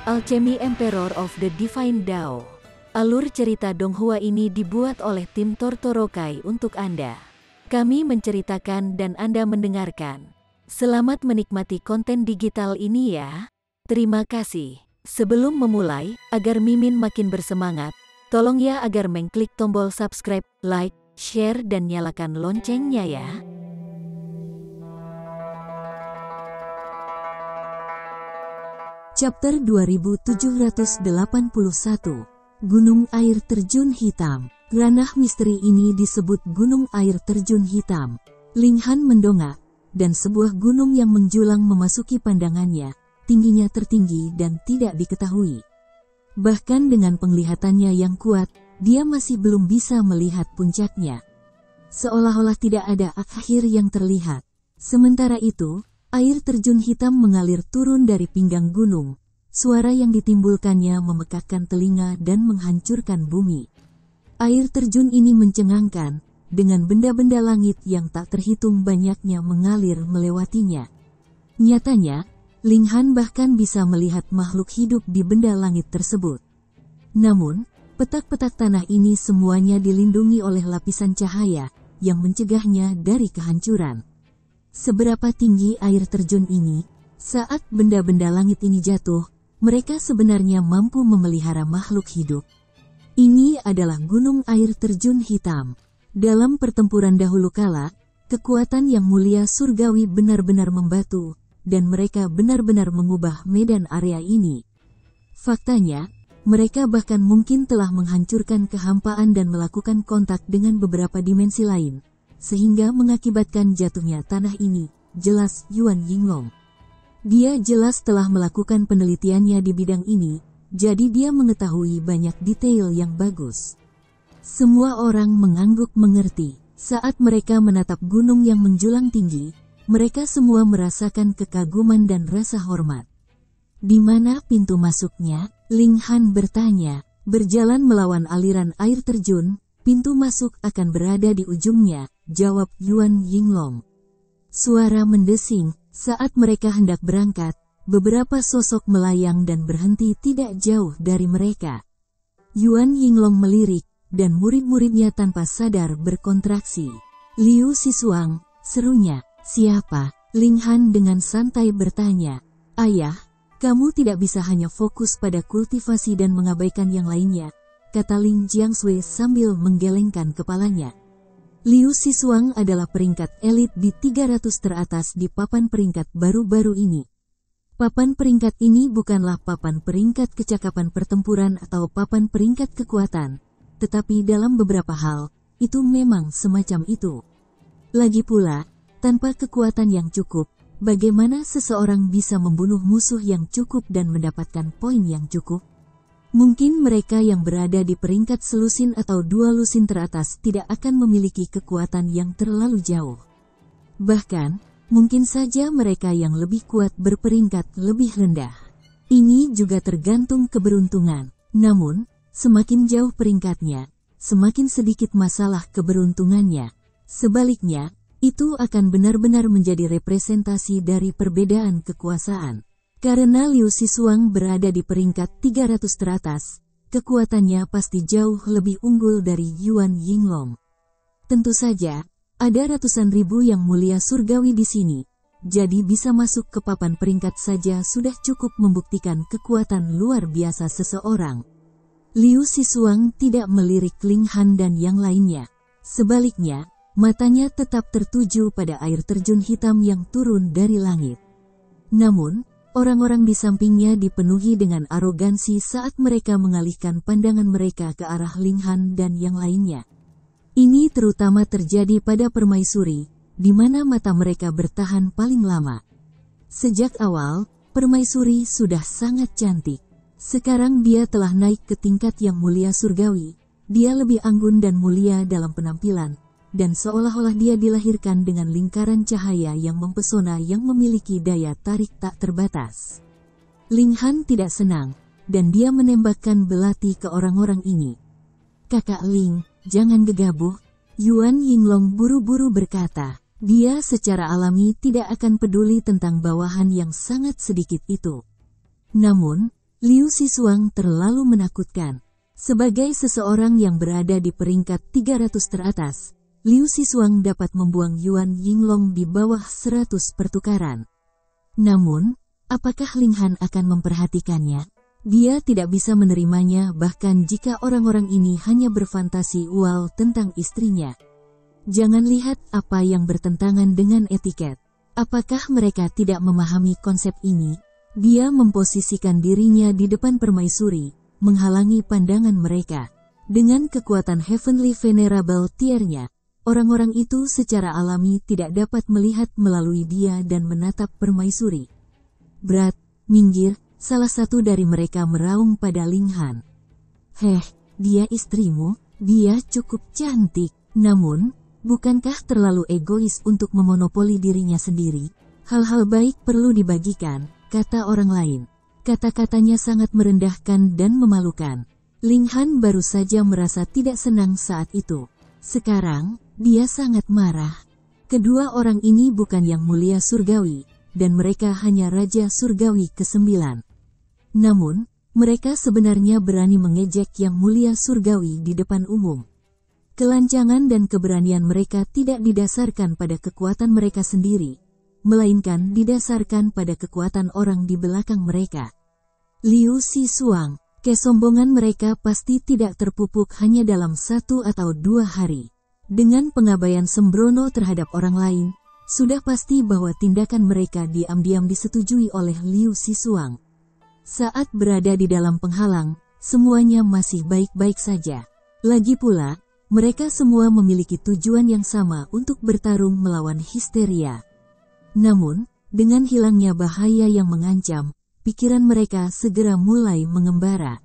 Alchemy Emperor of the Divine Dao. Alur cerita Donghua ini dibuat oleh tim Tortorokai untuk Anda. Kami menceritakan dan Anda mendengarkan. Selamat menikmati konten digital ini ya. Terima kasih. Sebelum memulai, agar Mimin makin bersemangat, tolong ya agar mengklik tombol subscribe, like, share dan nyalakan loncengnya ya. Chapter 2781, Gunung Air Terjun Hitam. Ranah misteri ini disebut Gunung Air Terjun Hitam. Ling Han mendongak, dan sebuah gunung yang menjulang memasuki pandangannya, tingginya tertinggi dan tidak diketahui. Bahkan dengan penglihatannya yang kuat, dia masih belum bisa melihat puncaknya. Seolah-olah tidak ada akhir yang terlihat. Sementara itu, air terjun hitam mengalir turun dari pinggang gunung. Suara yang ditimbulkannya memekakkan telinga dan menghancurkan bumi. Air terjun ini mencengangkan, dengan benda-benda langit yang tak terhitung banyaknya mengalir melewatinya. Nyatanya, Ling Han bahkan bisa melihat makhluk hidup di benda langit tersebut. Namun, petak-petak tanah ini semuanya dilindungi oleh lapisan cahaya yang mencegahnya dari kehancuran. Seberapa tinggi air terjun ini, saat benda-benda langit ini jatuh, mereka sebenarnya mampu memelihara makhluk hidup. Ini adalah gunung air terjun hitam. Dalam pertempuran dahulu kala, kekuatan yang mulia surgawi benar-benar membatu, dan mereka benar-benar mengubah medan area ini. Faktanya, mereka bahkan mungkin telah menghancurkan kehampaan dan melakukan kontak dengan beberapa dimensi lain, sehingga mengakibatkan jatuhnya tanah ini, jelas Yuan Yinglong. Dia jelas telah melakukan penelitiannya di bidang ini, jadi dia mengetahui banyak detail yang bagus. Semua orang mengangguk mengerti. Saat mereka menatap gunung yang menjulang tinggi, mereka semua merasakan kekaguman dan rasa hormat. Di mana pintu masuknya? Ling Han bertanya. Berjalan melawan aliran air terjun, pintu masuk akan berada di ujungnya, jawab Yuan Yinglong. Suara mendesing. Saat mereka hendak berangkat, beberapa sosok melayang dan berhenti tidak jauh dari mereka. Yuan Yinglong melirik, dan murid-muridnya tanpa sadar berkontraksi. Liu Sisuang, serunya. Siapa? Ling Han dengan santai bertanya. Ayah, kamu tidak bisa hanya fokus pada kultivasi dan mengabaikan yang lainnya, kata Ling Jiangshui sambil menggelengkan kepalanya. Liu Sisuang adalah peringkat elit di 300 teratas di papan peringkat baru-baru ini. Papan peringkat ini bukanlah papan peringkat kecakapan pertempuran atau papan peringkat kekuatan, tetapi dalam beberapa hal, itu memang semacam itu. Lagi pula, tanpa kekuatan yang cukup, bagaimana seseorang bisa membunuh musuh yang cukup dan mendapatkan poin yang cukup? Mungkin mereka yang berada di peringkat selusin atau 2 lusin teratas tidak akan memiliki kekuatan yang terlalu jauh. Bahkan, mungkin saja mereka yang lebih kuat berperingkat lebih rendah. Ini juga tergantung keberuntungan. Namun, semakin jauh peringkatnya, semakin sedikit masalah keberuntungannya. Sebaliknya, itu akan benar-benar menjadi representasi dari perbedaan kekuasaan. Karena Liu Sisuang berada di peringkat 300 teratas, kekuatannya pasti jauh lebih unggul dari Yuan Yinglong. Tentu saja, ada ratusan ribu yang mulia surgawi di sini, jadi bisa masuk ke papan peringkat saja sudah cukup membuktikan kekuatan luar biasa seseorang. Liu Sisuang tidak melirik Ling Han dan yang lainnya. Sebaliknya, matanya tetap tertuju pada air terjun hitam yang turun dari langit. Namun, orang-orang di sampingnya dipenuhi dengan arogansi saat mereka mengalihkan pandangan mereka ke arah Ling Han dan yang lainnya. Ini terutama terjadi pada permaisuri, di mana mata mereka bertahan paling lama. Sejak awal, permaisuri sudah sangat cantik. Sekarang dia telah naik ke tingkat yang mulia surgawi. Dia lebih anggun dan mulia dalam penampilan, dan seolah-olah dia dilahirkan dengan lingkaran cahaya yang mempesona yang memiliki daya tarik tak terbatas. Ling Han tidak senang, dan dia menembakkan belati ke orang-orang ini. Kakak Ling, jangan gegabah, Yuan Yinglong buru-buru berkata. Dia secara alami tidak akan peduli tentang bawahan yang sangat sedikit itu. Namun, Liu Sisuang terlalu menakutkan. Sebagai seseorang yang berada di peringkat 300 teratas, Liu Sisuang dapat membuang Yuan Yinglong di bawah 100 pertukaran. Namun, apakah Ling Han akan memperhatikannya? Dia tidak bisa menerimanya bahkan jika orang-orang ini hanya berfantasi ual tentang istrinya. Jangan lihat apa yang bertentangan dengan etiket. Apakah mereka tidak memahami konsep ini? Dia memposisikan dirinya di depan permaisuri, menghalangi pandangan mereka. Dengan kekuatan Heavenly Venerable Tier-nya, orang-orang itu secara alami tidak dapat melihat melalui dia dan menatap permaisuri. Berat, minggir, salah satu dari mereka meraung pada Ling Han. Dia istrimu, dia cukup cantik. Namun, bukankah terlalu egois untuk memonopoli dirinya sendiri? Hal-hal baik perlu dibagikan, kata orang lain. Kata-katanya sangat merendahkan dan memalukan. Ling Han baru saja merasa tidak senang saat itu. Sekarang, dia sangat marah. Kedua orang ini bukan yang mulia surgawi, dan mereka hanya Raja Surgawi ke-9. Namun, mereka sebenarnya berani mengejek yang mulia surgawi di depan umum. Kelancangan dan keberanian mereka tidak didasarkan pada kekuatan mereka sendiri, melainkan didasarkan pada kekuatan orang di belakang mereka. Liu Sisuang, kesombongan mereka pasti tidak terpupuk hanya dalam 1 atau 2 hari. Dengan pengabaian sembrono terhadap orang lain, sudah pasti bahwa tindakan mereka diam-diam disetujui oleh Liu Sisuang. Saat berada di dalam penghalang, semuanya masih baik-baik saja. Lagi pula, mereka semua memiliki tujuan yang sama untuk bertarung melawan histeria. Namun, dengan hilangnya bahaya yang mengancam, pikiran mereka segera mulai mengembara.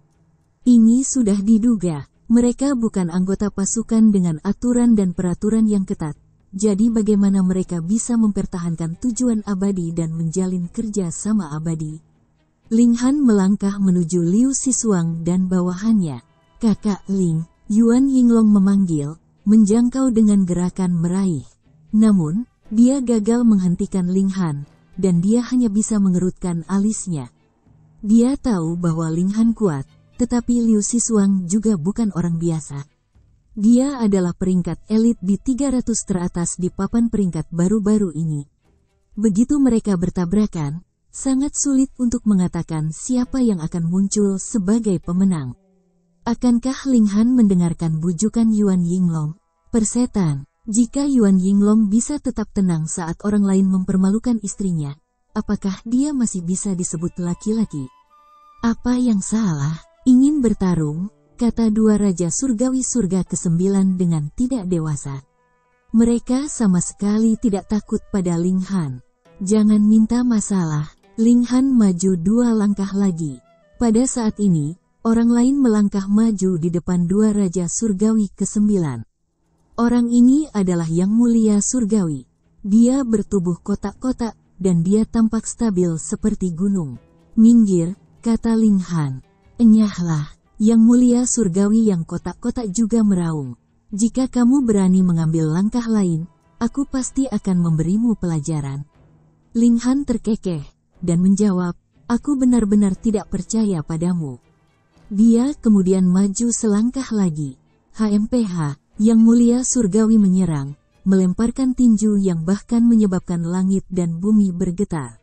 Ini sudah diduga, mereka bukan anggota pasukan dengan aturan dan peraturan yang ketat. Jadi bagaimana mereka bisa mempertahankan tujuan abadi dan menjalin kerja sama abadi? Ling Han melangkah menuju Liu Sisuang dan bawahannya. Kakak Ling, Yuan Yinglong memanggil, menjangkau dengan gerakan meraih. Namun, dia gagal menghentikan Ling Han, dan dia hanya bisa mengerutkan alisnya. Dia tahu bahwa Ling Han kuat, tetapi Liu Sisuang juga bukan orang biasa. Dia adalah peringkat elit di 300 teratas di papan peringkat baru-baru ini. Begitu mereka bertabrakan, sangat sulit untuk mengatakan siapa yang akan muncul sebagai pemenang. Akankah Ling Han mendengarkan bujukan Yuan Yinglong? Persetan, jika Yuan Yinglong bisa tetap tenang saat orang lain mempermalukan istrinya, apakah dia masih bisa disebut laki-laki? Apa yang salah? Ingin bertarung, kata dua Raja Surgawi Surga ke-9 dengan tidak dewasa. Mereka sama sekali tidak takut pada Ling Han. Jangan minta masalah. Ling Han maju 2 langkah lagi. Pada saat ini, orang lain melangkah maju di depan dua Raja Surgawi ke-9. Orang ini adalah Yang Mulia Surgawi. Dia bertubuh kotak-kotak, dan dia tampak stabil seperti gunung. Minggir, kata Ling Han. Enyahlah, Yang Mulia Surgawi yang kotak-kotak juga meraung. Jika kamu berani mengambil langkah lain, aku pasti akan memberimu pelajaran. Ling Han terkekeh, dan menjawab, aku benar-benar tidak percaya padamu. Dia kemudian maju selangkah lagi. HMPH, Yang Mulia Surgawi menyerang, melemparkan tinju yang bahkan menyebabkan langit dan bumi bergetar.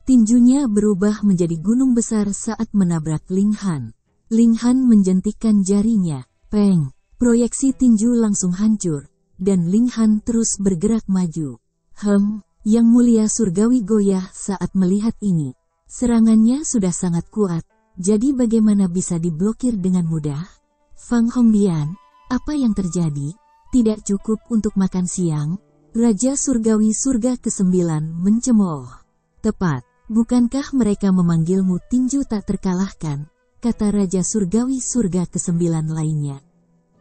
Tinjunya berubah menjadi gunung besar saat menabrak Ling Han. Ling Han menjentikkan jarinya. Peng! Proyeksi tinju langsung hancur, dan Ling Han terus bergerak maju. Yang Mulia Surgawi goyah saat melihat ini. Serangannya sudah sangat kuat, jadi bagaimana bisa diblokir dengan mudah? Fang Hongbian, apa yang terjadi? Tidak cukup untuk makan siang? Raja Surgawi Surga ke-9 mencemooh. Tepat. Bukankah mereka memanggilmu tinju tak terkalahkan? Kata Raja Surgawi Surga ke-9 lainnya.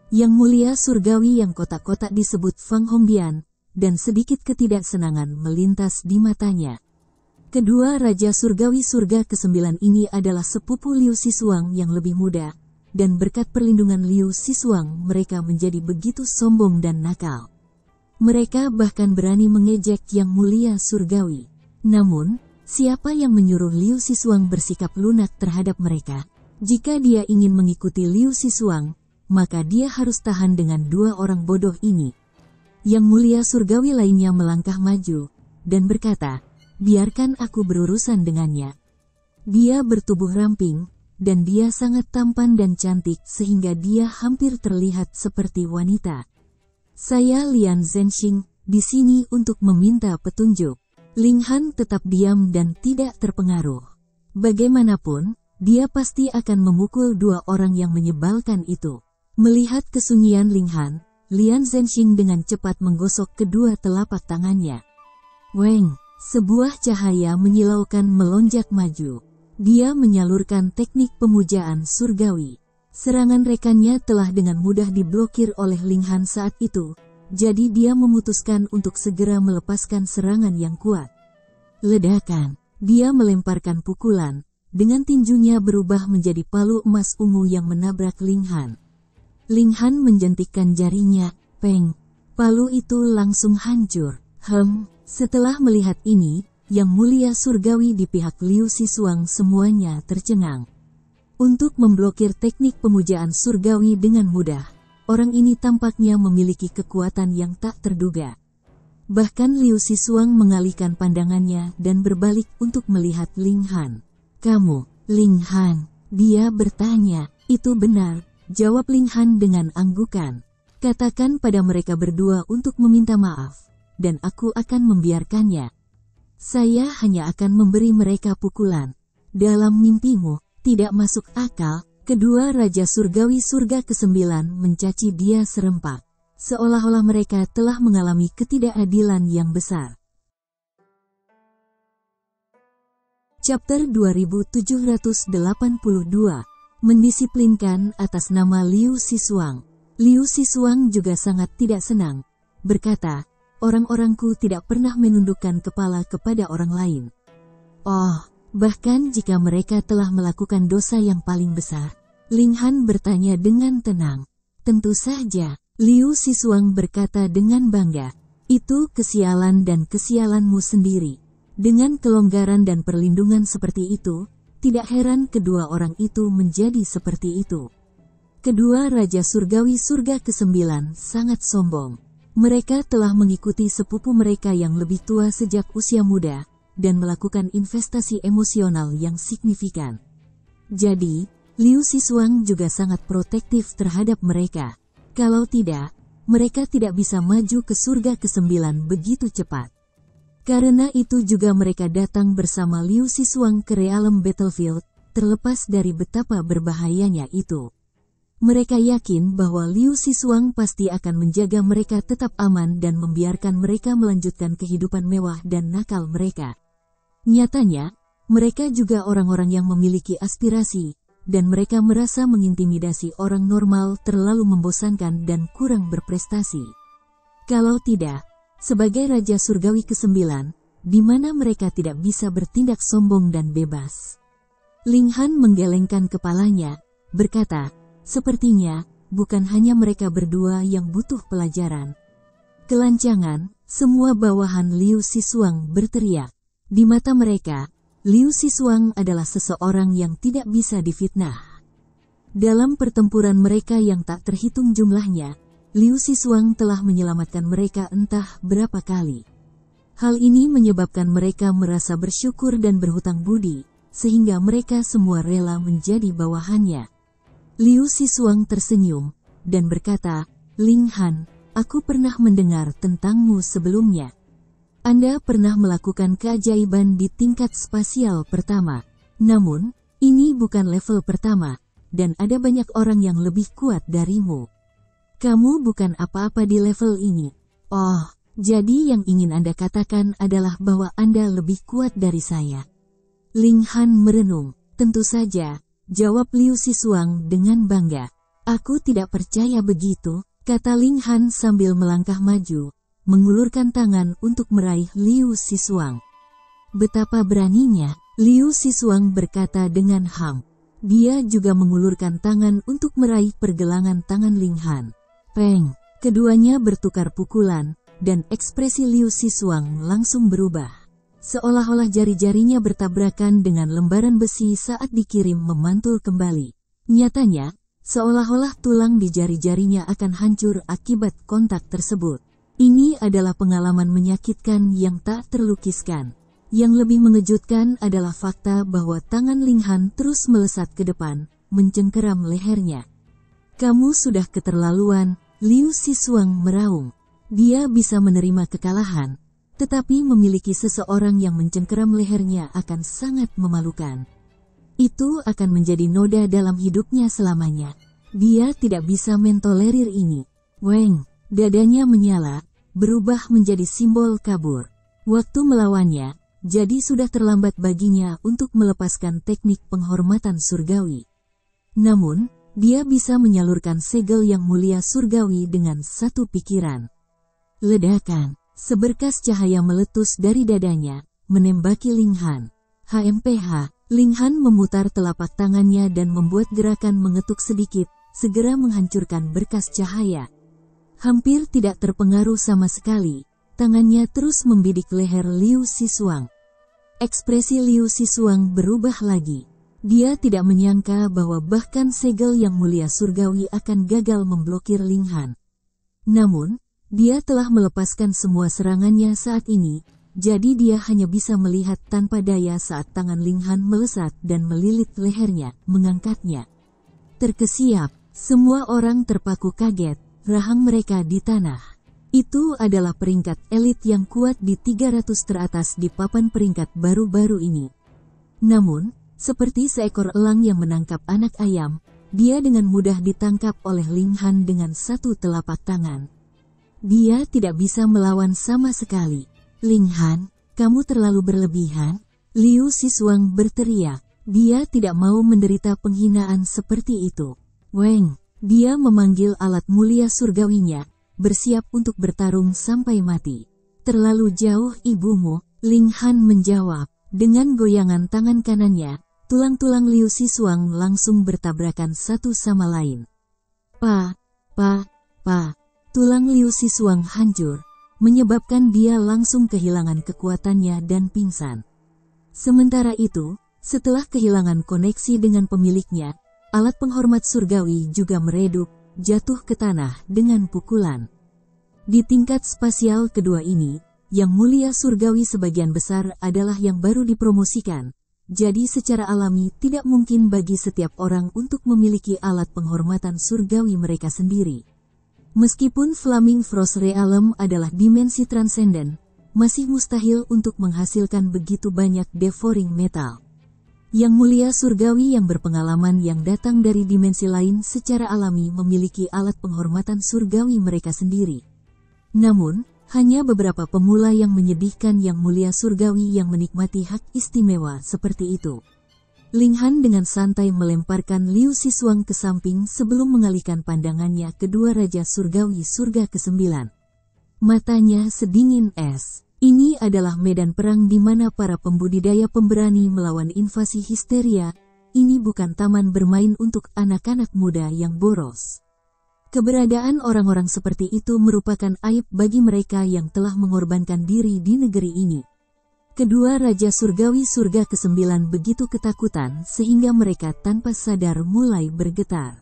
Yang Mulia Surgawi yang kotak-kotak disebut Fang Hongbian, dan sedikit ketidaksenangan melintas di matanya. Kedua Raja Surgawi Surga ke-9 ini adalah sepupu Liu Sisuang yang lebih muda, dan berkat perlindungan Liu Sisuang mereka menjadi begitu sombong dan nakal. Mereka bahkan berani mengejek Yang Mulia Surgawi. Namun, Siapa yang menyuruh Liu Sisuang bersikap lunak terhadap mereka? Jika dia ingin mengikuti Liu Sisuang, maka dia harus tahan dengan dua orang bodoh ini. Yang mulia surgawi lainnya melangkah maju, dan berkata, biarkan aku berurusan dengannya. Dia bertubuh ramping, dan dia sangat tampan dan cantik sehingga dia hampir terlihat seperti wanita. Saya Lian Zhenxing, di sini untuk meminta petunjuk. Ling Han tetap diam dan tidak terpengaruh. Bagaimanapun, dia pasti akan memukul dua orang yang menyebalkan itu. Melihat kesunyian Ling Han, Lian Zhenxing dengan cepat menggosok kedua telapak tangannya. Weng, sebuah cahaya menyilaukan melonjak maju. Dia menyalurkan teknik pemujaan surgawi. Serangan rekannya telah dengan mudah diblokir oleh Ling Han saat itu. Jadi dia memutuskan untuk segera melepaskan serangan yang kuat. Ledakan. Dia melemparkan pukulan. Dengan tinjunya berubah menjadi palu emas ungu yang menabrak Ling Han. Ling Han menjentikkan jarinya. Peng. Palu itu langsung hancur. Setelah melihat ini, yang mulia surgawi di pihak Liu Sisuang semuanya tercengang. Untuk memblokir teknik pemujaan surgawi dengan mudah. Orang ini tampaknya memiliki kekuatan yang tak terduga. Bahkan Liu Sisuang mengalihkan pandangannya dan berbalik untuk melihat Ling Han. Kamu, Ling Han, dia bertanya. Itu benar, jawab Ling Han dengan anggukan. Katakan pada mereka berdua untuk meminta maaf, dan aku akan membiarkannya. Saya hanya akan memberi mereka pukulan. Dalam mimpimu, tidak masuk akal. Kedua Raja Surgawi Surga ke-9 mencaci dia serempak. Seolah-olah mereka telah mengalami ketidakadilan yang besar. Chapter 2782. Mendisiplinkan atas nama Liu Sisuang. Liu Sisuang juga sangat tidak senang. Berkata, orang-orangku tidak pernah menundukkan kepala kepada orang lain. Bahkan jika mereka telah melakukan dosa yang paling besar. Ling Han bertanya dengan tenang. Tentu saja, Liu Sisuang berkata dengan bangga. Itu kesialan dan kesialanmu sendiri. Dengan kelonggaran dan perlindungan seperti itu, tidak heran kedua orang itu menjadi seperti itu. Kedua Raja Surgawi Surga ke-9 sangat sombong. Mereka telah mengikuti sepupu mereka yang lebih tua sejak usia muda, dan melakukan investasi emosional yang signifikan. Jadi, Liu Sisuang juga sangat protektif terhadap mereka. Kalau tidak, mereka tidak bisa maju ke surga ke-9 begitu cepat. Karena itu juga mereka datang bersama Liu Sisuang ke Realm Battlefield, terlepas dari betapa berbahayanya itu. Mereka yakin bahwa Liu Sisuang pasti akan menjaga mereka tetap aman dan membiarkan mereka melanjutkan kehidupan mewah dan nakal mereka. Nyatanya, mereka juga orang-orang yang memiliki aspirasi, dan mereka merasa mengintimidasi orang normal terlalu membosankan dan kurang berprestasi. Kalau tidak, sebagai Raja Surgawi ke-9, di mana mereka tidak bisa bertindak sombong dan bebas. Ling Han menggelengkan kepalanya, berkata, sepertinya, bukan hanya mereka berdua yang butuh pelajaran. Kelancangan, semua bawahan Liu Sisuang berteriak. Di mata mereka, Liu Sisuang adalah seseorang yang tidak bisa difitnah. Dalam pertempuran mereka yang tak terhitung jumlahnya, Liu Sisuang telah menyelamatkan mereka entah berapa kali. Hal ini menyebabkan mereka merasa bersyukur dan berhutang budi, sehingga mereka semua rela menjadi bawahannya. Liu Sisuang tersenyum, dan berkata, Ling Han, aku pernah mendengar tentangmu sebelumnya. Anda pernah melakukan keajaiban di tingkat spasial pertama. Namun, ini bukan level pertama, dan ada banyak orang yang lebih kuat darimu. Kamu bukan apa-apa di level ini. Jadi yang ingin Anda katakan adalah bahwa Anda lebih kuat dari saya. Ling Han merenung. Tentu saja, jawab Liu Sisuang dengan bangga. Aku tidak percaya begitu, kata Ling Han sambil melangkah maju, mengulurkan tangan untuk meraih Liu Sisuang. Betapa beraninya, Liu Sisuang berkata dengan ham. Dia juga mengulurkan tangan untuk meraih pergelangan tangan Ling Han. Peng, keduanya bertukar pukulan, dan ekspresi Liu Sisuang langsung berubah. seolah-olah jari-jarinya bertabrakan dengan lembaran besi saat dikirim memantul kembali. Nyatanya, seolah-olah tulang di jari-jarinya akan hancur akibat kontak tersebut. Ini adalah pengalaman menyakitkan yang tak terlukiskan. Yang lebih mengejutkan adalah fakta bahwa tangan Ling Han terus melesat ke depan, mencengkeram lehernya. "Kamu sudah keterlaluan," Liu Sisuang meraung. Dia bisa menerima kekalahan, tetapi memiliki seseorang yang mencengkeram lehernya akan sangat memalukan. Itu akan menjadi noda dalam hidupnya selamanya. Dia tidak bisa mentolerir ini. Weng, dadanya menyala, berubah menjadi simbol kabur. Waktu melawannya, jadi sudah terlambat baginya untuk melepaskan teknik penghormatan surgawi. Namun, dia bisa menyalurkan segel yang mulia surgawi dengan satu pikiran. Ledakan, seberkas cahaya meletus dari dadanya, menembaki Ling Han. HMPH, Ling Han memutar telapak tangannya dan membuat gerakan mengetuk sedikit, segera menghancurkan berkas cahaya. Hampir tidak terpengaruh sama sekali, tangannya terus membidik leher Liu Sisuang. Ekspresi Liu Sisuang berubah lagi. Dia tidak menyangka bahwa bahkan segel yang mulia surgawi akan gagal memblokir Ling Han. Namun, dia telah melepaskan semua serangannya saat ini, jadi dia hanya bisa melihat tanpa daya saat tangan Ling Han melesat dan melilit lehernya, mengangkatnya. Terkesiap, semua orang terpaku kaget, rahang mereka di tanah. Itu adalah peringkat elit yang kuat di 300 teratas di papan peringkat baru-baru ini. Namun, seperti seekor elang yang menangkap anak ayam, dia dengan mudah ditangkap oleh Ling Han dengan satu telapak tangan. Dia tidak bisa melawan sama sekali. "Ling Han, kamu terlalu berlebihan," Liu Sisuang berteriak. Dia tidak mau menderita penghinaan seperti itu. Weng, dia memanggil alat mulia surgawinya, bersiap untuk bertarung sampai mati. "Terlalu jauh ibumu," Ling Han menjawab. Dengan goyangan tangan kanannya, tulang-tulang Liu Sisuang langsung bertabrakan satu sama lain. Pa. Tulang Liu Sisuang hancur, menyebabkan dia langsung kehilangan kekuatannya dan pingsan. Sementara itu, setelah kehilangan koneksi dengan pemiliknya, alat penghormat surgawi juga meredup, jatuh ke tanah dengan pukulan. Di tingkat spasial kedua ini, yang mulia surgawi sebagian besar adalah yang baru dipromosikan, jadi secara alami tidak mungkin bagi setiap orang untuk memiliki alat penghormatan surgawi mereka sendiri. Meskipun Flaming Frost Realm adalah dimensi transenden, masih mustahil untuk menghasilkan begitu banyak devouring metal. Yang mulia surgawi yang berpengalaman yang datang dari dimensi lain secara alami memiliki alat penghormatan surgawi mereka sendiri. Namun, hanya beberapa pemula yang menyedihkan yang mulia surgawi yang menikmati hak istimewa seperti itu. Ling Han dengan santai melemparkan Liu Sisuang ke samping sebelum mengalihkan pandangannya ke dua raja surgawi surga ke-9. Matanya sedingin es. Ini adalah medan perang di mana para pembudidaya pemberani melawan invasi histeria. Ini bukan taman bermain untuk anak-anak muda yang boros. Keberadaan orang-orang seperti itu merupakan aib bagi mereka yang telah mengorbankan diri di negeri ini. Kedua raja surgawi surga ke-9 begitu ketakutan sehingga mereka tanpa sadar mulai bergetar.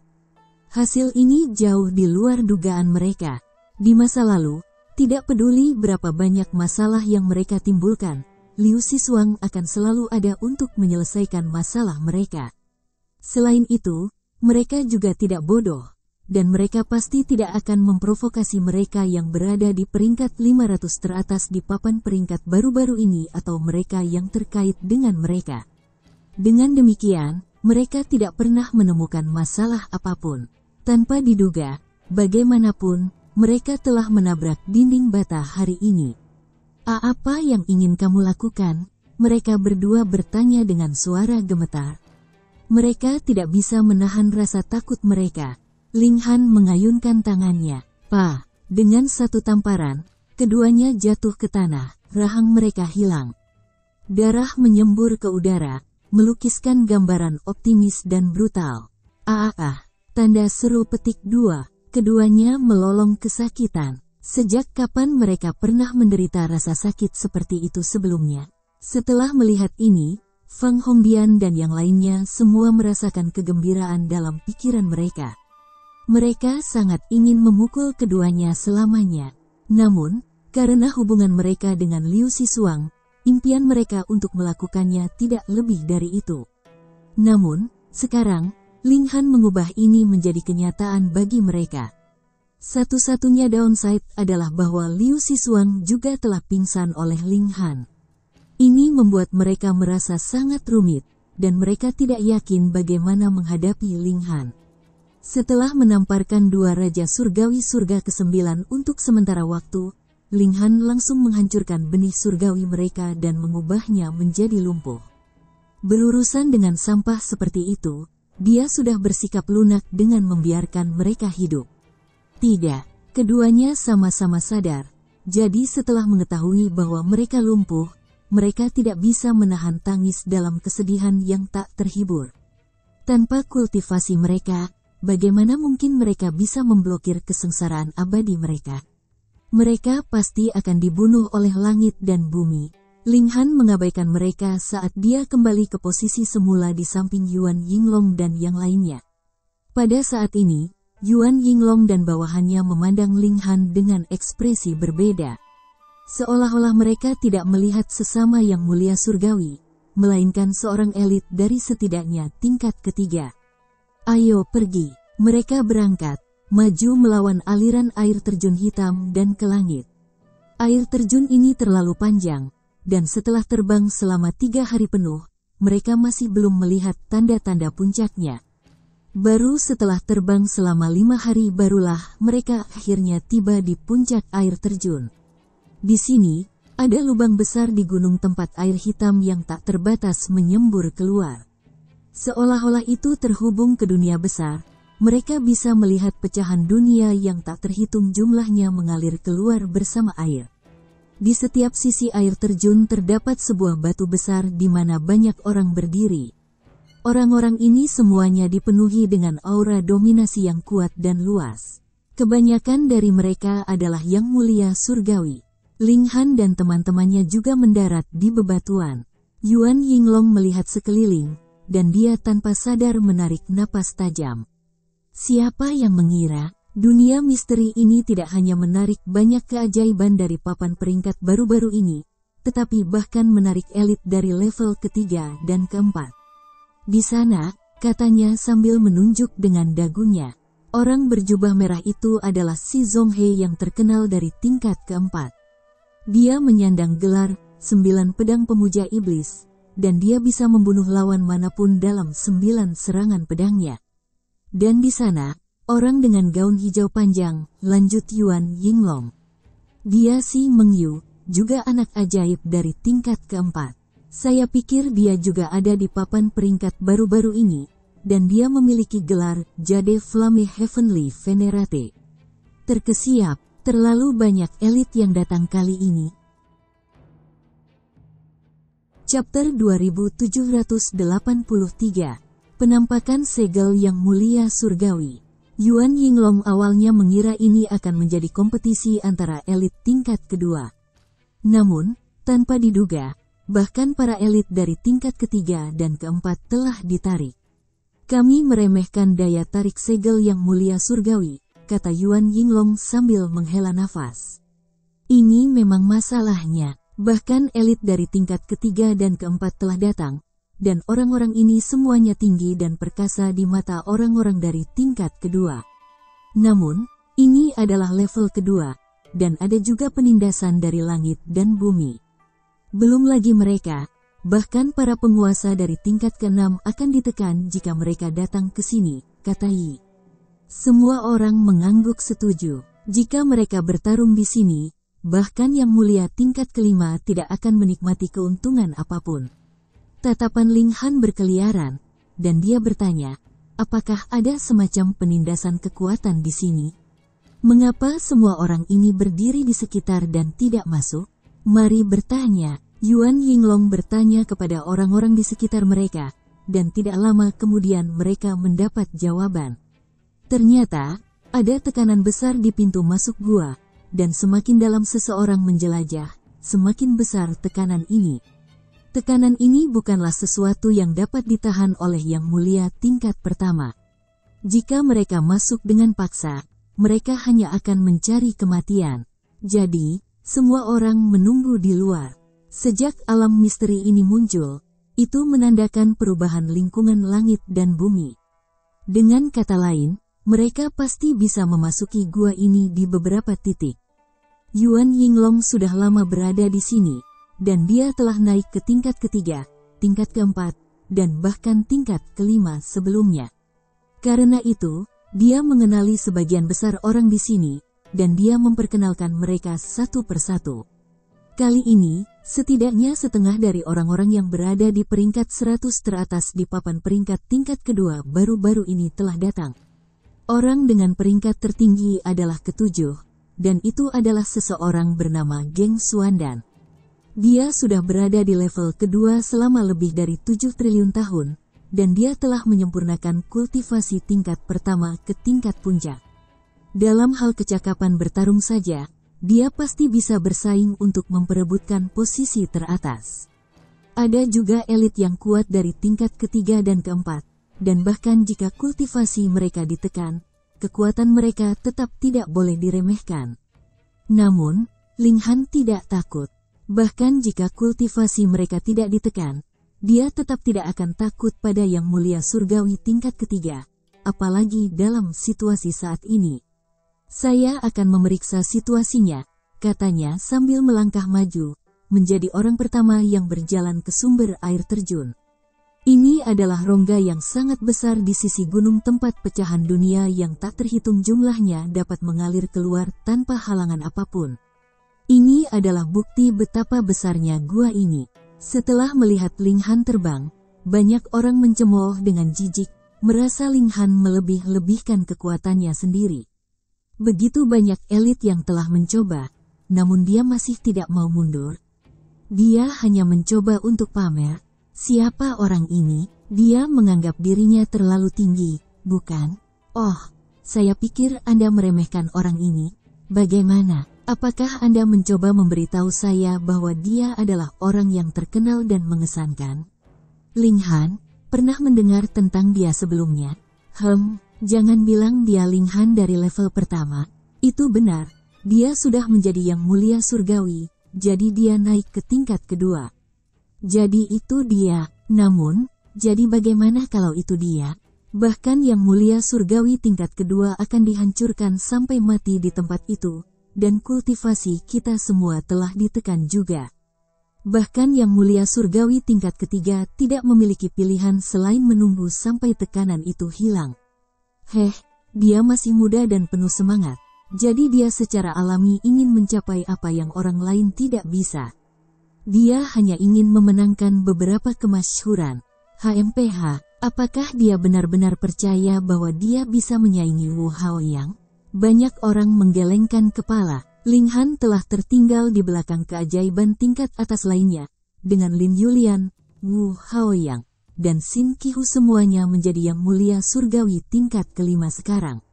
Hasil ini jauh di luar dugaan mereka. Di masa lalu, tidak peduli berapa banyak masalah yang mereka timbulkan, Liu Sisuang akan selalu ada untuk menyelesaikan masalah mereka. Selain itu, mereka juga tidak bodoh, dan mereka pasti tidak akan memprovokasi mereka yang berada di peringkat 500 teratas di papan peringkat baru-baru ini atau mereka yang terkait dengan mereka. Dengan demikian, mereka tidak pernah menemukan masalah apapun. Tanpa diduga, bagaimanapun, mereka telah menabrak dinding bata hari ini. Apa yang ingin kamu lakukan?" Mereka berdua bertanya dengan suara gemetar. Mereka tidak bisa menahan rasa takut mereka. Ling Han mengayunkan tangannya. "Pa." Dengan satu tamparan, keduanya jatuh ke tanah, rahang mereka hilang. Darah menyembur ke udara, melukiskan gambaran optimis dan brutal. Tanda seru petik 2. Keduanya melolong kesakitan. Sejak kapan mereka pernah menderita rasa sakit seperti itu sebelumnya? Setelah melihat ini, Fang Hongbian dan yang lainnya semua merasakan kegembiraan dalam pikiran mereka. Mereka sangat ingin memukul keduanya selamanya. Namun, karena hubungan mereka dengan Liu Sisuang, impian mereka untuk melakukannya tidak lebih dari itu. Namun, sekarang, Ling Han mengubah ini menjadi kenyataan bagi mereka. Satu-satunya downside adalah bahwa Liu Sisuang juga telah pingsan oleh Ling Han. Ini membuat mereka merasa sangat rumit, dan mereka tidak yakin bagaimana menghadapi Ling Han. Setelah menamparkan dua Raja Surgawi Surga ke-9 untuk sementara waktu, Ling Han langsung menghancurkan benih surgawi mereka dan mengubahnya menjadi lumpuh. Berurusan dengan sampah seperti itu, dia sudah bersikap lunak dengan membiarkan mereka hidup. Tidak, keduanya sama-sama sadar, jadi setelah mengetahui bahwa mereka lumpuh, mereka tidak bisa menahan tangis dalam kesedihan yang tak terhibur. Tanpa kultivasi mereka, bagaimana mungkin mereka bisa memblokir kesengsaraan abadi mereka? Mereka pasti akan dibunuh oleh langit dan bumi. Ling Han mengabaikan mereka saat dia kembali ke posisi semula di samping Yuan Yinglong dan yang lainnya. Pada saat ini, Yuan Yinglong dan bawahannya memandang Ling Han dengan ekspresi berbeda. Seolah-olah mereka tidak melihat sesama yang mulia surgawi, melainkan seorang elit dari setidaknya tingkat ketiga. Ayo pergi, mereka berangkat, maju melawan aliran air terjun hitam dan ke langit. Air terjun ini terlalu panjang, dan setelah terbang selama 3 hari penuh, mereka masih belum melihat tanda-tanda puncaknya. Baru setelah terbang selama 5 hari barulah mereka akhirnya tiba di puncak air terjun. Di sini, ada lubang besar di gunung tempat air hitam yang tak terbatas menyembur keluar. Seolah-olah itu terhubung ke dunia besar, mereka bisa melihat pecahan dunia yang tak terhitung jumlahnya mengalir keluar bersama air. Di setiap sisi air terjun terdapat sebuah batu besar di mana banyak orang berdiri. Orang-orang ini semuanya dipenuhi dengan aura dominasi yang kuat dan luas. Kebanyakan dari mereka adalah yang mulia surgawi. Ling Han dan teman-temannya juga mendarat di bebatuan. Yuan Yinglong melihat sekeliling, dan dia tanpa sadar menarik napas tajam. Siapa yang mengira, dunia misteri ini tidak hanya menarik banyak keajaiban dari papan peringkat baru-baru ini, tetapi bahkan menarik elit dari level ketiga dan keempat. Di sana, katanya sambil menunjuk dengan dagunya, orang berjubah merah itu adalah Si Zhonghe yang terkenal dari tingkat keempat. Dia menyandang gelar 9 pedang pemuja iblis, dan dia bisa membunuh lawan manapun dalam 9 serangan pedangnya. Dan di sana, orang dengan gaun hijau panjang, lanjut Yuan Yinglong. Dia Si Mengyu, juga anak ajaib dari tingkat keempat. Saya pikir dia juga ada di papan peringkat baru-baru ini, dan dia memiliki gelar Jade Flamme Heavenly Venerate. Terkesiap. Terlalu banyak elit yang datang kali ini. Chapter 2783. Penampakan segel yang mulia surgawi. Yuan Yinglong awalnya mengira ini akan menjadi kompetisi antara elit tingkat kedua. Namun, tanpa diduga, bahkan para elit dari tingkat ketiga dan keempat telah ditarik. Kami meremehkan daya tarik segel yang mulia surgawi, kata Yuan Yinglong sambil menghela nafas. Ini memang masalahnya, bahkan elit dari tingkat ketiga dan keempat telah datang, dan orang-orang ini semuanya tinggi dan perkasa di mata orang-orang dari tingkat kedua. Namun, ini adalah level kedua, dan ada juga penindasan dari langit dan bumi. Belum lagi mereka, bahkan para penguasa dari tingkat ke-6 akan ditekan jika mereka datang ke sini, kata Yi. Semua orang mengangguk setuju. Jika mereka bertarung di sini, bahkan yang mulia tingkat kelima tidak akan menikmati keuntungan apapun. Tatapan Ling Han berkeliaran, dan dia bertanya, apakah ada semacam penindasan kekuatan di sini? Mengapa semua orang ini berdiri di sekitar dan tidak masuk? Mari bertanya. Yuan Yinglong bertanya kepada orang-orang di sekitar mereka, dan tidak lama kemudian mereka mendapat jawaban. Ternyata, ada tekanan besar di pintu masuk gua, dan semakin dalam seseorang menjelajah, semakin besar tekanan ini. Tekanan ini bukanlah sesuatu yang dapat ditahan oleh Yang Mulia tingkat pertama. Jika mereka masuk dengan paksa, mereka hanya akan mencari kematian. Jadi, semua orang menunggu di luar. Sejak alam misteri ini muncul, itu menandakan perubahan lingkungan langit dan bumi. Dengan kata lain, mereka pasti bisa memasuki gua ini di beberapa titik. Yuan Yinglong sudah lama berada di sini, dan dia telah naik ke tingkat ketiga, tingkat keempat, dan bahkan tingkat kelima sebelumnya. Karena itu, dia mengenali sebagian besar orang di sini, dan dia memperkenalkan mereka satu persatu. Kali ini, setidaknya setengah dari orang-orang yang berada di peringkat 100 teratas di papan peringkat tingkat kedua baru-baru ini telah datang. Orang dengan peringkat tertinggi adalah ketujuh, dan itu adalah seseorang bernama Geng Xuandan. Dia sudah berada di level kedua selama lebih dari 7 triliun tahun, dan dia telah menyempurnakan kultivasi tingkat pertama ke tingkat puncak. Dalam hal kecakapan bertarung saja, dia pasti bisa bersaing untuk memperebutkan posisi teratas. Ada juga elit yang kuat dari tingkat ketiga dan keempat, dan bahkan jika kultivasi mereka ditekan, kekuatan mereka tetap tidak boleh diremehkan. Namun, Ling Han tidak takut. Bahkan jika kultivasi mereka tidak ditekan, dia tetap tidak akan takut pada Yang Mulia Surgawi tingkat ketiga, apalagi dalam situasi saat ini. Saya akan memeriksa situasinya, katanya sambil melangkah maju, menjadi orang pertama yang berjalan ke sumber air terjun. Ini adalah rongga yang sangat besar di sisi gunung tempat pecahan dunia yang tak terhitung jumlahnya dapat mengalir keluar tanpa halangan apapun. Ini adalah bukti betapa besarnya gua ini. Setelah melihat Ling Han terbang, banyak orang mencemooh dengan jijik, merasa Ling Han melebih-lebihkan kekuatannya sendiri. Begitu banyak elit yang telah mencoba, namun dia masih tidak mau mundur. Dia hanya mencoba untuk pamer. Siapa orang ini? Dia menganggap dirinya terlalu tinggi, bukan? Oh, saya pikir Anda meremehkan orang ini. Bagaimana? Apakah Anda mencoba memberitahu saya bahwa dia adalah orang yang terkenal dan mengesankan? Ling Han, pernah mendengar tentang dia sebelumnya? Jangan bilang dia Ling Han dari level pertama. Itu benar, dia sudah menjadi Yang Mulia Surgawi, jadi dia naik ke tingkat kedua. Jadi itu dia. Namun, jadi bagaimana kalau itu dia? Bahkan Yang Mulia Surgawi tingkat kedua akan dihancurkan sampai mati di tempat itu, dan kultivasi kita semua telah ditekan juga. Bahkan Yang Mulia Surgawi tingkat ketiga tidak memiliki pilihan selain menunggu sampai tekanan itu hilang. Dia masih muda dan penuh semangat, jadi dia secara alami ingin mencapai apa yang orang lain tidak bisa. Dia hanya ingin memenangkan beberapa kemasyhuran. HMPH, apakah dia benar-benar percaya bahwa dia bisa menyaingi Wu Haoyang? Banyak orang menggelengkan kepala. Ling Han telah tertinggal di belakang keajaiban tingkat atas lainnya, dengan Lin Yulian, Wu Haoyang, dan Xin Qihu semuanya menjadi Yang Mulia Surgawi tingkat kelima sekarang.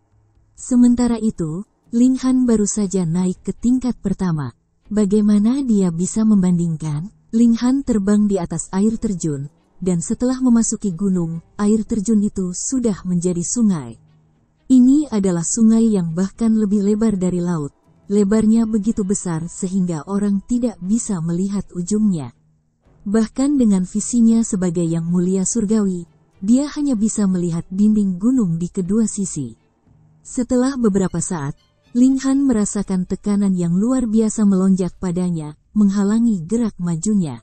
Sementara itu, Ling Han baru saja naik ke tingkat pertama. Bagaimana dia bisa membandingkan? Ling Han terbang di atas air terjun, dan setelah memasuki gunung, air terjun itu sudah menjadi sungai. Ini adalah sungai yang bahkan lebih lebar dari laut. Lebarnya begitu besar sehingga orang tidak bisa melihat ujungnya. Bahkan dengan visinya sebagai Yang Mulia Surgawi, dia hanya bisa melihat dinding gunung di kedua sisi. Setelah beberapa saat, Ling Han merasakan tekanan yang luar biasa melonjak padanya, menghalangi gerak majunya.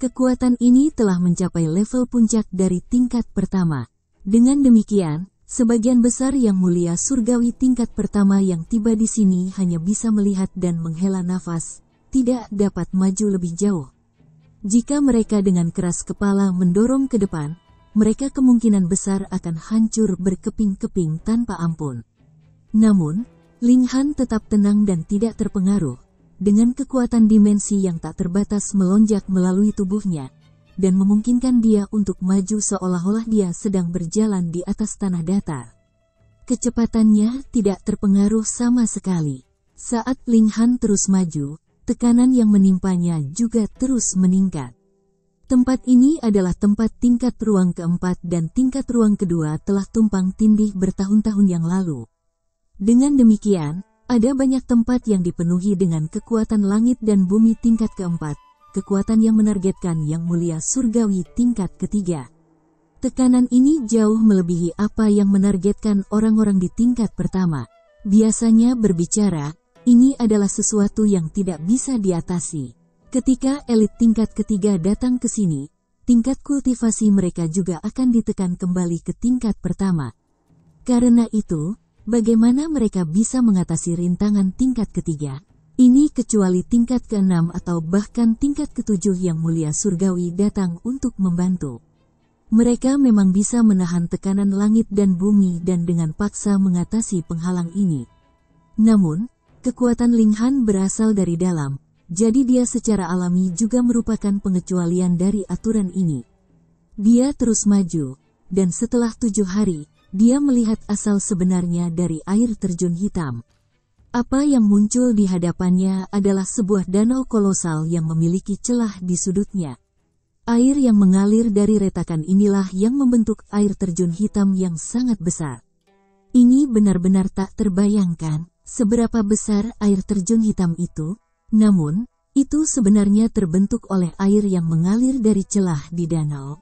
Kekuatan ini telah mencapai level puncak dari tingkat pertama. Dengan demikian, sebagian besar Yang Mulia Surgawi tingkat pertama yang tiba di sini hanya bisa melihat dan menghela nafas, tidak dapat maju lebih jauh. Jika mereka dengan keras kepala mendorong ke depan, mereka kemungkinan besar akan hancur berkeping-keping tanpa ampun. Namun, Ling Han tetap tenang dan tidak terpengaruh, dengan kekuatan dimensi yang tak terbatas melonjak melalui tubuhnya, dan memungkinkan dia untuk maju seolah-olah dia sedang berjalan di atas tanah datar. Kecepatannya tidak terpengaruh sama sekali. Saat Ling Han terus maju, tekanan yang menimpanya juga terus meningkat. Tempat ini adalah tempat tingkat ruang keempat dan tingkat ruang kedua telah tumpang tindih bertahun-tahun yang lalu. Dengan demikian, ada banyak tempat yang dipenuhi dengan kekuatan langit dan bumi tingkat keempat, kekuatan yang menargetkan yang mulia surgawi tingkat ketiga. Tekanan ini jauh melebihi apa yang menargetkan orang-orang di tingkat pertama. Biasanya berbicara, ini adalah sesuatu yang tidak bisa diatasi. Ketika elit tingkat ketiga datang ke sini, tingkat kultivasi mereka juga akan ditekan kembali ke tingkat pertama. Karena itu, bagaimana mereka bisa mengatasi rintangan tingkat ketiga? Ini kecuali tingkat keenam atau bahkan tingkat ketujuh yang mulia surgawi datang untuk membantu. Mereka memang bisa menahan tekanan langit dan bumi dan dengan paksa mengatasi penghalang ini. Namun, kekuatan Linghan berasal dari dalam. Jadi dia secara alami juga merupakan pengecualian dari aturan ini. Dia terus maju, dan setelah 7 hari, dia melihat asal sebenarnya dari air terjun hitam. Apa yang muncul di hadapannya adalah sebuah danau kolosal yang memiliki celah di sudutnya. Air yang mengalir dari retakan inilah yang membentuk air terjun hitam yang sangat besar. Ini benar-benar tak terbayangkan seberapa besar air terjun hitam itu. Namun, itu sebenarnya terbentuk oleh air yang mengalir dari celah di danau.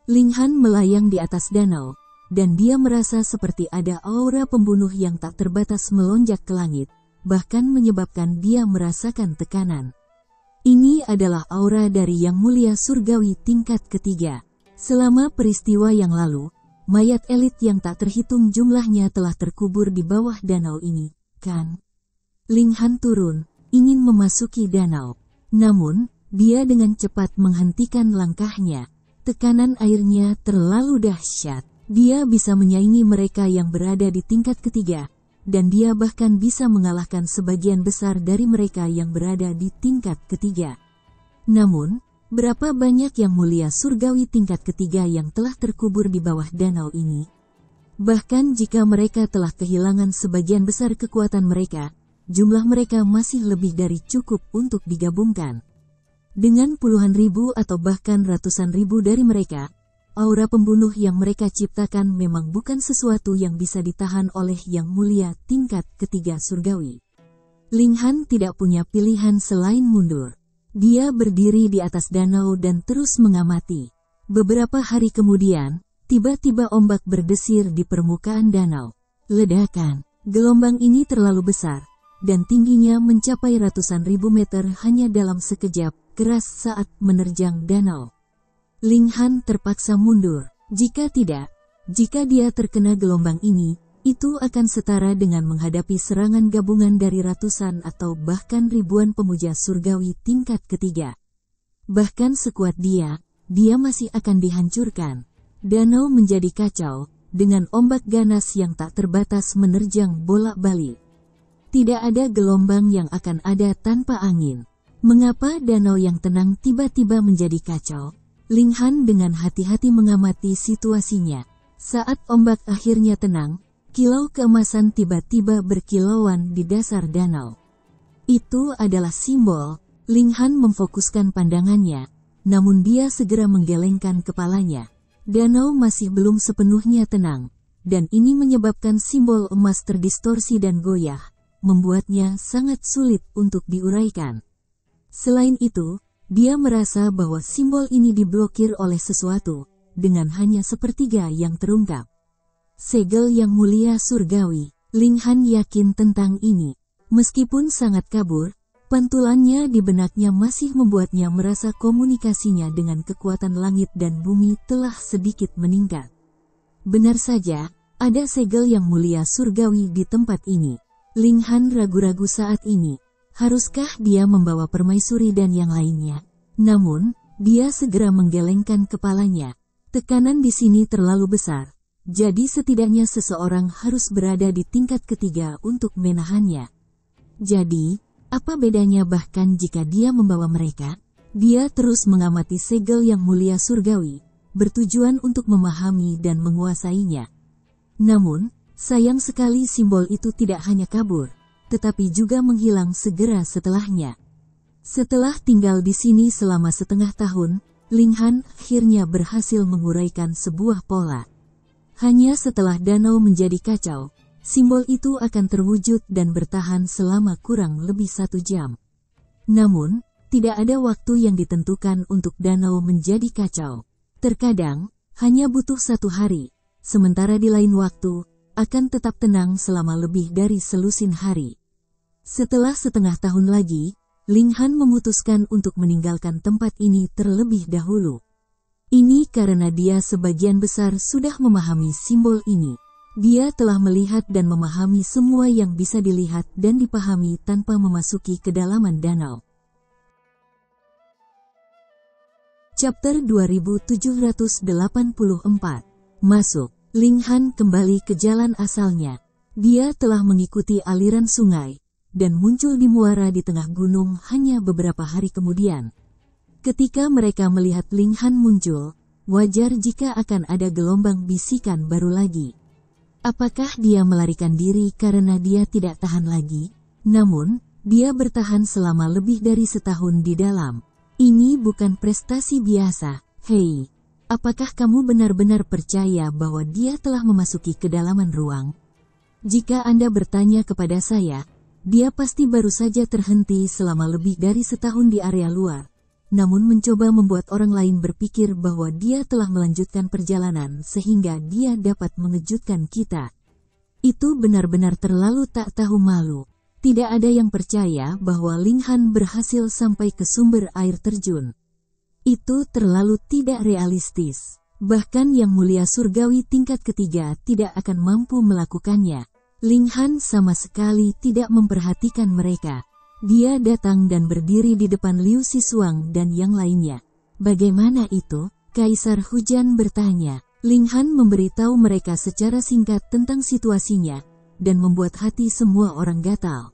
Linghan melayang di atas danau, dan dia merasa seperti ada aura pembunuh yang tak terbatas melonjak ke langit, bahkan menyebabkan dia merasakan tekanan. Ini adalah aura dari Yang Mulia Surgawi tingkat ketiga. Selama peristiwa yang lalu, mayat elit yang tak terhitung jumlahnya telah terkubur di bawah danau ini, kan? Linghan turun, ingin memasuki danau. Namun, dia dengan cepat menghentikan langkahnya. Tekanan airnya terlalu dahsyat. Dia bisa menyaingi mereka yang berada di tingkat ketiga, dan dia bahkan bisa mengalahkan sebagian besar dari mereka yang berada di tingkat ketiga. Namun, berapa banyak yang mulia surgawi tingkat ketiga yang telah terkubur di bawah danau ini? Bahkan jika mereka telah kehilangan sebagian besar kekuatan mereka, jumlah mereka masih lebih dari cukup untuk digabungkan. Dengan puluhan ribu atau bahkan ratusan ribu dari mereka, aura pembunuh yang mereka ciptakan memang bukan sesuatu yang bisa ditahan oleh Yang Mulia tingkat ketiga surgawi. Linghan tidak punya pilihan selain mundur. Dia berdiri di atas danau dan terus mengamati. Beberapa hari kemudian, tiba-tiba ombak berdesir di permukaan danau. Ledakan. Gelombang ini terlalu besar, dan tingginya mencapai ratusan ribu meter hanya dalam sekejap keras saat menerjang danau. Linghan terpaksa mundur. Jika tidak, jika dia terkena gelombang ini, itu akan setara dengan menghadapi serangan gabungan dari ratusan atau bahkan ribuan pemuja surgawi tingkat ketiga. Bahkan sekuat dia masih akan dihancurkan. Danau menjadi kacau, dengan ombak ganas yang tak terbatas menerjang bolak-balik. Tidak ada gelombang yang akan ada tanpa angin. Mengapa danau yang tenang tiba-tiba menjadi kacau? Linghan dengan hati-hati mengamati situasinya. Saat ombak akhirnya tenang, kilau keemasan tiba-tiba berkilauan di dasar danau. Itu adalah simbol. Linghan memfokuskan pandangannya, namun dia segera menggelengkan kepalanya. Danau masih belum sepenuhnya tenang, dan ini menyebabkan simbol emas terdistorsi dan goyah, membuatnya sangat sulit untuk diuraikan. Selain itu, dia merasa bahwa simbol ini diblokir oleh sesuatu, dengan hanya sepertiga yang terungkap. Segel Yang Mulia Surgawi. Linghan yakin tentang ini. Meskipun sangat kabur, pantulannya di benaknya masih membuatnya merasa komunikasinya dengan kekuatan langit dan bumi telah sedikit meningkat. Benar saja, ada segel Yang Mulia Surgawi di tempat ini. Linghan ragu-ragu saat ini. Haruskah dia membawa permaisuri dan yang lainnya? Namun, dia segera menggelengkan kepalanya. Tekanan di sini terlalu besar, jadi setidaknya seseorang harus berada di tingkat ketiga untuk menahannya. Jadi, apa bedanya bahkan jika dia membawa mereka? Dia terus mengamati segel Yang Mulia Surgawi, bertujuan untuk memahami dan menguasainya. Namun, sayang sekali simbol itu tidak hanya kabur, tetapi juga menghilang segera setelahnya. Setelah tinggal di sini selama setengah tahun, Linghan akhirnya berhasil menguraikan sebuah pola. Hanya setelah danau menjadi kacau, simbol itu akan terwujud dan bertahan selama kurang lebih 1 jam. Namun, tidak ada waktu yang ditentukan untuk danau menjadi kacau. Terkadang, hanya butuh 1 hari, sementara di lain waktu, akan tetap tenang selama lebih dari selusin hari. Setelah setengah tahun lagi, Linghan memutuskan untuk meninggalkan tempat ini terlebih dahulu. Ini karena dia sebagian besar sudah memahami simbol ini. Dia telah melihat dan memahami semua yang bisa dilihat dan dipahami tanpa memasuki kedalaman danau. Chapter 2784. Masuk. Linghan kembali ke jalan asalnya. Dia telah mengikuti aliran sungai dan muncul di muara di tengah gunung hanya beberapa hari kemudian. Ketika mereka melihat Linghan muncul, wajar jika akan ada gelombang bisikan baru lagi. Apakah dia melarikan diri karena dia tidak tahan lagi? Namun, dia bertahan selama lebih dari setahun di dalam. Ini bukan prestasi biasa. Hei, apakah kamu benar-benar percaya bahwa dia telah memasuki kedalaman ruang? Jika Anda bertanya kepada saya, dia pasti baru saja terhenti selama lebih dari setahun di area luar, namun mencoba membuat orang lain berpikir bahwa dia telah melanjutkan perjalanan sehingga dia dapat mengejutkan kita. Itu benar-benar terlalu tak tahu malu. Tidak ada yang percaya bahwa Linghan berhasil sampai ke sumber air terjun. Itu terlalu tidak realistis. Bahkan Yang Mulia Surgawi tingkat ketiga tidak akan mampu melakukannya. Linghan sama sekali tidak memperhatikan mereka. Dia datang dan berdiri di depan Liu Sisuang dan yang lainnya. Bagaimana itu? Kaisar Hujan bertanya. Linghan memberitahu mereka secara singkat tentang situasinya, dan membuat hati semua orang gatal.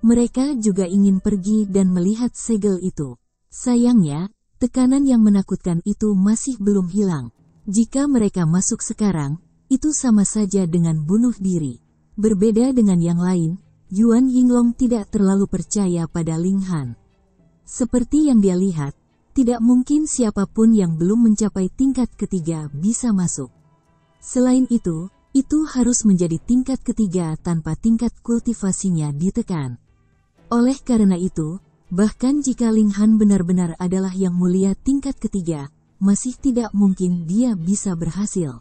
Mereka juga ingin pergi dan melihat segel itu. Sayangnya, tekanan yang menakutkan itu masih belum hilang. Jika mereka masuk sekarang, itu sama saja dengan bunuh diri. Berbeda dengan yang lain, Yuan Yinglong tidak terlalu percaya pada Linghan. Seperti yang dia lihat, tidak mungkin siapapun yang belum mencapai tingkat ketiga bisa masuk. Selain itu harus menjadi tingkat ketiga tanpa tingkat kultivasinya ditekan. Oleh karena itu, bahkan jika Linghan benar-benar adalah yang mulia tingkat ketiga, masih tidak mungkin dia bisa berhasil.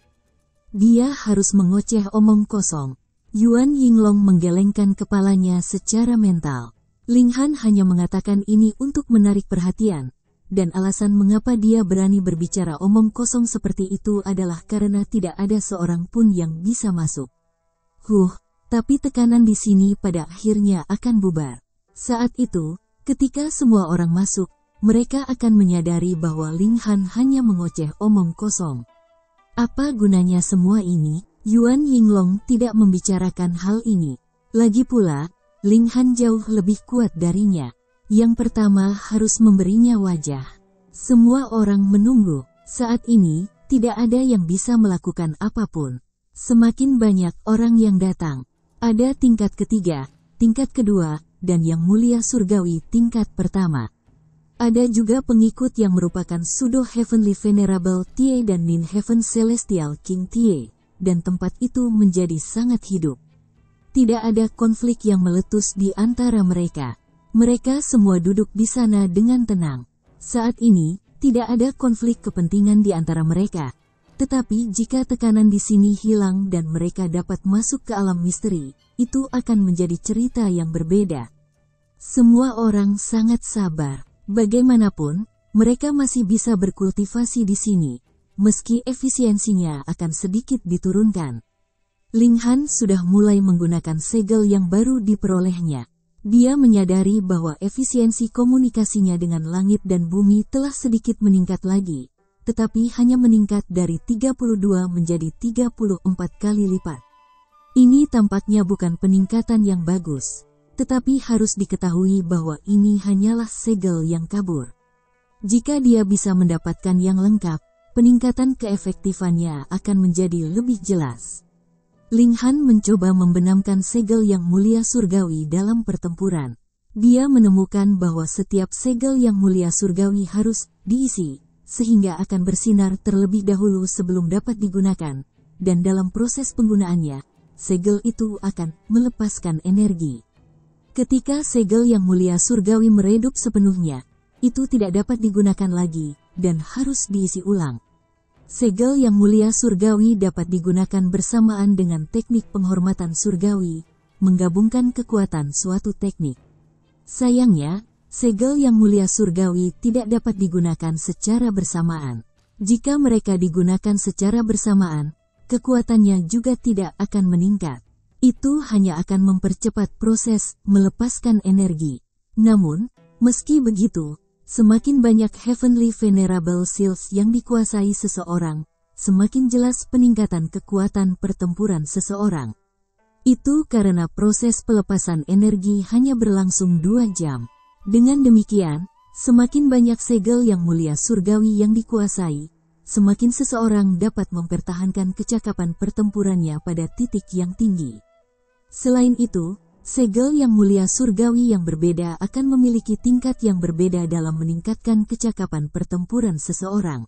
Dia harus mengoceh omong kosong. Yuan Yinglong menggelengkan kepalanya secara mental. Linghan hanya mengatakan ini untuk menarik perhatian, dan alasan mengapa dia berani berbicara omong kosong seperti itu adalah karena tidak ada seorang pun yang bisa masuk. Tapi tekanan di sini pada akhirnya akan bubar. Saat itu, ketika semua orang masuk, mereka akan menyadari bahwa Linghan hanya mengoceh omong kosong. Apa gunanya semua ini? Yuan Yinglong tidak membicarakan hal ini. Lagi pula, Linghan jauh lebih kuat darinya. Yang pertama harus memberinya wajah. Semua orang menunggu. Saat ini, tidak ada yang bisa melakukan apapun. Semakin banyak orang yang datang. Ada tingkat ketiga, tingkat kedua, dan Yang Mulia Surgawi tingkat pertama. Ada juga pengikut yang merupakan Pseudo Heavenly Venerable Tie dan Nin Heaven Celestial King Tie. Dan tempat itu menjadi sangat hidup. Tidak ada konflik yang meletus di antara mereka. Mereka semua duduk di sana dengan tenang. Saat ini, tidak ada konflik kepentingan di antara mereka. Tetapi jika tekanan di sini hilang dan mereka dapat masuk ke alam misteri, itu akan menjadi cerita yang berbeda. Semua orang sangat sabar. Bagaimanapun, mereka masih bisa berkultivasi di sini. Meski efisiensinya akan sedikit diturunkan. Linghan sudah mulai menggunakan segel yang baru diperolehnya. Dia menyadari bahwa efisiensi komunikasinya dengan langit dan bumi telah sedikit meningkat lagi, tetapi hanya meningkat dari 32 menjadi 34 kali lipat. Ini tampaknya bukan peningkatan yang bagus, tetapi harus diketahui bahwa ini hanyalah segel yang kabur. Jika dia bisa mendapatkan yang lengkap, peningkatan keefektifannya akan menjadi lebih jelas. Linghan mencoba membenamkan segel Yang Mulia Surgawi dalam pertempuran. Dia menemukan bahwa setiap segel Yang Mulia Surgawi harus diisi, sehingga akan bersinar terlebih dahulu sebelum dapat digunakan, dan dalam proses penggunaannya, segel itu akan melepaskan energi. Ketika segel yang mulia surgawi meredup sepenuhnya, itu tidak dapat digunakan lagi, dan harus diisi ulang. Segel yang mulia surgawi dapat digunakan bersamaan dengan teknik penghormatan surgawi, menggabungkan kekuatan suatu teknik. Sayangnya, segel yang mulia surgawi tidak dapat digunakan secara bersamaan. Jika mereka digunakan secara bersamaan, kekuatannya juga tidak akan meningkat. Itu hanya akan mempercepat proses melepaskan energi. Namun, meski begitu, semakin banyak Heavenly Venerable Seals yang dikuasai seseorang, semakin jelas peningkatan kekuatan pertempuran seseorang. Itu karena proses pelepasan energi hanya berlangsung 2 jam. Dengan demikian, semakin banyak segel yang mulia surgawi yang dikuasai, semakin seseorang dapat mempertahankan kecakapan pertempurannya pada titik yang tinggi. Selain itu, segel yang mulia surgawi yang berbeda akan memiliki tingkat yang berbeda dalam meningkatkan kecakapan pertempuran seseorang.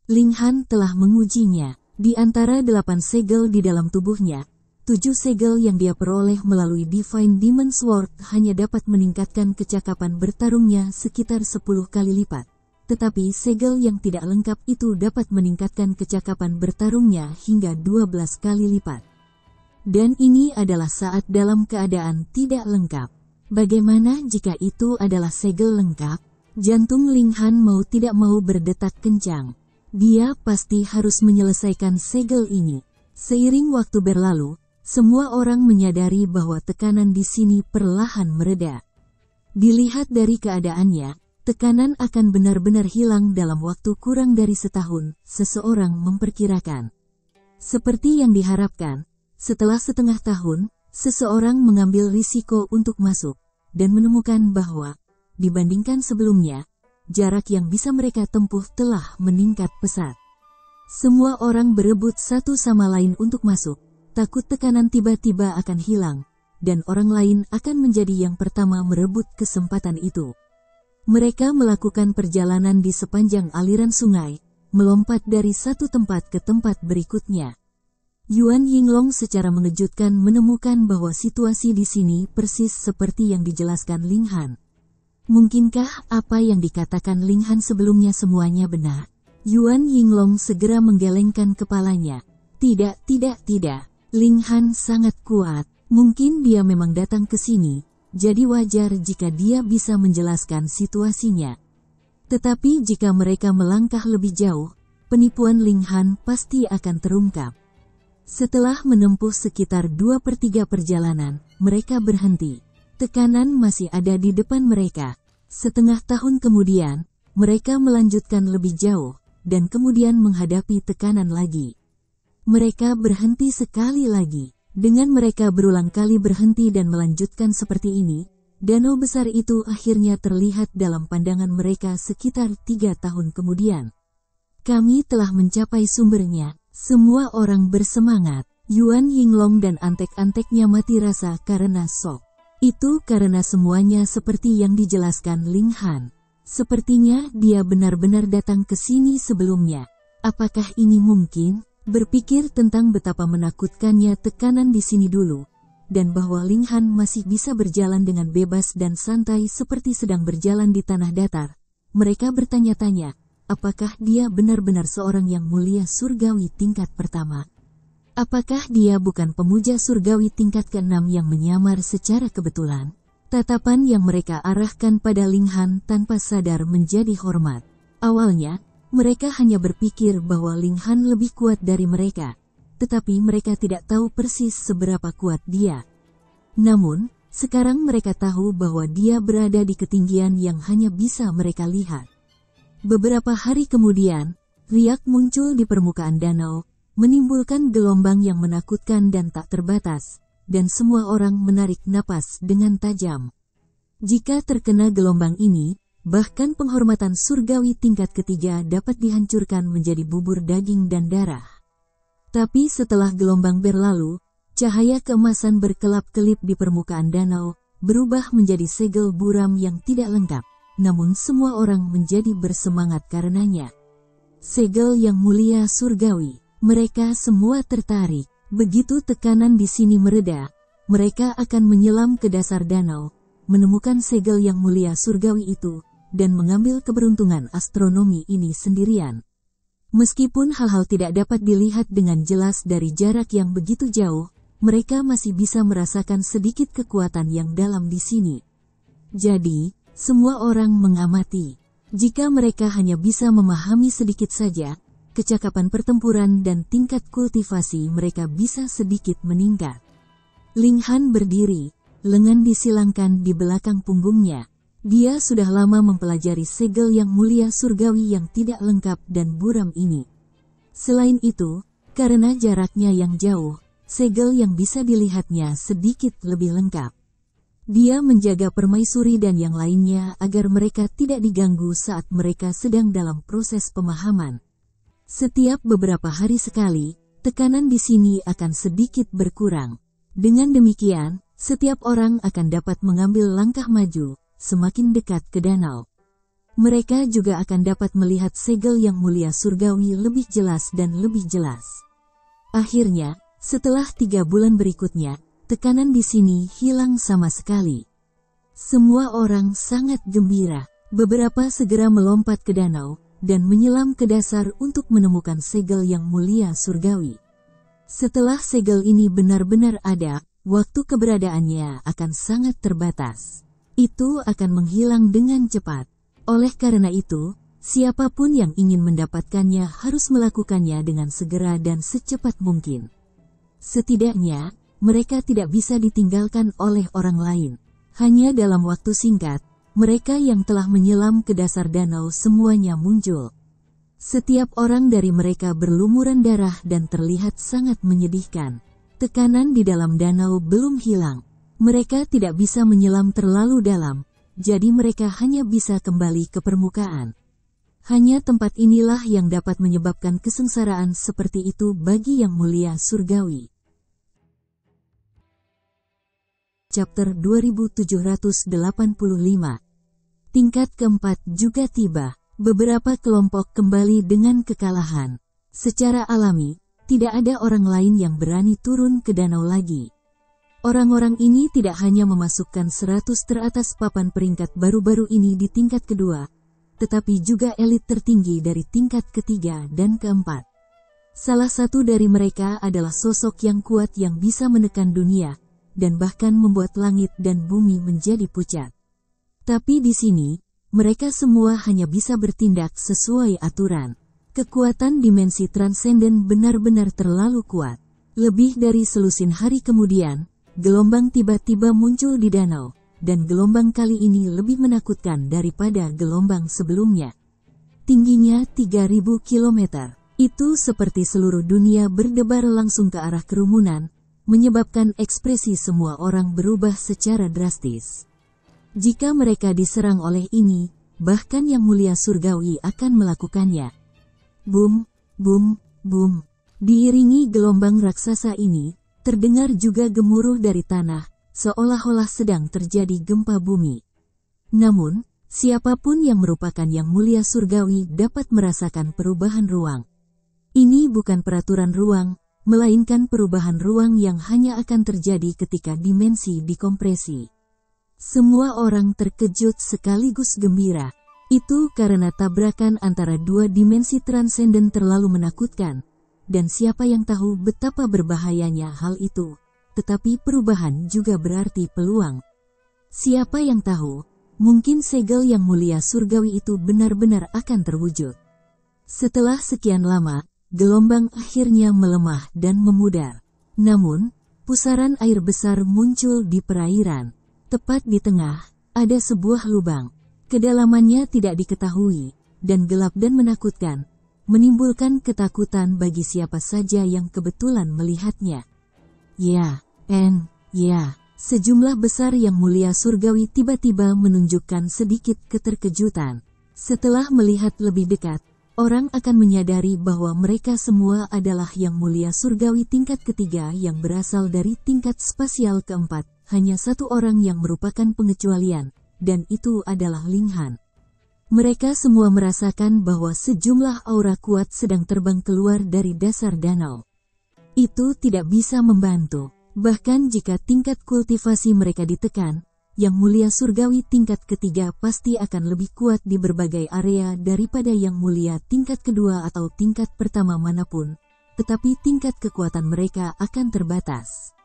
Ling Han telah mengujinya. Di antara 8 segel di dalam tubuhnya, 7 segel yang dia peroleh melalui Divine Demon Sword hanya dapat meningkatkan kecakapan bertarungnya sekitar 10 kali lipat. Tetapi segel yang tidak lengkap itu dapat meningkatkan kecakapan bertarungnya hingga 12 kali lipat. Dan ini adalah saat dalam keadaan tidak lengkap. Bagaimana jika itu adalah segel lengkap? Jantung Ling Han mau tidak mau berdetak kencang. Dia pasti harus menyelesaikan segel ini. Seiring waktu berlalu, semua orang menyadari bahwa tekanan di sini perlahan mereda. Dilihat dari keadaannya, tekanan akan benar-benar hilang dalam waktu kurang dari setahun, seseorang memperkirakan. Seperti yang diharapkan, setelah setengah tahun, seseorang mengambil risiko untuk masuk, dan menemukan bahwa, dibandingkan sebelumnya, jarak yang bisa mereka tempuh telah meningkat pesat. Semua orang berebut satu sama lain untuk masuk, takut tekanan tiba-tiba akan hilang, dan orang lain akan menjadi yang pertama merebut kesempatan itu. Mereka melakukan perjalanan di sepanjang aliran sungai, melompat dari satu tempat ke tempat berikutnya. Yuan Yinglong secara mengejutkan menemukan bahwa situasi di sini persis seperti yang dijelaskan Ling Han. Mungkinkah apa yang dikatakan Ling Han sebelumnya semuanya benar? Yuan Yinglong segera menggelengkan kepalanya. Tidak. Ling Han sangat kuat. Mungkin dia memang datang ke sini, jadi wajar jika dia bisa menjelaskan situasinya. Tetapi jika mereka melangkah lebih jauh, penipuan Ling Han pasti akan terungkap. Setelah menempuh sekitar 2/3 perjalanan, mereka berhenti. Tekanan masih ada di depan mereka. Setengah tahun kemudian, mereka melanjutkan lebih jauh, dan kemudian menghadapi tekanan lagi. Mereka berhenti sekali lagi. Dengan mereka berulang kali berhenti dan melanjutkan seperti ini, danau besar itu akhirnya terlihat dalam pandangan mereka sekitar 3 tahun kemudian. Kami telah mencapai sumbernya. Semua orang bersemangat. Yuan Yinglong dan antek-anteknya mati rasa karena shock. Itu karena semuanya seperti yang dijelaskan Ling Han. Sepertinya dia benar-benar datang ke sini sebelumnya. Apakah ini mungkin? Berpikir tentang betapa menakutkannya tekanan di sini dulu, dan bahwa Ling Han masih bisa berjalan dengan bebas dan santai seperti sedang berjalan di tanah datar. Mereka bertanya-tanya, apakah dia benar-benar seorang yang mulia surgawi tingkat pertama? Apakah dia bukan pemuja surgawi tingkat ke-6 yang menyamar secara kebetulan? Tatapan yang mereka arahkan pada Ling Han tanpa sadar menjadi hormat. Awalnya, mereka hanya berpikir bahwa Ling Han lebih kuat dari mereka, tetapi mereka tidak tahu persis seberapa kuat dia. Namun, sekarang mereka tahu bahwa dia berada di ketinggian yang hanya bisa mereka lihat. Beberapa hari kemudian, riak muncul di permukaan danau, menimbulkan gelombang yang menakutkan dan tak terbatas, dan semua orang menarik napas dengan tajam. Jika terkena gelombang ini, bahkan penghormatan surgawi tingkat ketiga dapat dihancurkan menjadi bubur daging dan darah. Tapi setelah gelombang berlalu, cahaya keemasan berkelap-kelip di permukaan danau, berubah menjadi segel buram yang tidak lengkap. Namun semua orang menjadi bersemangat karenanya. segel yang mulia surgawi. Mereka semua tertarik. Begitu tekanan di sini mereda, mereka akan menyelam ke dasar danau, menemukan segel yang mulia surgawi itu, dan mengambil keberuntungan astronomi ini sendirian. Meskipun hal-hal tidak dapat dilihat dengan jelas dari jarak yang begitu jauh, mereka masih bisa merasakan sedikit kekuatan yang dalam di sini. Jadi, semua orang mengamati. Jika mereka hanya bisa memahami sedikit saja, kecakapan pertempuran dan tingkat kultivasi mereka bisa sedikit meningkat. Ling Han berdiri, lengan disilangkan di belakang punggungnya. Dia sudah lama mempelajari segel yang mulia surgawi yang tidak lengkap dan buram ini. Selain itu, karena jaraknya yang jauh, segel yang bisa dilihatnya sedikit lebih lengkap. Dia menjaga permaisuri dan yang lainnya agar mereka tidak diganggu saat mereka sedang dalam proses pemahaman. Setiap beberapa hari sekali, tekanan di sini akan sedikit berkurang. Dengan demikian, setiap orang akan dapat mengambil langkah maju, semakin dekat ke danau. Mereka juga akan dapat melihat segel yang mulia surgawi lebih jelas dan lebih jelas. Akhirnya, setelah 3 bulan berikutnya, tekanan di sini hilang sama sekali. Semua orang sangat gembira. Beberapa segera melompat ke danau, dan menyelam ke dasar untuk menemukan segel yang mulia surgawi. Setelah segel ini benar-benar ada, waktu keberadaannya akan sangat terbatas. Itu akan menghilang dengan cepat. Oleh karena itu, siapapun yang ingin mendapatkannya harus melakukannya dengan segera dan secepat mungkin. Setidaknya, mereka tidak bisa ditinggalkan oleh orang lain. Hanya dalam waktu singkat, mereka yang telah menyelam ke dasar danau semuanya muncul. Setiap orang dari mereka berlumuran darah dan terlihat sangat menyedihkan. Tekanan di dalam danau belum hilang. Mereka tidak bisa menyelam terlalu dalam, jadi mereka hanya bisa kembali ke permukaan. Hanya tempat inilah yang dapat menyebabkan kesengsaraan seperti itu bagi yang mulia surgawi. Chapter 2785. Tingkat keempat juga tiba. Beberapa kelompok kembali dengan kekalahan. Secara alami, tidak ada orang lain yang berani turun ke danau lagi. Orang-orang ini tidak hanya memasukkan 100 teratas papan peringkat baru-baru ini di tingkat kedua, tetapi juga elit tertinggi dari tingkat ketiga dan keempat. Salah satu dari mereka adalah sosok yang kuat yang bisa menekan dunia, dan bahkan membuat langit dan bumi menjadi pucat. Tapi di sini, mereka semua hanya bisa bertindak sesuai aturan. Kekuatan dimensi transenden benar-benar terlalu kuat. Lebih dari selusin hari kemudian, gelombang tiba-tiba muncul di danau, dan gelombang kali ini lebih menakutkan daripada gelombang sebelumnya. Tingginya 3000 km. Itu seperti seluruh dunia berdebar langsung ke arah kerumunan, menyebabkan ekspresi semua orang berubah secara drastis. Jika mereka diserang oleh ini, bahkan yang mulia surgawi akan melakukannya. Boom, boom, boom. Diiringi gelombang raksasa ini, terdengar juga gemuruh dari tanah, seolah-olah sedang terjadi gempa bumi. Namun, siapapun yang merupakan yang mulia surgawi dapat merasakan perubahan ruang. Ini bukan peraturan ruang, melainkan perubahan ruang yang hanya akan terjadi ketika dimensi dikompresi. Semua orang terkejut sekaligus gembira. Itu karena tabrakan antara dua dimensi transenden terlalu menakutkan, dan siapa yang tahu betapa berbahayanya hal itu. Tetapi perubahan juga berarti peluang. Siapa yang tahu, mungkin segel yang mulia surgawi itu benar-benar akan terwujud. Setelah sekian lama, gelombang akhirnya melemah dan memudar. Namun, pusaran air besar muncul di perairan. Tepat di tengah, ada sebuah lubang. Kedalamannya tidak diketahui, dan gelap dan menakutkan, menimbulkan ketakutan bagi siapa saja yang kebetulan melihatnya. Ya, sejumlah besar yang mulia surgawi tiba-tiba menunjukkan sedikit keterkejutan. Setelah melihat lebih dekat, orang akan menyadari bahwa mereka semua adalah yang mulia surgawi tingkat ketiga yang berasal dari tingkat spasial keempat. Hanya satu orang yang merupakan pengecualian, dan itu adalah Ling Han. Mereka semua merasakan bahwa sejumlah aura kuat sedang terbang keluar dari dasar danau. Itu tidak bisa membantu. Bahkan jika tingkat kultivasi mereka ditekan, Yang Mulia Surgawi tingkat ketiga pasti akan lebih kuat di berbagai area daripada Yang Mulia tingkat kedua atau tingkat pertama manapun, tetapi tingkat kekuatan mereka akan terbatas.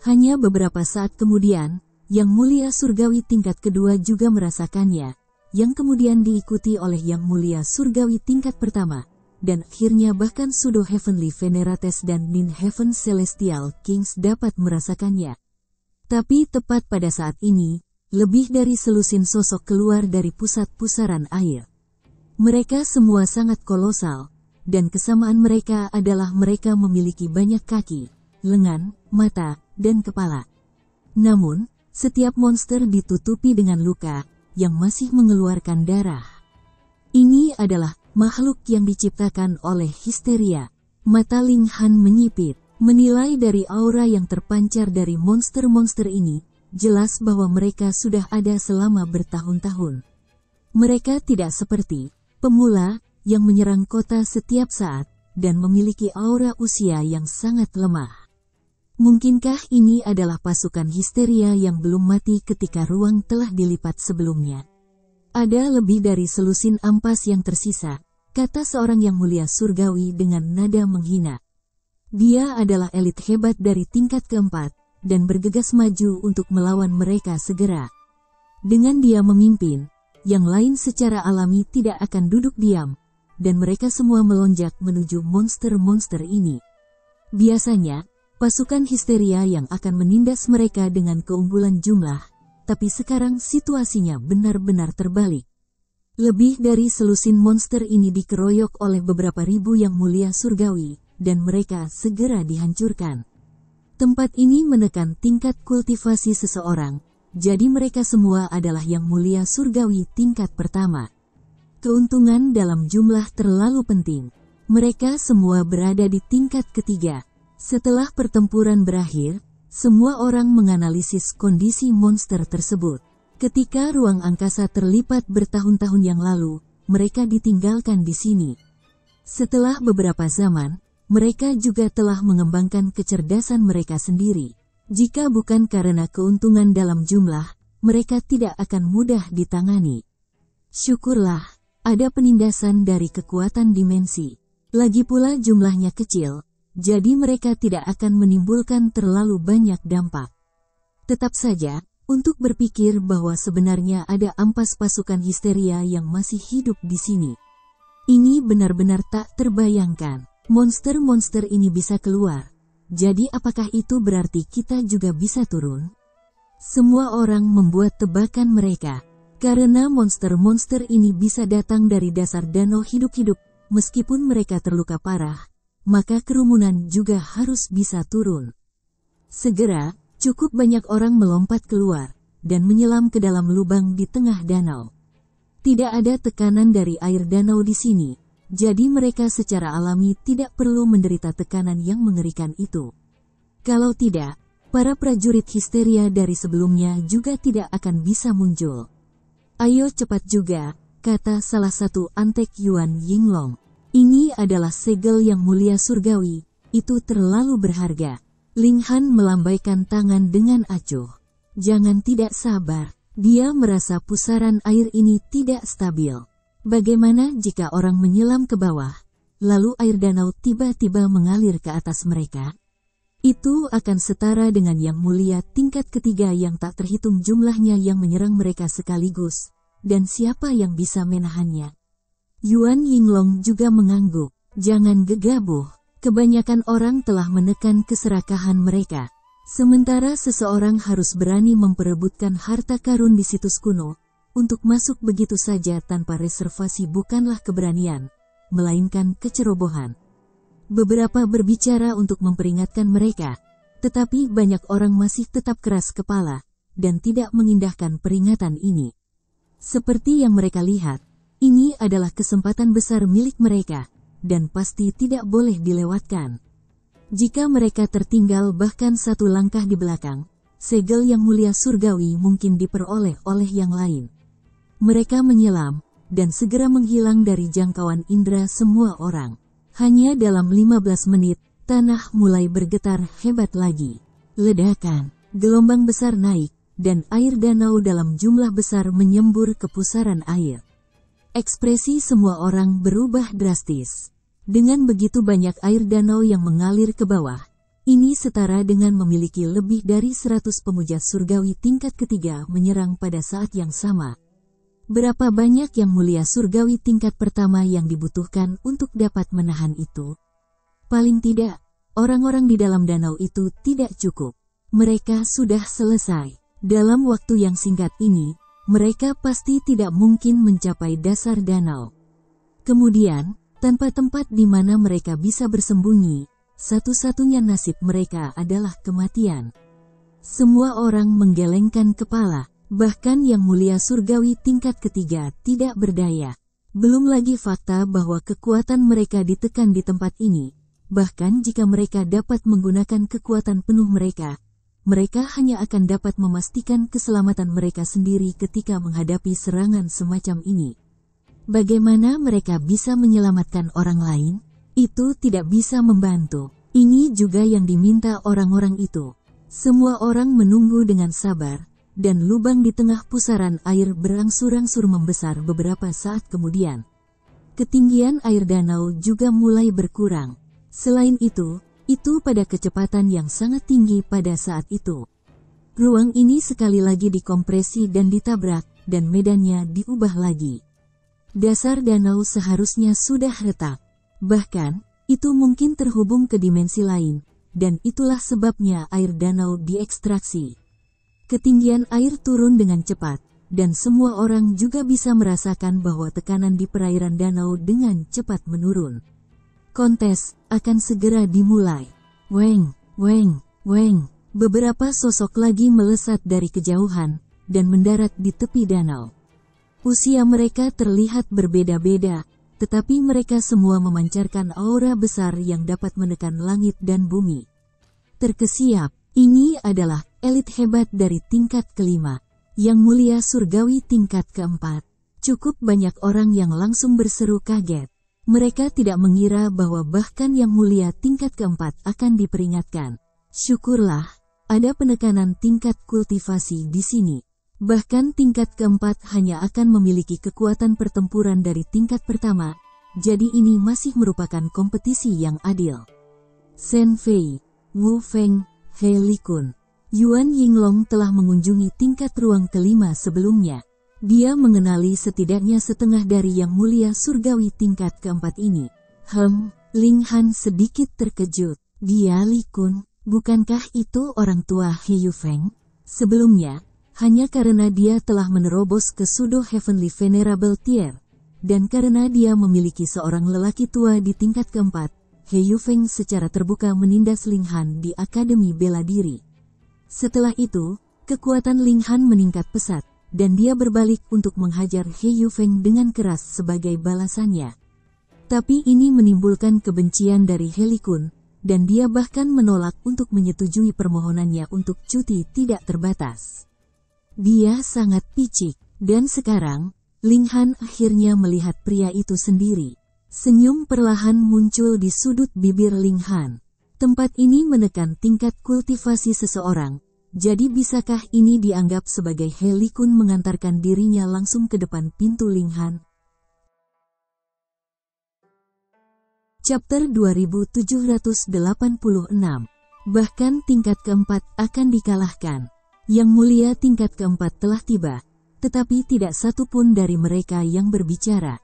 Hanya beberapa saat kemudian, Yang Mulia Surgawi tingkat kedua juga merasakannya, yang kemudian diikuti oleh Yang Mulia Surgawi tingkat pertama, dan akhirnya bahkan Pseudo Heavenly Venerates dan Nin Heaven Celestial Kings dapat merasakannya. Tapi tepat pada saat ini, lebih dari selusin sosok keluar dari pusat pusaran air. Mereka semua sangat kolosal, dan kesamaan mereka adalah mereka memiliki banyak kaki, lengan, mata, dan kepala. Namun, setiap monster ditutupi dengan luka, yang masih mengeluarkan darah. Ini adalah makhluk yang diciptakan oleh histeria. Mata Ling Han menyipit, menilai dari aura yang terpancar dari monster-monster ini, jelas bahwa mereka sudah ada selama bertahun-tahun. Mereka tidak seperti pemula yang menyerang kota setiap saat dan memiliki aura usia yang sangat lemah. Mungkinkah ini adalah pasukan histeria yang belum mati ketika ruang telah dilipat sebelumnya? Ada lebih dari selusin ampas yang tersisa, kata seorang Yang Mulia Surgawi dengan nada menghina. Dia adalah elit hebat dari tingkat keempat, dan bergegas maju untuk melawan mereka segera. Dengan dia memimpin, yang lain secara alami tidak akan duduk diam, dan mereka semua melonjak menuju monster-monster ini. Biasanya, pasukan histeria yang akan menindas mereka dengan keunggulan jumlah, tapi sekarang situasinya benar-benar terbalik. Lebih dari selusin monster ini dikeroyok oleh beberapa ribu Yang Mulia Surgawi, dan mereka segera dihancurkan. Tempat ini menekan tingkat kultivasi seseorang, jadi mereka semua adalah Yang Mulia Surgawi tingkat pertama. Keuntungan dalam jumlah terlalu penting. Mereka semua berada di tingkat ketiga. Setelah pertempuran berakhir, semua orang menganalisis kondisi monster tersebut. Ketika ruang angkasa terlipat bertahun-tahun yang lalu, mereka ditinggalkan di sini. Setelah beberapa zaman, mereka juga telah mengembangkan kecerdasan mereka sendiri. Jika bukan karena keuntungan dalam jumlah, mereka tidak akan mudah ditangani. Syukurlah, ada penindasan dari kekuatan dimensi. Lagi pula jumlahnya kecil, jadi mereka tidak akan menimbulkan terlalu banyak dampak. Tetap saja, untuk berpikir bahwa sebenarnya ada ampas pasukan histeria yang masih hidup di sini. Ini benar-benar tak terbayangkan. Monster-monster ini bisa keluar. Jadi apakah itu berarti kita juga bisa turun? Semua orang membuat tebakan mereka. Karena monster-monster ini bisa datang dari dasar danau hidup-hidup, meskipun mereka terluka parah, maka kerumunan juga harus bisa turun. Segera, cukup banyak orang melompat keluar, dan menyelam ke dalam lubang di tengah danau. Tidak ada tekanan dari air danau di sini, jadi mereka secara alami tidak perlu menderita tekanan yang mengerikan itu. Kalau tidak, para prajurit histeria dari sebelumnya juga tidak akan bisa muncul. Ayo cepat juga, kata salah satu antek Yuan Yinglong. Ini adalah segel Yang Mulia Surgawi, itu terlalu berharga. Ling Han melambaikan tangan dengan acuh. Jangan tidak sabar, dia merasa pusaran air ini tidak stabil. Bagaimana jika orang menyelam ke bawah, lalu air danau tiba-tiba mengalir ke atas mereka? Itu akan setara dengan Yang Mulia tingkat ketiga yang tak terhitung jumlahnya yang menyerang mereka sekaligus, dan siapa yang bisa menahannya? Yuan Yinglong juga mengangguk. Jangan gegabah, kebanyakan orang telah menekan keserakahan mereka. Sementara seseorang harus berani memperebutkan harta karun di situs kuno, untuk masuk begitu saja tanpa reservasi bukanlah keberanian, melainkan kecerobohan. Beberapa berbicara untuk memperingatkan mereka, tetapi banyak orang masih tetap keras kepala, dan tidak mengindahkan peringatan ini. Seperti yang mereka lihat, ini adalah kesempatan besar milik mereka, dan pasti tidak boleh dilewatkan. Jika mereka tertinggal bahkan satu langkah di belakang, segel Yang Mulia Surgawi mungkin diperoleh oleh yang lain. Mereka menyelam, dan segera menghilang dari jangkauan indera semua orang. Hanya dalam 15 menit, tanah mulai bergetar hebat lagi. Ledakan, gelombang besar naik, dan air danau dalam jumlah besar menyembur ke pusaran air. Ekspresi semua orang berubah drastis. Dengan begitu banyak air danau yang mengalir ke bawah, ini setara dengan memiliki lebih dari 100 pemuja surgawi tingkat ketiga menyerang pada saat yang sama. Berapa banyak yang mulia surgawi tingkat pertama yang dibutuhkan untuk dapat menahan itu? Paling tidak, orang-orang di dalam danau itu tidak cukup. Mereka sudah selesai. Dalam waktu yang singkat ini, mereka pasti tidak mungkin mencapai dasar danau. Kemudian, tanpa tempat di mana mereka bisa bersembunyi, satu-satunya nasib mereka adalah kematian. Semua orang menggelengkan kepala, bahkan yang mulia surgawi tingkat ketiga tidak berdaya. Belum lagi fakta bahwa kekuatan mereka ditekan di tempat ini. Bahkan jika mereka dapat menggunakan kekuatan penuh mereka hanya akan dapat memastikan keselamatan mereka sendiri ketika menghadapi serangan semacam ini. Bagaimana mereka bisa menyelamatkan orang lain? Itu tidak bisa membantu. Ini juga yang diminta orang-orang itu. Semua orang menunggu dengan sabar, dan lubang di tengah pusaran air berangsur-angsur membesar beberapa saat kemudian. Ketinggian air danau juga mulai berkurang. Selain itu pada kecepatan yang sangat tinggi pada saat itu. Ruang ini sekali lagi dikompresi dan ditabrak, dan medannya diubah lagi. Dasar danau seharusnya sudah retak. Bahkan, itu mungkin terhubung ke dimensi lain, dan itulah sebabnya air danau diekstraksi. Ketinggian air turun dengan cepat, dan semua orang juga bisa merasakan bahwa tekanan di perairan danau dengan cepat menurun. Kontes akan segera dimulai. Weng, weng, weng. Beberapa sosok lagi melesat dari kejauhan dan mendarat di tepi danau. Usia mereka terlihat berbeda-beda, tetapi mereka semua memancarkan aura besar yang dapat menekan langit dan bumi. Terkesiap, ini adalah elit hebat dari tingkat kelima, yang mulia surgawi tingkat keempat. Cukup banyak orang yang langsung berseru kaget. Mereka tidak mengira bahwa bahkan yang mulia tingkat keempat akan diperingatkan. Syukurlah, ada penekanan tingkat kultivasi di sini. Bahkan tingkat keempat hanya akan memiliki kekuatan pertempuran dari tingkat pertama, jadi ini masih merupakan kompetisi yang adil. Shen Fei, Wu Feng, He Likun, Yuan Yinglong telah mengunjungi tingkat ruang kelima sebelumnya. Dia mengenali setidaknya setengah dari yang mulia surgawi tingkat keempat ini. Ling Han sedikit terkejut. Dia Likun, bukankah itu orang tua He Yufeng? Sebelumnya, hanya karena dia telah menerobos ke Pseudo Heavenly Venerable Tier, dan karena dia memiliki seorang lelaki tua di tingkat keempat, He Yufeng secara terbuka menindas Ling Han di Akademi Bela Diri. Setelah itu, kekuatan Ling Han meningkat pesat, dan dia berbalik untuk menghajar He Yufeng dengan keras sebagai balasannya. Tapi ini menimbulkan kebencian dari He Likun, dan dia bahkan menolak untuk menyetujui permohonannya untuk cuti tidak terbatas. Dia sangat picik, dan sekarang, Ling Han akhirnya melihat pria itu sendiri. Senyum perlahan muncul di sudut bibir Ling Han. Tempat ini menekan tingkat kultivasi seseorang. Jadi bisakah ini dianggap sebagai He Likun mengantarkan dirinya langsung ke depan pintu Ling Han? Chapter 2786. Bahkan tingkat keempat akan dikalahkan. Yang mulia tingkat keempat telah tiba, tetapi tidak satu pun dari mereka yang berbicara.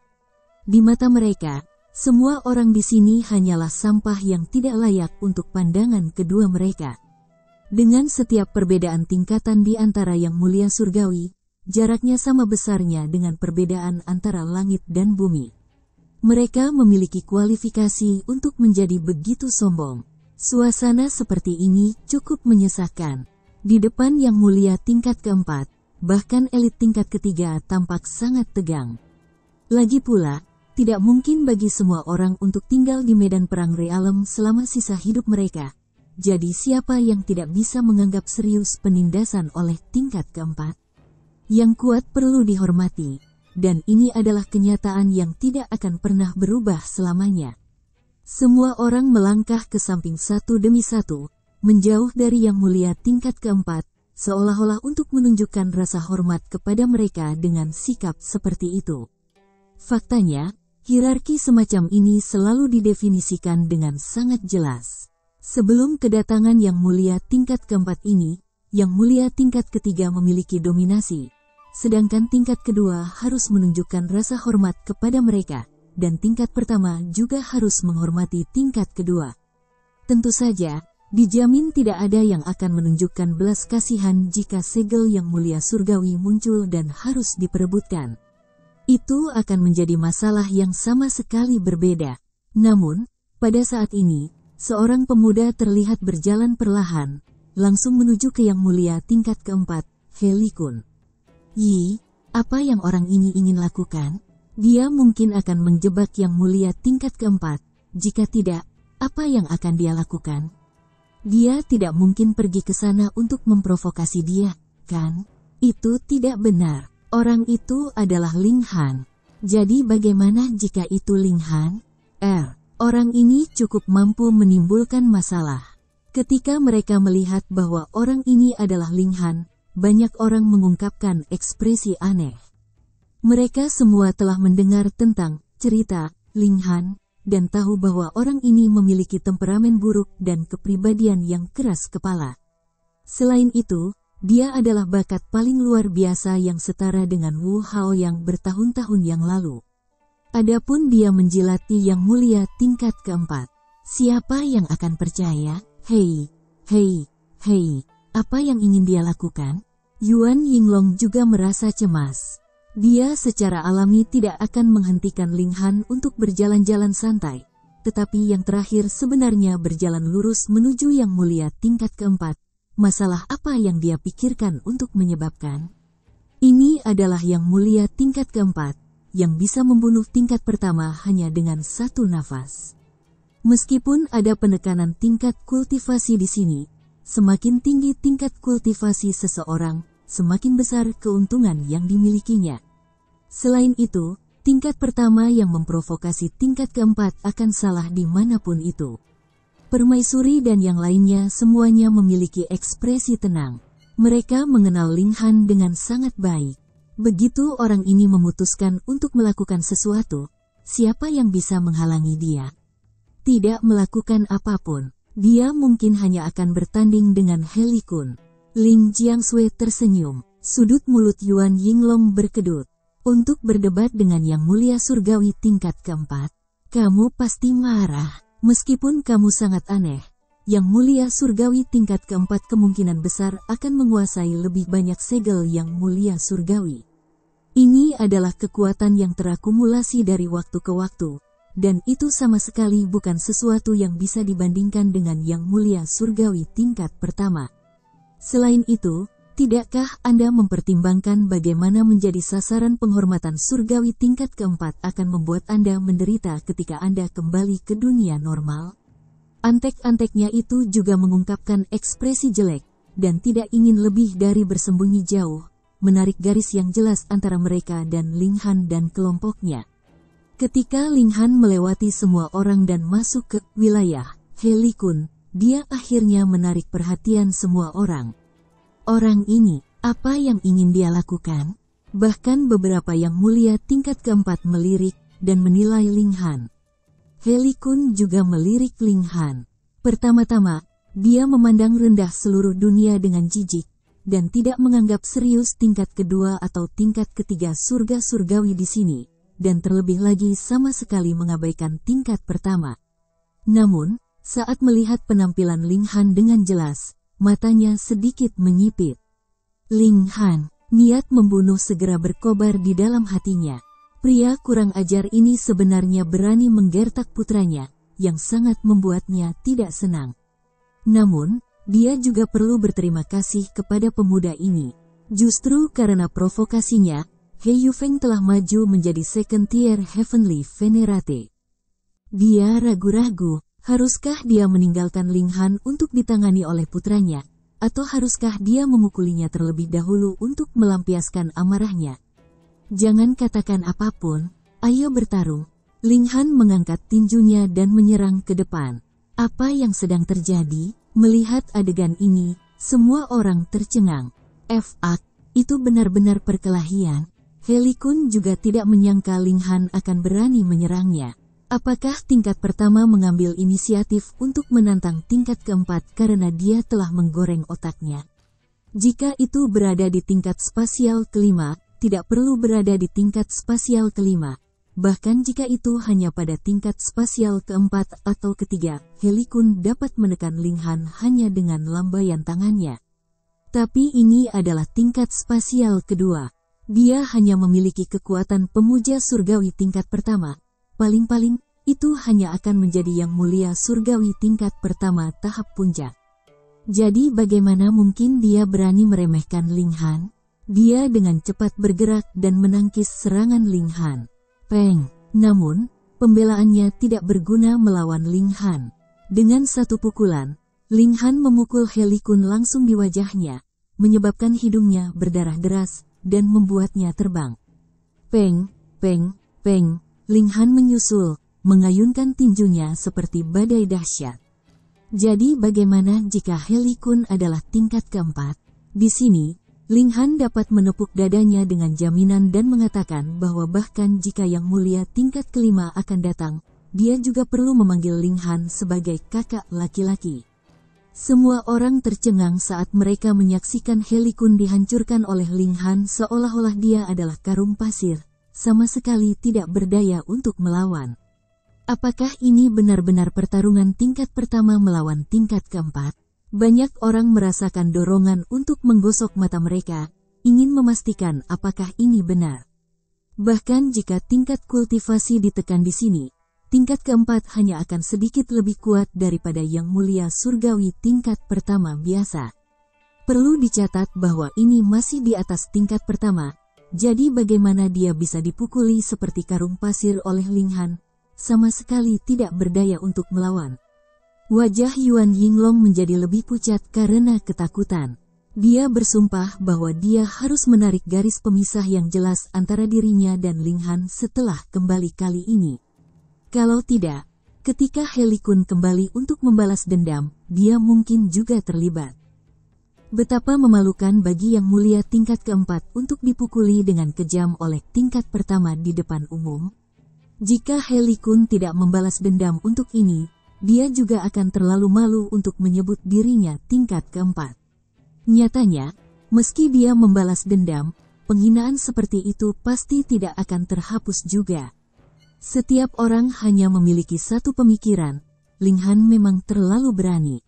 Di mata mereka, semua orang di sini hanyalah sampah yang tidak layak untuk pandangan kedua mereka. Dengan setiap perbedaan tingkatan di antara yang mulia surgawi, jaraknya sama besarnya dengan perbedaan antara langit dan bumi. Mereka memiliki kualifikasi untuk menjadi begitu sombong. Suasana seperti ini cukup menyesakkan. Di depan yang mulia tingkat keempat, bahkan elit tingkat ketiga tampak sangat tegang. Lagi pula, tidak mungkin bagi semua orang untuk tinggal di medan perang realem selama sisa hidup mereka. Jadi siapa yang tidak bisa menganggap serius penindasan oleh tingkat keempat? Yang kuat perlu dihormati. dan ini adalah kenyataan yang tidak akan pernah berubah selamanya. Semua orang melangkah ke samping satu demi satu, menjauh dari Yang Mulia tingkat keempat, seolah-olah untuk menunjukkan rasa hormat kepada mereka dengan sikap seperti itu. Faktanya, hierarki semacam ini selalu didefinisikan dengan sangat jelas. Sebelum kedatangan Yang Mulia tingkat keempat ini, Yang Mulia tingkat ketiga memiliki dominasi, sedangkan tingkat kedua harus menunjukkan rasa hormat kepada mereka, dan tingkat pertama juga harus menghormati tingkat kedua. Tentu saja, dijamin tidak ada yang akan menunjukkan belas kasihan jika segel Yang Mulia Surgawi muncul dan harus diperebutkan. Itu akan menjadi masalah yang sama sekali berbeda. Namun, pada saat ini, seorang pemuda terlihat berjalan perlahan, langsung menuju ke Yang Mulia tingkat keempat, He Li Kun. Yi, apa yang orang ini ingin lakukan? Dia mungkin akan menjebak Yang Mulia tingkat keempat. Jika tidak, apa yang akan dia lakukan? Dia tidak mungkin pergi ke sana untuk memprovokasi dia, kan? Itu tidak benar. Orang itu adalah Ling Han. Jadi bagaimana jika itu Ling Han? Orang ini cukup mampu menimbulkan masalah. Ketika mereka melihat bahwa orang ini adalah Ling Han, banyak orang mengungkapkan ekspresi aneh. Mereka semua telah mendengar tentang cerita Ling Han, dan tahu bahwa orang ini memiliki temperamen buruk dan kepribadian yang keras kepala. Selain itu, dia adalah bakat paling luar biasa yang setara dengan Wu Hao yang bertahun-tahun yang lalu. Adapun dia menjilati Yang Mulia tingkat keempat. Siapa yang akan percaya? Hei, apa yang ingin dia lakukan? Yuan Yinglong juga merasa cemas. Dia secara alami tidak akan menghentikan Ling Han untuk berjalan-jalan santai, tetapi yang terakhir sebenarnya berjalan lurus menuju Yang Mulia tingkat keempat. Masalah apa yang dia pikirkan untuk menyebabkan? Ini adalah Yang Mulia tingkat keempat, yang bisa membunuh tingkat pertama hanya dengan satu nafas. Meskipun ada penekanan tingkat kultivasi di sini, semakin tinggi tingkat kultivasi seseorang, semakin besar keuntungan yang dimilikinya. Selain itu, tingkat pertama yang memprovokasi tingkat keempat akan salah dimanapun itu. Permaisuri dan yang lainnya semuanya memiliki ekspresi tenang. Mereka mengenal Ling Han dengan sangat baik. Begitu orang ini memutuskan untuk melakukan sesuatu, siapa yang bisa menghalangi dia? Tidak melakukan apapun. Dia mungkin hanya akan bertanding dengan He Li Kun. Ling Jiangshui tersenyum. Sudut mulut Yuan Yinglong berkedut. Untuk berdebat dengan Yang Mulia Surgawi tingkat keempat, kamu pasti marah. Meskipun kamu sangat aneh, Yang Mulia Surgawi tingkat keempat kemungkinan besar akan menguasai lebih banyak segel Yang Mulia Surgawi. Ini adalah kekuatan yang terakumulasi dari waktu ke waktu, dan itu sama sekali bukan sesuatu yang bisa dibandingkan dengan Yang Mulia Surgawi tingkat pertama. Selain itu, tidakkah Anda mempertimbangkan bagaimana menjadi sasaran penghormatan surgawi tingkat keempat akan membuat Anda menderita ketika Anda kembali ke dunia normal? Antek-anteknya itu juga mengungkapkan ekspresi jelek, dan tidak ingin lebih dari bersembunyi jauh, menarik garis yang jelas antara mereka dan Ling Han dan kelompoknya. Ketika Ling Han melewati semua orang dan masuk ke wilayah He Li Kun, dia akhirnya menarik perhatian semua orang. Orang ini, apa yang ingin dia lakukan? Bahkan beberapa Yang Mulia tingkat keempat melirik dan menilai Ling Han. He Li Kun juga melirik Ling Han. Pertama-tama, dia memandang rendah seluruh dunia dengan jijik, dan tidak menganggap serius tingkat kedua atau tingkat ketiga surga surgawi di sini, dan terlebih lagi sama sekali mengabaikan tingkat pertama. Namun, saat melihat penampilan Ling Han dengan jelas, matanya sedikit menyipit. Ling Han, niat membunuh segera berkobar di dalam hatinya. Pria kurang ajar ini sebenarnya berani menggertak putranya, yang sangat membuatnya tidak senang. Namun, dia juga perlu berterima kasih kepada pemuda ini. Justru karena provokasinya, He Yufeng telah maju menjadi second tier Heavenly Venerate. Dia ragu-ragu, haruskah dia meninggalkan Ling Han untuk ditangani oleh putranya, atau haruskah dia memukulinya terlebih dahulu untuk melampiaskan amarahnya? Jangan katakan apapun, ayo bertarung. Ling Han mengangkat tinjunya dan menyerang ke depan. Apa yang sedang terjadi? Melihat adegan ini, semua orang tercengang. Itu benar-benar perkelahian. He Li Kun juga tidak menyangka Ling Han akan berani menyerangnya. Apakah tingkat pertama mengambil inisiatif untuk menantang tingkat keempat karena dia telah menggoreng otaknya? Jika itu berada di tingkat spasial kelima, tidak perlu berada di tingkat spasial kelima. Bahkan jika itu hanya pada tingkat spasial keempat atau ketiga, He Li Kun dapat menekan Ling Han hanya dengan lambaian tangannya. Tapi ini adalah tingkat spasial kedua. Dia hanya memiliki kekuatan pemuja surgawi tingkat pertama. Paling-paling, itu hanya akan menjadi yang mulia surgawi tingkat pertama tahap puncak. Jadi bagaimana mungkin dia berani meremehkan Ling Han? Dia dengan cepat bergerak dan menangkis serangan Ling Han. Peng! Namun, pembelaannya tidak berguna melawan Ling Han. Dengan satu pukulan, Ling Han memukul He Li Kun langsung di wajahnya, menyebabkan hidungnya berdarah deras, dan membuatnya terbang. Peng! Peng! Peng! Ling Han menyusul, mengayunkan tinjunya seperti badai dahsyat. Jadi bagaimana jika He Li Kun adalah tingkat keempat? Di sini, Ling Han dapat menepuk dadanya dengan jaminan dan mengatakan bahwa bahkan jika yang mulia tingkat kelima akan datang, dia juga perlu memanggil Ling Han sebagai kakak laki-laki. Semua orang tercengang saat mereka menyaksikan He Li Kun dihancurkan oleh Ling Han seolah-olah dia adalah karung pasir, sama sekali tidak berdaya untuk melawan. Apakah ini benar-benar pertarungan tingkat pertama melawan tingkat keempat? Banyak orang merasakan dorongan untuk menggosok mata mereka, ingin memastikan apakah ini benar. Bahkan jika tingkat kultivasi ditekan di sini, tingkat keempat hanya akan sedikit lebih kuat daripada yang mulia surgawi tingkat pertama biasa. Perlu dicatat bahwa ini masih di atas tingkat pertama, jadi bagaimana dia bisa dipukuli seperti karung pasir oleh Ling Han, sama sekali tidak berdaya untuk melawan. Wajah Yuan Yinglong menjadi lebih pucat karena ketakutan. Dia bersumpah bahwa dia harus menarik garis pemisah yang jelas antara dirinya dan Ling Han setelah kembali kali ini. Kalau tidak, ketika He Li Kun kembali untuk membalas dendam, dia mungkin juga terlibat. Betapa memalukan bagi yang mulia tingkat keempat untuk dipukuli dengan kejam oleh tingkat pertama di depan umum. Jika He Li Kun tidak membalas dendam untuk ini, dia juga akan terlalu malu untuk menyebut dirinya tingkat keempat. Nyatanya, meski dia membalas dendam, penghinaan seperti itu pasti tidak akan terhapus juga. Setiap orang hanya memiliki satu pemikiran, Ling Han memang terlalu berani.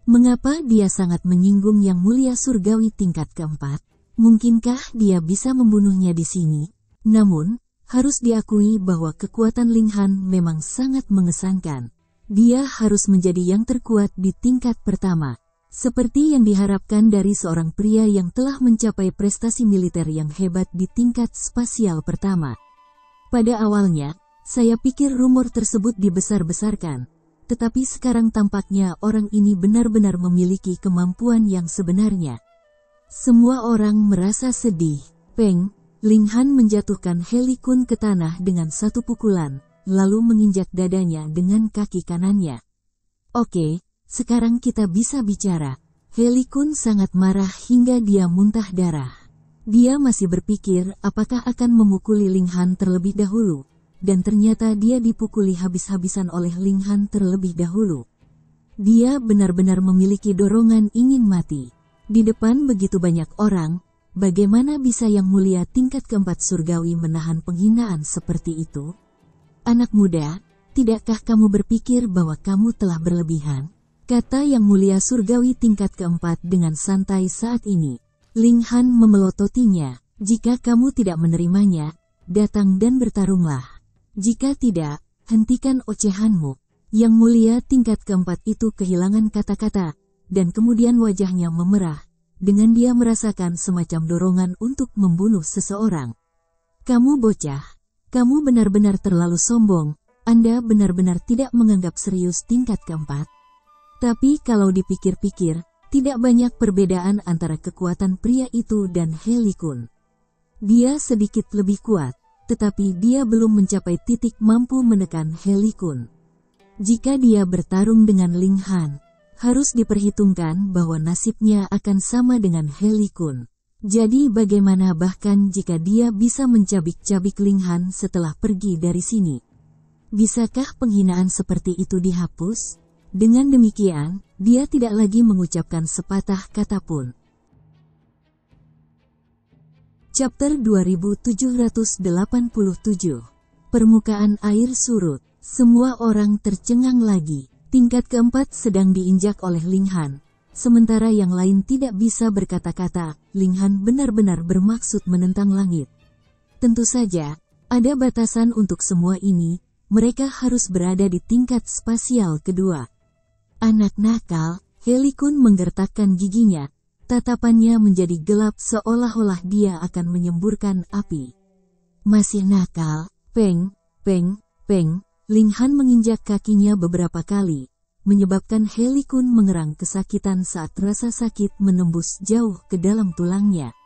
Mengapa dia sangat menyinggung yang mulia surgawi tingkat keempat? Mungkinkah dia bisa membunuhnya di sini? Namun, harus diakui bahwa kekuatan Ling Han memang sangat mengesankan. Dia harus menjadi yang terkuat di tingkat pertama, seperti yang diharapkan dari seorang pria yang telah mencapai prestasi militer yang hebat di tingkat spasial pertama. Pada awalnya, saya pikir rumor tersebut dibesar-besarkan, tetapi sekarang tampaknya orang ini benar-benar memiliki kemampuan yang sebenarnya. Semua orang merasa sedih. Peng! Ling Han menjatuhkan He Li Kun ke tanah dengan satu pukulan, lalu menginjak dadanya dengan kaki kanannya. Oke, sekarang kita bisa bicara. He Li Kun sangat marah hingga dia muntah darah. Dia masih berpikir apakah akan memukuli Ling Han terlebih dahulu, dan ternyata dia dipukuli habis-habisan oleh Ling Han terlebih dahulu. Dia benar-benar memiliki dorongan ingin mati. Di depan begitu banyak orang, bagaimana bisa yang mulia tingkat keempat surgawi menahan penghinaan seperti itu? Anak muda, tidakkah kamu berpikir bahwa kamu telah berlebihan? Kata yang mulia surgawi tingkat keempat dengan santai saat ini. Ling Han memelototinya. Jika kamu tidak menerimanya, datang dan bertarunglah. Jika tidak, hentikan ocehanmu. Yang mulia tingkat keempat itu kehilangan kata-kata, dan kemudian wajahnya memerah, dengan dia merasakan semacam dorongan untuk membunuh seseorang. Kamu bocah. Kamu benar-benar terlalu sombong, Anda benar-benar tidak menganggap serius tingkat keempat. Tapi kalau dipikir-pikir, tidak banyak perbedaan antara kekuatan pria itu dan He Li Kun. Dia sedikit lebih kuat, tetapi dia belum mencapai titik mampu menekan Helikun. Jika dia bertarung dengan Ling Han, harus diperhitungkan bahwa nasibnya akan sama dengan Helikun. Jadi bagaimana bahkan jika dia bisa mencabik-cabik Ling Han setelah pergi dari sini? Bisakah penghinaan seperti itu dihapus? Dengan demikian, dia tidak lagi mengucapkan sepatah kata pun. Chapter 2787. Permukaan air surut. Semua orang tercengang lagi. Tingkat keempat sedang diinjak oleh Ling Han. Sementara yang lain tidak bisa berkata-kata, Ling Han benar-benar bermaksud menentang langit. Tentu saja, ada batasan untuk semua ini, mereka harus berada di tingkat spasial kedua. Anak nakal, Helikun menggertakkan giginya. Tatapannya menjadi gelap seolah-olah dia akan menyemburkan api. Masih nakal, peng, peng, peng, Ling Han menginjak kakinya beberapa kali, menyebabkan Helikun mengerang kesakitan saat rasa sakit menembus jauh ke dalam tulangnya.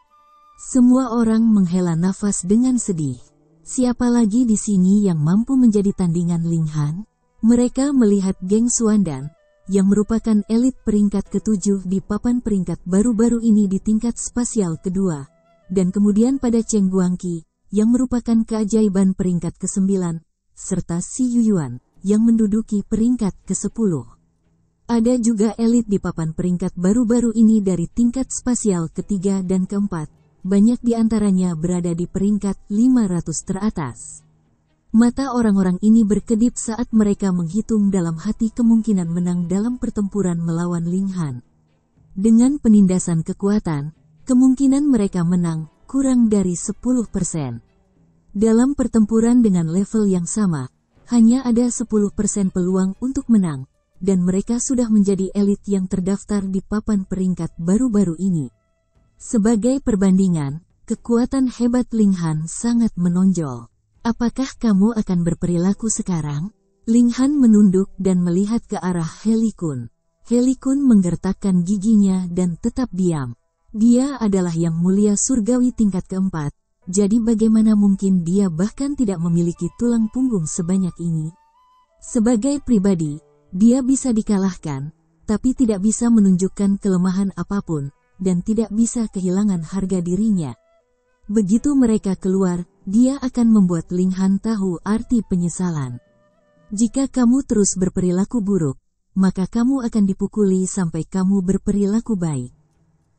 Semua orang menghela nafas dengan sedih. Siapa lagi di sini yang mampu menjadi tandingan Ling Han? Mereka melihat geng Suandan, yang merupakan elit peringkat ke-7 di papan peringkat baru-baru ini di tingkat spasial kedua, dan kemudian pada Cheng Guangqi, yang merupakan keajaiban peringkat ke-9, serta Si Yuyuan, yang menduduki peringkat ke-10. Ada juga elit di papan peringkat baru-baru ini dari tingkat spasial ketiga dan keempat, banyak di antaranya berada di peringkat 500 teratas. Mata orang-orang ini berkedip saat mereka menghitung dalam hati kemungkinan menang dalam pertempuran melawan Ling Han. Dengan penindasan kekuatan, kemungkinan mereka menang kurang dari 10%. Dalam pertempuran dengan level yang sama, hanya ada 10% peluang untuk menang, dan mereka sudah menjadi elit yang terdaftar di papan peringkat baru-baru ini. Sebagai perbandingan, kekuatan hebat Ling Han sangat menonjol. Apakah kamu akan berperilaku sekarang? Ling Han menunduk dan melihat ke arah Helikun. Helikun menggertakkan giginya dan tetap diam. Dia adalah yang mulia surgawi tingkat keempat, jadi bagaimana mungkin dia bahkan tidak memiliki tulang punggung sebanyak ini? Sebagai pribadi, dia bisa dikalahkan, tapi tidak bisa menunjukkan kelemahan apapun, dan tidak bisa kehilangan harga dirinya. Begitu mereka keluar, dia akan membuat Ling Han tahu arti penyesalan. Jika kamu terus berperilaku buruk, maka kamu akan dipukuli sampai kamu berperilaku baik.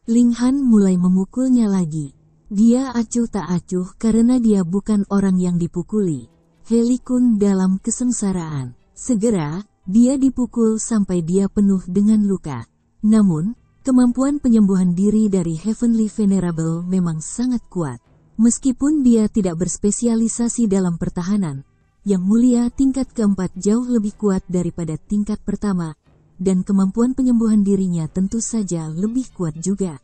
Ling Han mulai memukulnya lagi. Dia acuh tak acuh karena dia bukan orang yang dipukuli. Helikun dalam kesengsaraan. Segera, dia dipukul sampai dia penuh dengan luka. Namun, kemampuan penyembuhan diri dari Heavenly Venerable memang sangat kuat. Meskipun dia tidak berspesialisasi dalam pertahanan, Yang Mulia tingkat keempat jauh lebih kuat daripada tingkat pertama, dan kemampuan penyembuhan dirinya tentu saja lebih kuat juga.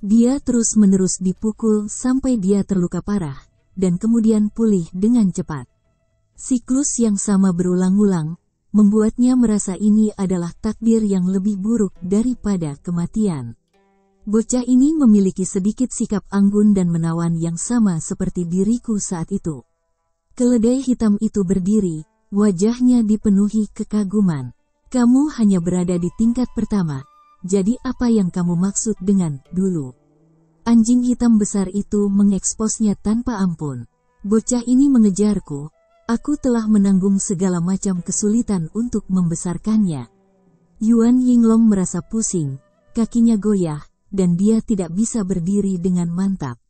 Dia terus-menerus dipukul sampai dia terluka parah, dan kemudian pulih dengan cepat. Siklus yang sama berulang-ulang, membuatnya merasa ini adalah takdir yang lebih buruk daripada kematian. Bocah ini memiliki sedikit sikap anggun dan menawan yang sama seperti diriku saat itu. Keledai hitam itu berdiri, wajahnya dipenuhi kekaguman. Kamu hanya berada di tingkat pertama, jadi apa yang kamu maksud dengan dulu? Anjing hitam besar itu mengeksposnya tanpa ampun. Bocah ini mengejarku, aku telah menanggung segala macam kesulitan untuk membesarkannya. Yuan Yinglong merasa pusing, kakinya goyah, dan dia tidak bisa berdiri dengan mantap.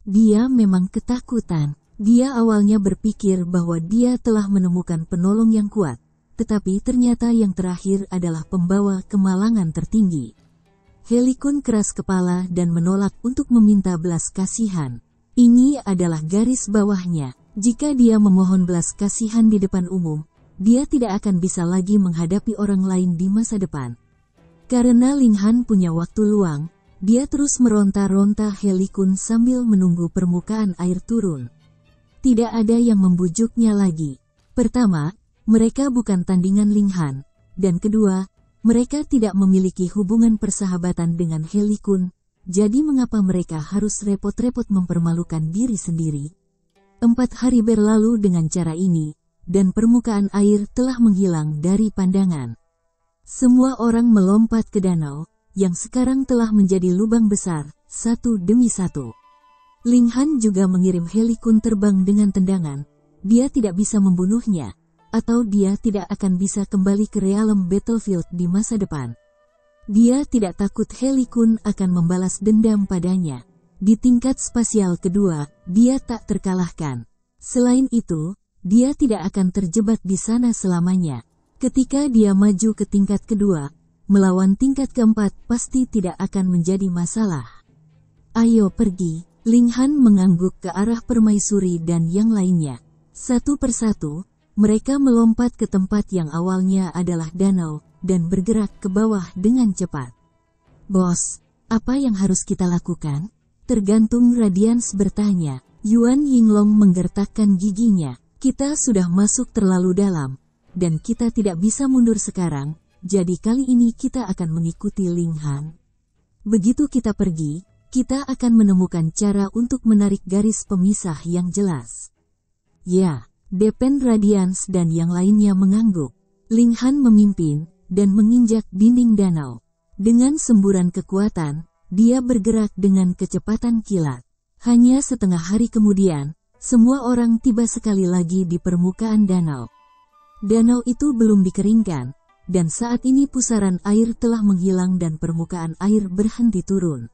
Dia memang ketakutan. Dia awalnya berpikir bahwa dia telah menemukan penolong yang kuat, tetapi ternyata yang terakhir adalah pembawa kemalangan tertinggi. Helikun keras kepala dan menolak untuk meminta belas kasihan. Ini adalah garis bawahnya. Jika dia memohon belas kasihan di depan umum, dia tidak akan bisa lagi menghadapi orang lain di masa depan. Karena Ling Han punya waktu luang, dia terus meronta-ronta Helikun sambil menunggu permukaan air turun. Tidak ada yang membujuknya lagi. Pertama, mereka bukan tandingan Ling Han, dan kedua, mereka tidak memiliki hubungan persahabatan dengan Helikun, jadi mengapa mereka harus repot-repot mempermalukan diri sendiri? 4 hari berlalu dengan cara ini, dan permukaan air telah menghilang dari pandangan. Semua orang melompat ke danau, yang sekarang telah menjadi lubang besar, satu demi satu. Ling Han juga mengirim Heli Kun terbang dengan tendangan. Dia tidak bisa membunuhnya, atau dia tidak akan bisa kembali ke realm battlefield di masa depan. Dia tidak takut Heli Kun akan membalas dendam padanya. Di tingkat spasial kedua, dia tak terkalahkan. Selain itu, dia tidak akan terjebak di sana selamanya. Ketika dia maju ke tingkat kedua, melawan tingkat keempat pasti tidak akan menjadi masalah. Ayo pergi. Ling Han mengangguk ke arah permaisuri dan yang lainnya. Satu persatu, mereka melompat ke tempat yang awalnya adalah danau, dan bergerak ke bawah dengan cepat. Bos, apa yang harus kita lakukan? Tergantung, Radiance bertanya. Yuan Yinglong menggertakkan giginya. Kita sudah masuk terlalu dalam, dan kita tidak bisa mundur sekarang, jadi kali ini kita akan mengikuti Ling Han. Begitu kita pergi, kita akan menemukan cara untuk menarik garis pemisah yang jelas. Ya, Depen Radiance dan yang lainnya mengangguk. Ling Han memimpin, dan menginjak dinding danau. Dengan semburan kekuatan, dia bergerak dengan kecepatan kilat. Hanya setengah hari kemudian, semua orang tiba sekali lagi di permukaan danau. Danau itu belum dikeringkan, dan saat ini pusaran air telah menghilang dan permukaan air berhenti turun.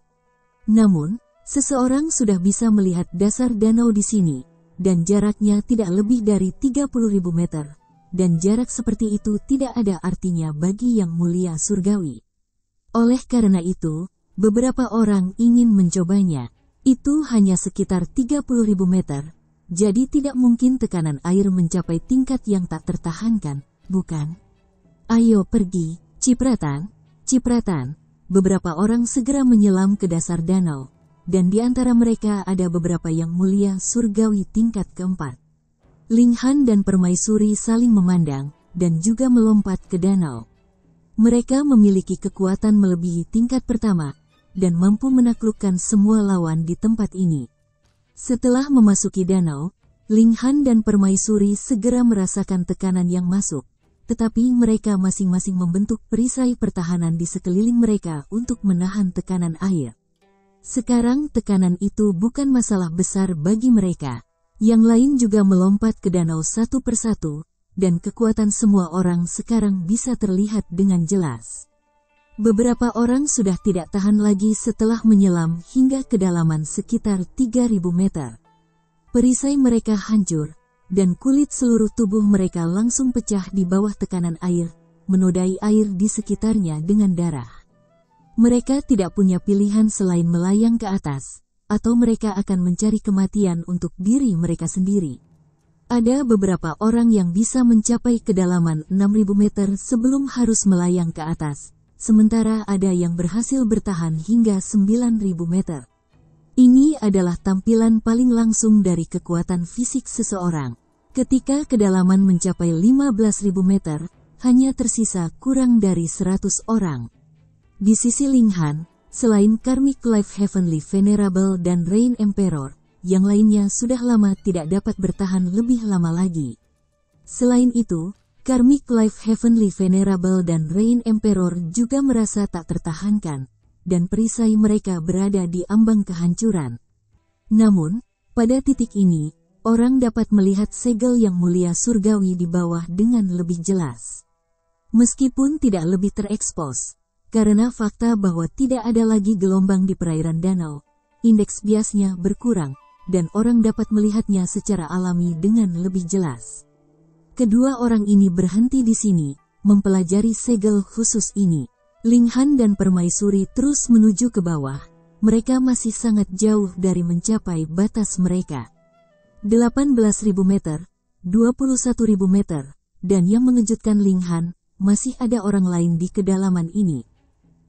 Namun, seseorang sudah bisa melihat dasar danau di sini, dan jaraknya tidak lebih dari 30.000 meter, dan jarak seperti itu tidak ada artinya bagi yang mulia surgawi. Oleh karena itu, beberapa orang ingin mencobanya. Itu hanya sekitar 30.000 meter, jadi tidak mungkin tekanan air mencapai tingkat yang tak tertahankan, bukan? Ayo pergi, cipratan, cipratan. Beberapa orang segera menyelam ke dasar danau, dan di antara mereka ada beberapa yang mulia surgawi tingkat keempat. Ling Han dan permaisuri saling memandang, dan juga melompat ke danau. Mereka memiliki kekuatan melebihi tingkat pertama, dan mampu menaklukkan semua lawan di tempat ini. Setelah memasuki danau, Ling Han dan permaisuri segera merasakan tekanan yang masuk, tetapi mereka masing-masing membentuk perisai pertahanan di sekeliling mereka untuk menahan tekanan air. Sekarang tekanan itu bukan masalah besar bagi mereka. Yang lain juga melompat ke danau satu persatu, dan kekuatan semua orang sekarang bisa terlihat dengan jelas. Beberapa orang sudah tidak tahan lagi setelah menyelam hingga kedalaman sekitar 3.000 meter. Perisai mereka hancur, dan kulit seluruh tubuh mereka langsung pecah di bawah tekanan air, menodai air di sekitarnya dengan darah. Mereka tidak punya pilihan selain melayang ke atas, atau mereka akan mencari kematian untuk diri mereka sendiri. Ada beberapa orang yang bisa mencapai kedalaman 6.000 meter sebelum harus melayang ke atas, sementara ada yang berhasil bertahan hingga 9.000 meter. Ini adalah tampilan paling langsung dari kekuatan fisik seseorang. Ketika kedalaman mencapai 15.000 meter, hanya tersisa kurang dari 100 orang. Di sisi Ling Han, selain Karmic Life Heavenly Venerable dan Rain Emperor, yang lainnya sudah lama tidak dapat bertahan lebih lama lagi. Selain itu, Karmic Life Heavenly Venerable dan Rain Emperor juga merasa tak tertahankan, dan perisai mereka berada di ambang kehancuran. Namun, pada titik ini, orang dapat melihat segel yang mulia surgawi di bawah dengan lebih jelas. Meskipun tidak lebih terekspos, karena fakta bahwa tidak ada lagi gelombang di perairan danau, indeks biasnya berkurang, dan orang dapat melihatnya secara alami dengan lebih jelas. Kedua orang ini berhenti di sini, mempelajari segel khusus ini. Ling Han dan permaisuri terus menuju ke bawah, mereka masih sangat jauh dari mencapai batas mereka. 18.000 meter, 21.000 meter, dan yang mengejutkan Ling Han, masih ada orang lain di kedalaman ini.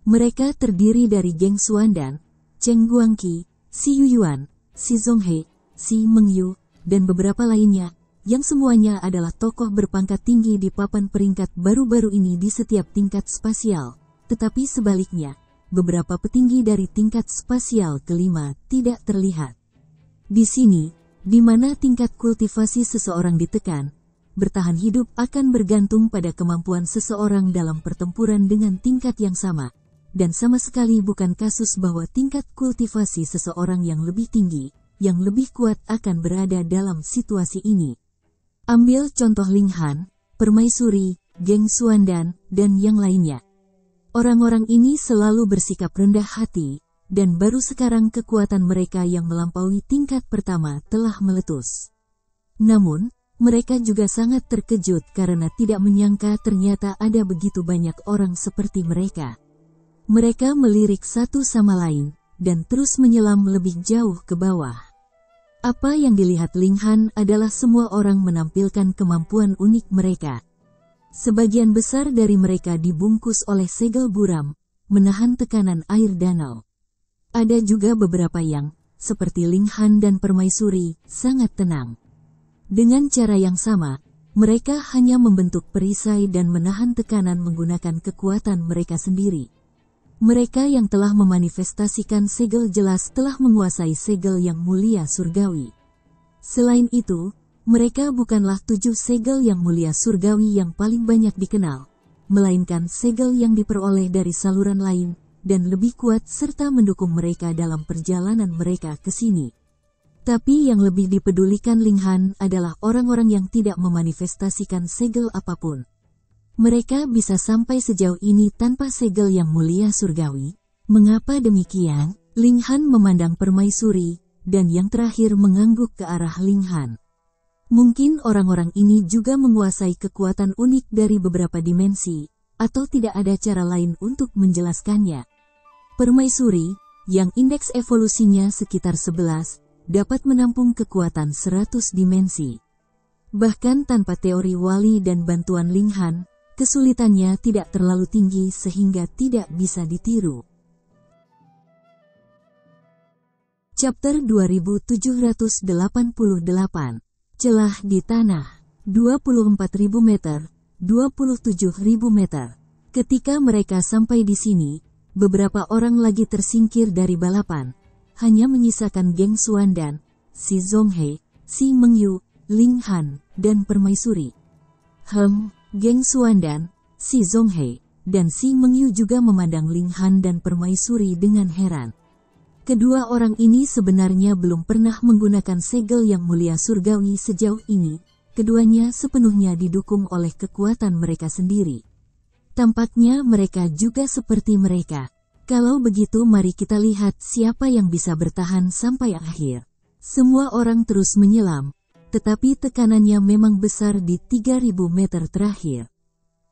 Mereka terdiri dari Geng Xuandan, Cheng Guangqi, Si Yuyuan, Si Zhonghe, Si Mengyu, dan beberapa lainnya, yang semuanya adalah tokoh berpangkat tinggi di papan peringkat baru-baru ini di setiap tingkat spasial. Tetapi sebaliknya, beberapa petinggi dari tingkat spasial kelima tidak terlihat. Di sini, di mana tingkat kultivasi seseorang ditekan, bertahan hidup akan bergantung pada kemampuan seseorang dalam pertempuran dengan tingkat yang sama, dan sama sekali bukan kasus bahwa tingkat kultivasi seseorang yang lebih tinggi, yang lebih kuat akan berada dalam situasi ini. Ambil contoh Ling Han, Permaisuri, Geng Xuandan, dan yang lainnya. Orang-orang ini selalu bersikap rendah hati, dan baru sekarang kekuatan mereka yang melampaui tingkat pertama telah meletus. Namun, mereka juga sangat terkejut karena tidak menyangka ternyata ada begitu banyak orang seperti mereka. Mereka melirik satu sama lain, dan terus menyelam lebih jauh ke bawah. Apa yang dilihat Ling Han adalah semua orang menampilkan kemampuan unik mereka. Sebagian besar dari mereka dibungkus oleh segel buram, menahan tekanan air danau. Ada juga beberapa yang, seperti Ling Han dan Permaisuri, sangat tenang. Dengan cara yang sama, mereka hanya membentuk perisai dan menahan tekanan menggunakan kekuatan mereka sendiri. Mereka yang telah memanifestasikan segel jelas telah menguasai segel yang mulia surgawi. Selain itu, mereka bukanlah 7 segel yang mulia surgawi yang paling banyak dikenal, melainkan segel yang diperoleh dari saluran lain, dan lebih kuat serta mendukung mereka dalam perjalanan mereka ke sini. Tapi yang lebih dipedulikan Ling Han adalah orang-orang yang tidak memanifestasikan segel apapun. Mereka bisa sampai sejauh ini tanpa segel yang mulia surgawi. Mengapa demikian? Ling Han memandang Permaisuri, dan yang terakhir mengangguk ke arah Ling Han. Mungkin orang-orang ini juga menguasai kekuatan unik dari beberapa dimensi, atau tidak ada cara lain untuk menjelaskannya. Permaisuri, yang indeks evolusinya sekitar 11, dapat menampung kekuatan 100 dimensi. Bahkan tanpa teori wali dan bantuan Ling Han, kesulitannya tidak terlalu tinggi sehingga tidak bisa ditiru. Chapter 2788. Celah di tanah, 24.000 meter, 27.000 meter. Ketika mereka sampai di sini, beberapa orang lagi tersingkir dari balapan. Hanya menyisakan Geng Xuandan, Si Zhonghe, Si Mengyu, Ling Han, dan Permaisuri. Geng Xuandan, Si Zhonghe, dan Si Mengyu juga memandang Ling Han dan Permaisuri dengan heran. Kedua orang ini sebenarnya belum pernah menggunakan segel yang mulia surgawi sejauh ini. Keduanya sepenuhnya didukung oleh kekuatan mereka sendiri. Tampaknya mereka juga seperti mereka. Kalau begitu mari kita lihat siapa yang bisa bertahan sampai akhir. Semua orang terus menyelam, tetapi tekanannya memang besar di 3.000 meter terakhir.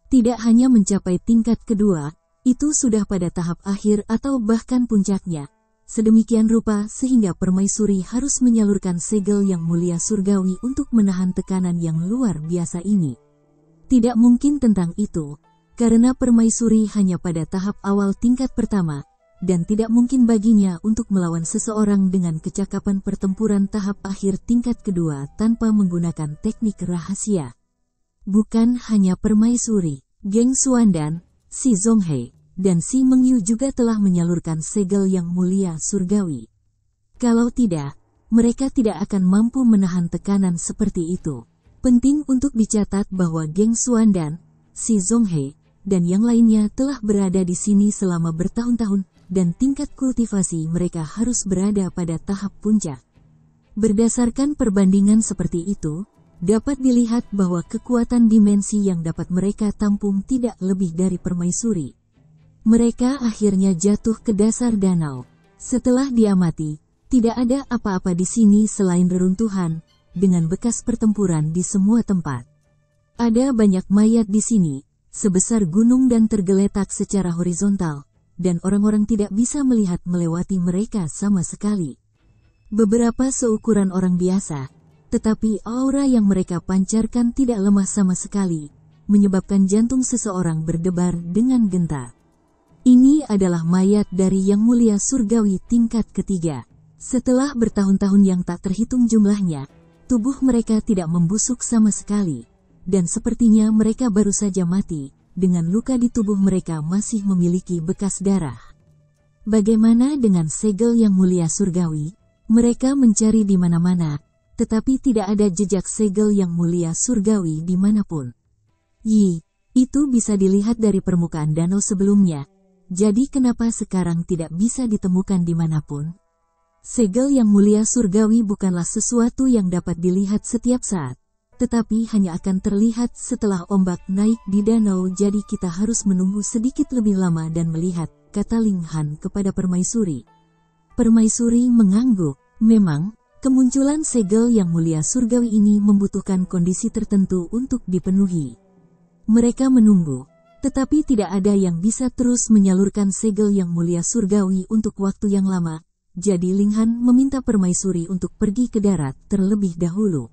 Tidak hanya mencapai tingkat kedua, itu sudah pada tahap akhir atau bahkan puncaknya. Sedemikian rupa sehingga Permaisuri harus menyalurkan segel yang mulia surgawi untuk menahan tekanan yang luar biasa ini. Tidak mungkin tentang itu, karena Permaisuri hanya pada tahap awal tingkat pertama, dan tidak mungkin baginya untuk melawan seseorang dengan kecakapan pertempuran tahap akhir tingkat kedua tanpa menggunakan teknik rahasia. Bukan hanya Permaisuri, Geng Xuandan, Si Zhonghe, dan Si Mengyu juga telah menyalurkan segel yang mulia surgawi. Kalau tidak, mereka tidak akan mampu menahan tekanan seperti itu. Penting untuk dicatat bahwa Geng Xuandan, Si Zhonghe, dan yang lainnya telah berada di sini selama bertahun-tahun, dan tingkat kultivasi mereka harus berada pada tahap puncak. Berdasarkan perbandingan seperti itu, dapat dilihat bahwa kekuatan dimensi yang dapat mereka tampung tidak lebih dari Permaisuri. Mereka akhirnya jatuh ke dasar danau. Setelah diamati, tidak ada apa-apa di sini selain reruntuhan, dengan bekas pertempuran di semua tempat. Ada banyak mayat di sini, sebesar gunung dan tergeletak secara horizontal, dan orang-orang tidak bisa melihat melewati mereka sama sekali. Beberapa seukuran orang biasa, tetapi aura yang mereka pancarkan tidak lemah sama sekali, menyebabkan jantung seseorang berdebar dengan gentar. Ini adalah mayat dari Yang Mulia Surgawi tingkat ketiga. Setelah bertahun-tahun yang tak terhitung jumlahnya, tubuh mereka tidak membusuk sama sekali, dan sepertinya mereka baru saja mati, dengan luka di tubuh mereka masih memiliki bekas darah. Bagaimana dengan segel yang mulia surgawi? Mereka mencari di mana-mana, tetapi tidak ada jejak segel yang mulia surgawi dimanapun. Itu bisa dilihat dari permukaan danau sebelumnya. Jadi kenapa sekarang tidak bisa ditemukan dimanapun? Segel yang mulia surgawi bukanlah sesuatu yang dapat dilihat setiap saat, tetapi hanya akan terlihat setelah ombak naik di danau, jadi kita harus menunggu sedikit lebih lama dan melihat, kata Ling Han kepada Permaisuri. Permaisuri mengangguk. Memang, kemunculan segel yang mulia surgawi ini membutuhkan kondisi tertentu untuk dipenuhi. Mereka menunggu, tetapi tidak ada yang bisa terus menyalurkan segel yang mulia surgawi untuk waktu yang lama, jadi Ling Han meminta Permaisuri untuk pergi ke darat terlebih dahulu.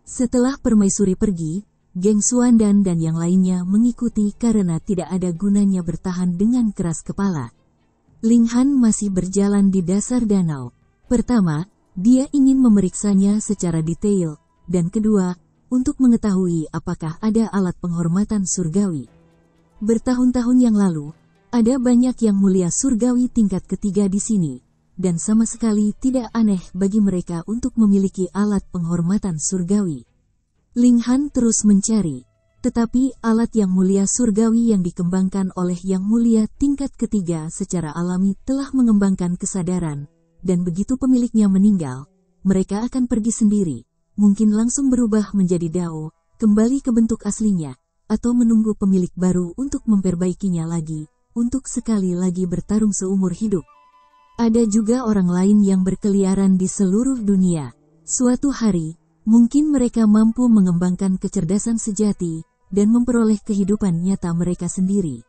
Setelah Permaisuri pergi, Geng Xuandan dan yang lainnya mengikuti karena tidak ada gunanya bertahan dengan keras kepala. Ling Han masih berjalan di dasar danau. Pertama, dia ingin memeriksanya secara detail, dan kedua, untuk mengetahui apakah ada alat penghormatan surgawi. Bertahun-tahun yang lalu, ada banyak yang mulia surgawi tingkat ketiga di sini, dan sama sekali tidak aneh bagi mereka untuk memiliki alat penghormatan surgawi. Ling Han terus mencari, tetapi alat yang mulia surgawi yang dikembangkan oleh yang mulia tingkat ketiga secara alami telah mengembangkan kesadaran, dan begitu pemiliknya meninggal, mereka akan pergi sendiri, mungkin langsung berubah menjadi Dao, kembali ke bentuk aslinya, atau menunggu pemilik baru untuk memperbaikinya lagi, untuk sekali lagi bertarung seumur hidup. Ada juga orang lain yang berkeliaran di seluruh dunia. Suatu hari, mungkin mereka mampu mengembangkan kecerdasan sejati dan memperoleh kehidupan nyata mereka sendiri.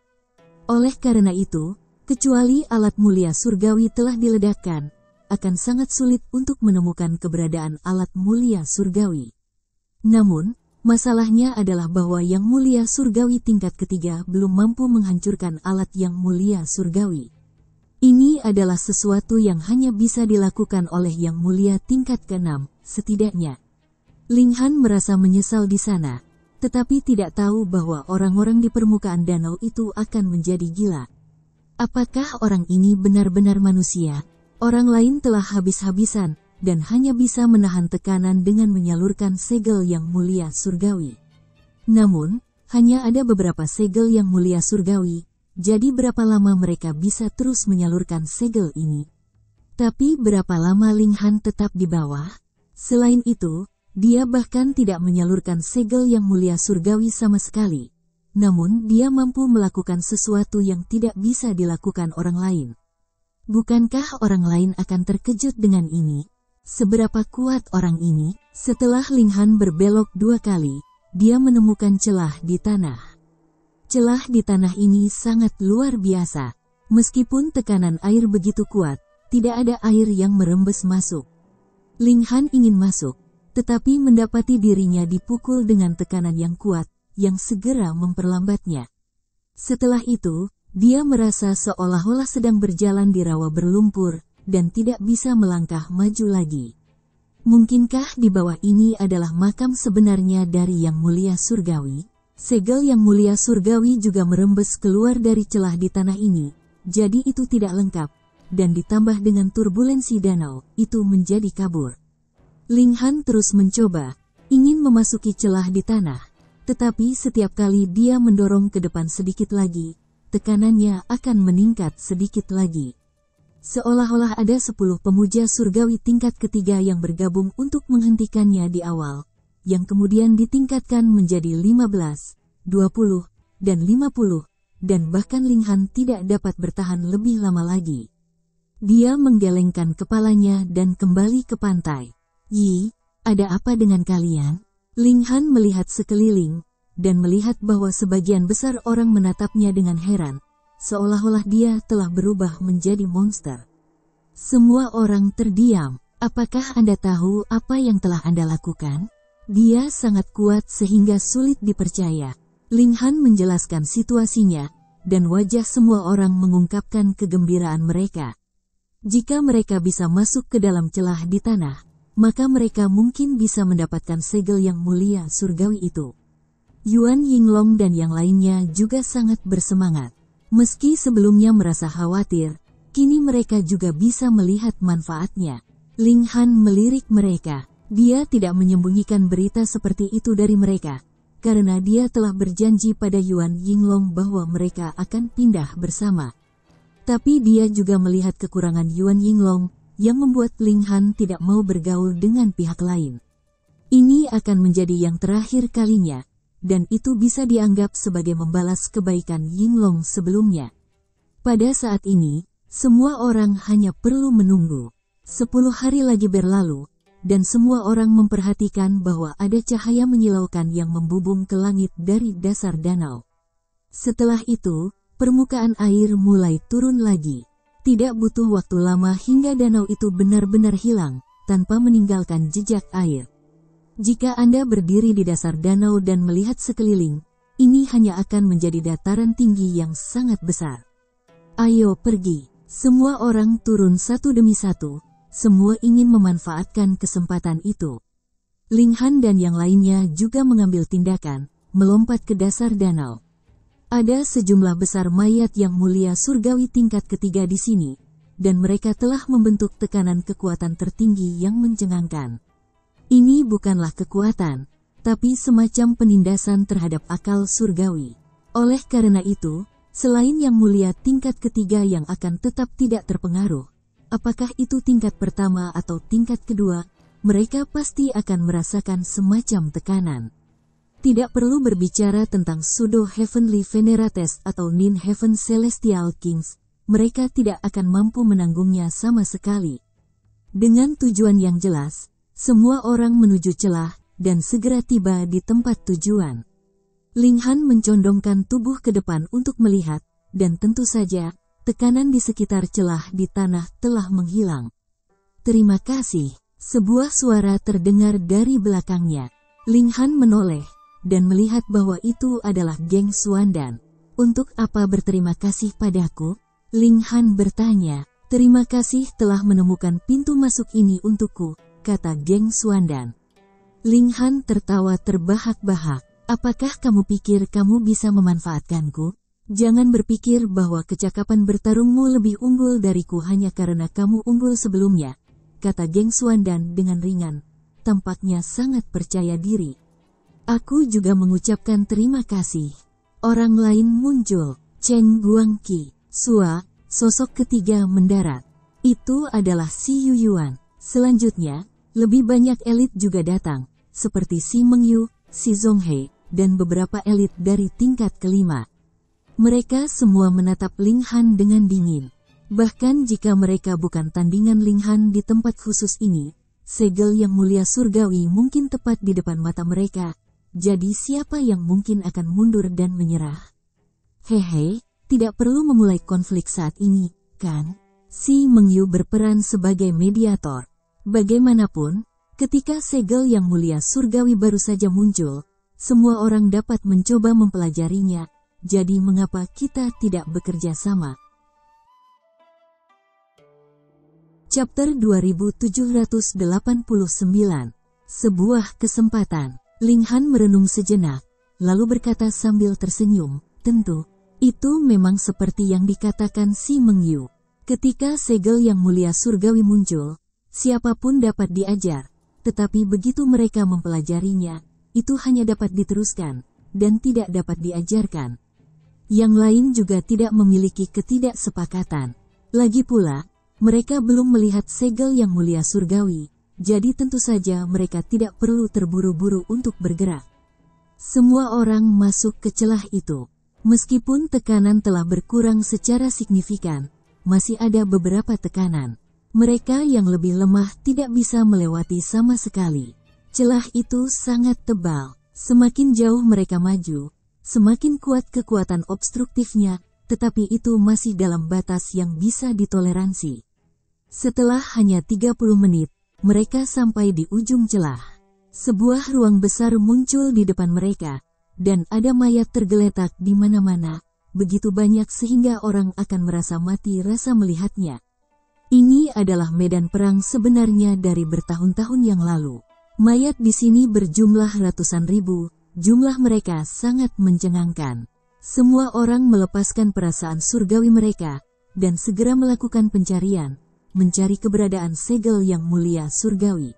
Oleh karena itu, kecuali alat mulia surgawi telah diledakkan, akan sangat sulit untuk menemukan keberadaan alat mulia surgawi. Namun, masalahnya adalah bahwa yang mulia surgawi tingkat ketiga belum mampu menghancurkan alat yang mulia surgawi. Ini adalah sesuatu yang hanya bisa dilakukan oleh yang mulia tingkat ke-6, setidaknya. Ling Han merasa menyesal di sana, tetapi tidak tahu bahwa orang-orang di permukaan danau itu akan menjadi gila. Apakah orang ini benar-benar manusia? Orang lain telah habis-habisan, dan hanya bisa menahan tekanan dengan menyalurkan segel yang mulia surgawi. Namun, hanya ada beberapa segel yang mulia surgawi, jadi berapa lama mereka bisa terus menyalurkan segel ini? Tapi berapa lama Ling Han tetap di bawah? Selain itu, dia bahkan tidak menyalurkan segel yang mulia surgawi sama sekali. Namun dia mampu melakukan sesuatu yang tidak bisa dilakukan orang lain. Bukankah orang lain akan terkejut dengan ini? Seberapa kuat orang ini? Setelah Ling Han berbelok 2 kali, dia menemukan celah di tanah. Celah di tanah ini sangat luar biasa. Meskipun tekanan air begitu kuat, tidak ada air yang merembes masuk. Ling Han ingin masuk, tetapi mendapati dirinya dipukul dengan tekanan yang kuat, yang segera memperlambatnya. Setelah itu, dia merasa seolah-olah sedang berjalan di rawa berlumpur, dan tidak bisa melangkah maju lagi. Mungkinkah di bawah ini adalah makam sebenarnya dari yang mulia surgawi? Segel yang mulia surgawi juga merembes keluar dari celah di tanah ini, jadi itu tidak lengkap, dan ditambah dengan turbulensi danau, itu menjadi kabur. Ling Han terus mencoba, ingin memasuki celah di tanah, tetapi setiap kali dia mendorong ke depan sedikit lagi, tekanannya akan meningkat sedikit lagi. Seolah-olah ada 10 pemuja surgawi tingkat ketiga yang bergabung untuk menghentikannya di awal, yang kemudian ditingkatkan menjadi 15, 20, dan 50, dan bahkan Ling Han tidak dapat bertahan lebih lama lagi. Dia menggelengkan kepalanya dan kembali ke pantai. Ada apa dengan kalian? Ling Han melihat sekeliling, dan melihat bahwa sebagian besar orang menatapnya dengan heran, seolah-olah dia telah berubah menjadi monster. Semua orang terdiam. Apakah Anda tahu apa yang telah Anda lakukan? Dia sangat kuat sehingga sulit dipercaya. Ling Han menjelaskan situasinya, dan wajah semua orang mengungkapkan kegembiraan mereka. Jika mereka bisa masuk ke dalam celah di tanah, maka mereka mungkin bisa mendapatkan segel yang mulia surgawi itu. Yuan Yinglong dan yang lainnya juga sangat bersemangat. Meski sebelumnya merasa khawatir, kini mereka juga bisa melihat manfaatnya. Ling Han melirik mereka. Dia tidak menyembunyikan berita seperti itu dari mereka, karena dia telah berjanji pada Yuan Yinglong bahwa mereka akan pindah bersama. Tapi dia juga melihat kekurangan Yuan Yinglong, yang membuat Ling Han tidak mau bergaul dengan pihak lain. Ini akan menjadi yang terakhir kalinya, dan itu bisa dianggap sebagai membalas kebaikan Yinglong sebelumnya. Pada saat ini, semua orang hanya perlu menunggu. 10 hari lagi berlalu, dan semua orang memperhatikan bahwa ada cahaya menyilaukan yang membubung ke langit dari dasar danau. Setelah itu, permukaan air mulai turun lagi. Tidak butuh waktu lama hingga danau itu benar-benar hilang, tanpa meninggalkan jejak air. Jika Anda berdiri di dasar danau dan melihat sekeliling, ini hanya akan menjadi dataran tinggi yang sangat besar. Ayo pergi. Semua orang turun satu demi satu. Semua ingin memanfaatkan kesempatan itu. Ling Han dan yang lainnya juga mengambil tindakan, melompat ke dasar danau. Ada sejumlah besar mayat yang mulia surgawi tingkat ketiga di sini, dan mereka telah membentuk tekanan kekuatan tertinggi yang mencengangkan. Ini bukanlah kekuatan, tapi semacam penindasan terhadap akal surgawi. Oleh karena itu, selain yang mulia tingkat ketiga yang akan tetap tidak terpengaruh, apakah itu tingkat pertama atau tingkat kedua, mereka pasti akan merasakan semacam tekanan. Tidak perlu berbicara tentang Pseudo Heavenly Venerates atau Nin Heaven Celestial Kings, mereka tidak akan mampu menanggungnya sama sekali. Dengan tujuan yang jelas, semua orang menuju celah, dan segera tiba di tempat tujuan. Ling Han mencondongkan tubuh ke depan untuk melihat, dan tentu saja, tekanan di sekitar celah di tanah telah menghilang. Terima kasih. Sebuah suara terdengar dari belakangnya. Ling Han menoleh, dan melihat bahwa itu adalah Geng Xuandan. Untuk apa berterima kasih padaku? Ling Han bertanya. Terima kasih telah menemukan pintu masuk ini untukku, kata Geng Xuandan. Ling Han tertawa terbahak-bahak. Apakah kamu pikir kamu bisa memanfaatkanku? Jangan berpikir bahwa kecakapan bertarungmu lebih unggul dariku hanya karena kamu unggul sebelumnya, kata Geng Xuandan dengan ringan. Tampaknya sangat percaya diri. Aku juga mengucapkan terima kasih. Orang lain muncul. Cheng Guangqi, Sua, sosok ketiga mendarat. Itu adalah Si Yuyuan. Selanjutnya, lebih banyak elit juga datang, seperti Si Mengyu, Si Zonghei, dan beberapa elit dari tingkat kelima. Mereka semua menatap Ling Han dengan dingin. Bahkan jika mereka bukan tandingan Ling Han di tempat khusus ini, segel yang mulia surgawi mungkin tepat di depan mata mereka. Jadi siapa yang mungkin akan mundur dan menyerah? Hehe, tidak perlu memulai konflik saat ini, kan? Si Mengyu berperan sebagai mediator. Bagaimanapun, ketika segel yang mulia surgawi baru saja muncul, semua orang dapat mencoba mempelajarinya. Jadi mengapa kita tidak bekerja sama? Chapter 2789. Sebuah kesempatan. Ling Han merenung sejenak, lalu berkata sambil tersenyum, tentu, itu memang seperti yang dikatakan Si Mengyu. Ketika segel yang mulia surgawi muncul, siapapun dapat diajar, tetapi begitu mereka mempelajarinya, itu hanya dapat diteruskan, dan tidak dapat diajarkan. Yang lain juga tidak memiliki ketidaksepakatan. Lagi pula, mereka belum melihat segel yang mulia surgawi, jadi tentu saja mereka tidak perlu terburu-buru untuk bergerak. Semua orang masuk ke celah itu. Meskipun tekanan telah berkurang secara signifikan, masih ada beberapa tekanan. Mereka yang lebih lemah tidak bisa melewati sama sekali. Celah itu sangat tebal. Semakin jauh mereka maju, semakin kuat kekuatan obstruktifnya, tetapi itu masih dalam batas yang bisa ditoleransi. Setelah hanya 30 menit, mereka sampai di ujung celah. Sebuah ruang besar muncul di depan mereka, dan ada mayat tergeletak di mana-mana, begitu banyak sehingga orang akan merasa mati rasa melihatnya. Ini adalah medan perang sebenarnya dari bertahun-tahun yang lalu. Mayat di sini berjumlah ratusan ribu. Jumlah mereka sangat mencengangkan. Semua orang melepaskan perasaan surgawi mereka, dan segera melakukan pencarian, mencari keberadaan segel yang mulia surgawi.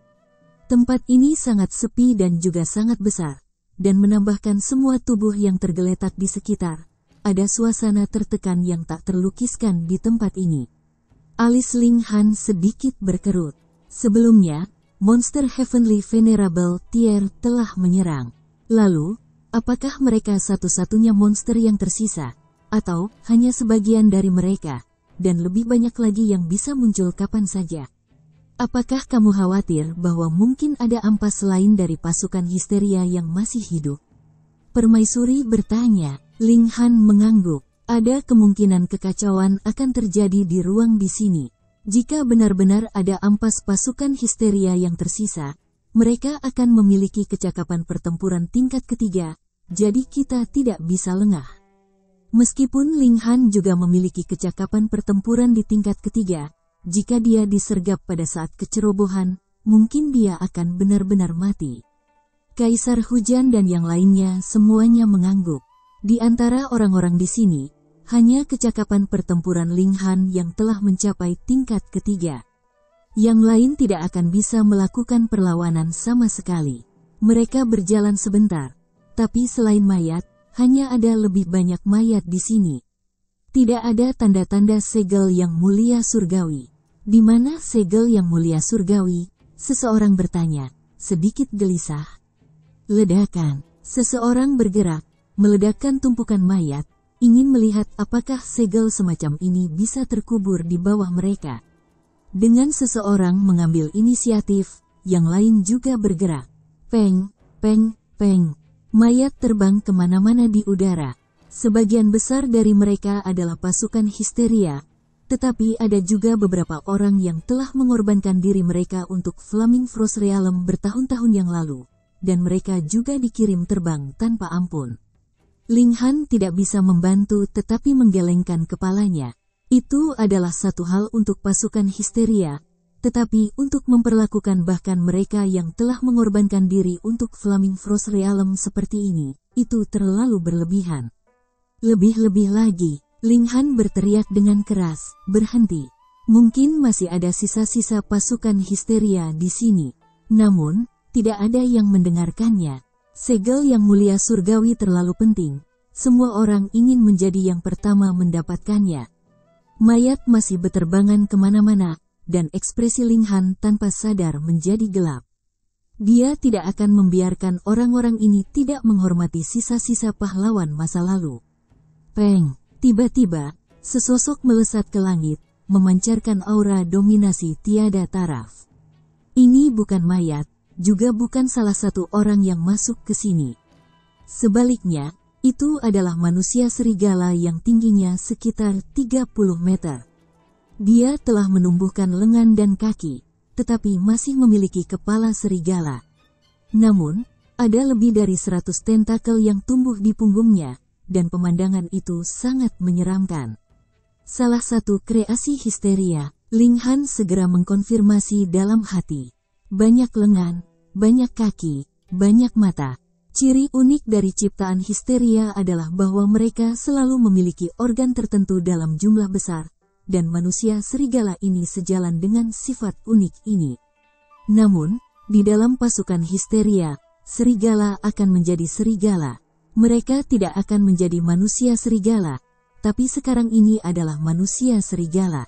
Tempat ini sangat sepi dan juga sangat besar, dan menambahkan semua tubuh yang tergeletak di sekitar. Ada suasana tertekan yang tak terlukiskan di tempat ini. Alis Ling Han sedikit berkerut. Sebelumnya, monster Heavenly Venerable Tier telah menyerang. Lalu, apakah mereka satu-satunya monster yang tersisa? Atau hanya sebagian dari mereka? Dan lebih banyak lagi yang bisa muncul kapan saja. Apakah kamu khawatir bahwa mungkin ada ampas lain dari pasukan histeria yang masih hidup? Permaisuri bertanya. Ling Han mengangguk. Ada kemungkinan kekacauan akan terjadi di ruang di sini. Jika benar-benar ada ampas pasukan histeria yang tersisa, mereka akan memiliki kecakapan pertempuran tingkat ketiga, jadi kita tidak bisa lengah. Meskipun Ling Han juga memiliki kecakapan pertempuran di tingkat ketiga, jika dia disergap pada saat kecerobohan, mungkin dia akan benar-benar mati. Kaisar Hujan dan yang lainnya semuanya mengangguk. Di antara orang-orang di sini, hanya kecakapan pertempuran Ling Han yang telah mencapai tingkat ketiga. Yang lain tidak akan bisa melakukan perlawanan sama sekali. Mereka berjalan sebentar, tapi selain mayat, hanya ada lebih banyak mayat di sini. Tidak ada tanda-tanda segel yang mulia surgawi. Di mana segel yang mulia surgawi? Seseorang bertanya, sedikit gelisah. Ledakan. Seseorang bergerak, meledakkan tumpukan mayat, ingin melihat apakah segel semacam ini bisa terkubur di bawah mereka. Dengan seseorang mengambil inisiatif, yang lain juga bergerak. Peng, peng, peng. Mayat terbang kemana-mana di udara. Sebagian besar dari mereka adalah pasukan histeria, tetapi ada juga beberapa orang yang telah mengorbankan diri mereka untuk Flaming Frost Realm bertahun-tahun yang lalu, dan mereka juga dikirim terbang tanpa ampun. Ling Han tidak bisa membantu tetapi menggelengkan kepalanya. Itu adalah satu hal untuk pasukan histeria, tetapi untuk memperlakukan bahkan mereka yang telah mengorbankan diri untuk Flaming Frost Realm seperti ini, itu terlalu berlebihan. Lebih-lebih lagi, Ling Han berteriak dengan keras, berhenti. Mungkin masih ada sisa-sisa pasukan histeria di sini. Namun, tidak ada yang mendengarkannya. Segel yang mulia surgawi terlalu penting. Semua orang ingin menjadi yang pertama mendapatkannya. Mayat masih beterbangan kemana-mana, dan ekspresi Ling Han tanpa sadar menjadi gelap. Dia tidak akan membiarkan orang-orang ini tidak menghormati sisa-sisa pahlawan masa lalu. Peng, tiba-tiba, sesosok melesat ke langit, memancarkan aura dominasi tiada taraf. Ini bukan mayat, juga bukan salah satu orang yang masuk ke sini. Sebaliknya, itu adalah manusia serigala yang tingginya sekitar 30 meter. Dia telah menumbuhkan lengan dan kaki, tetapi masih memiliki kepala serigala. Namun, ada lebih dari 100 tentakel yang tumbuh di punggungnya, dan pemandangan itu sangat menyeramkan. Salah satu kreasi histeria, Ling Han segera mengkonfirmasi dalam hati. Banyak lengan, banyak kaki, banyak mata. Ciri unik dari ciptaan histeria adalah bahwa mereka selalu memiliki organ tertentu dalam jumlah besar, dan manusia serigala ini sejalan dengan sifat unik ini. Namun, di dalam pasukan histeria, serigala akan menjadi serigala. Mereka tidak akan menjadi manusia serigala, tapi sekarang ini adalah manusia serigala.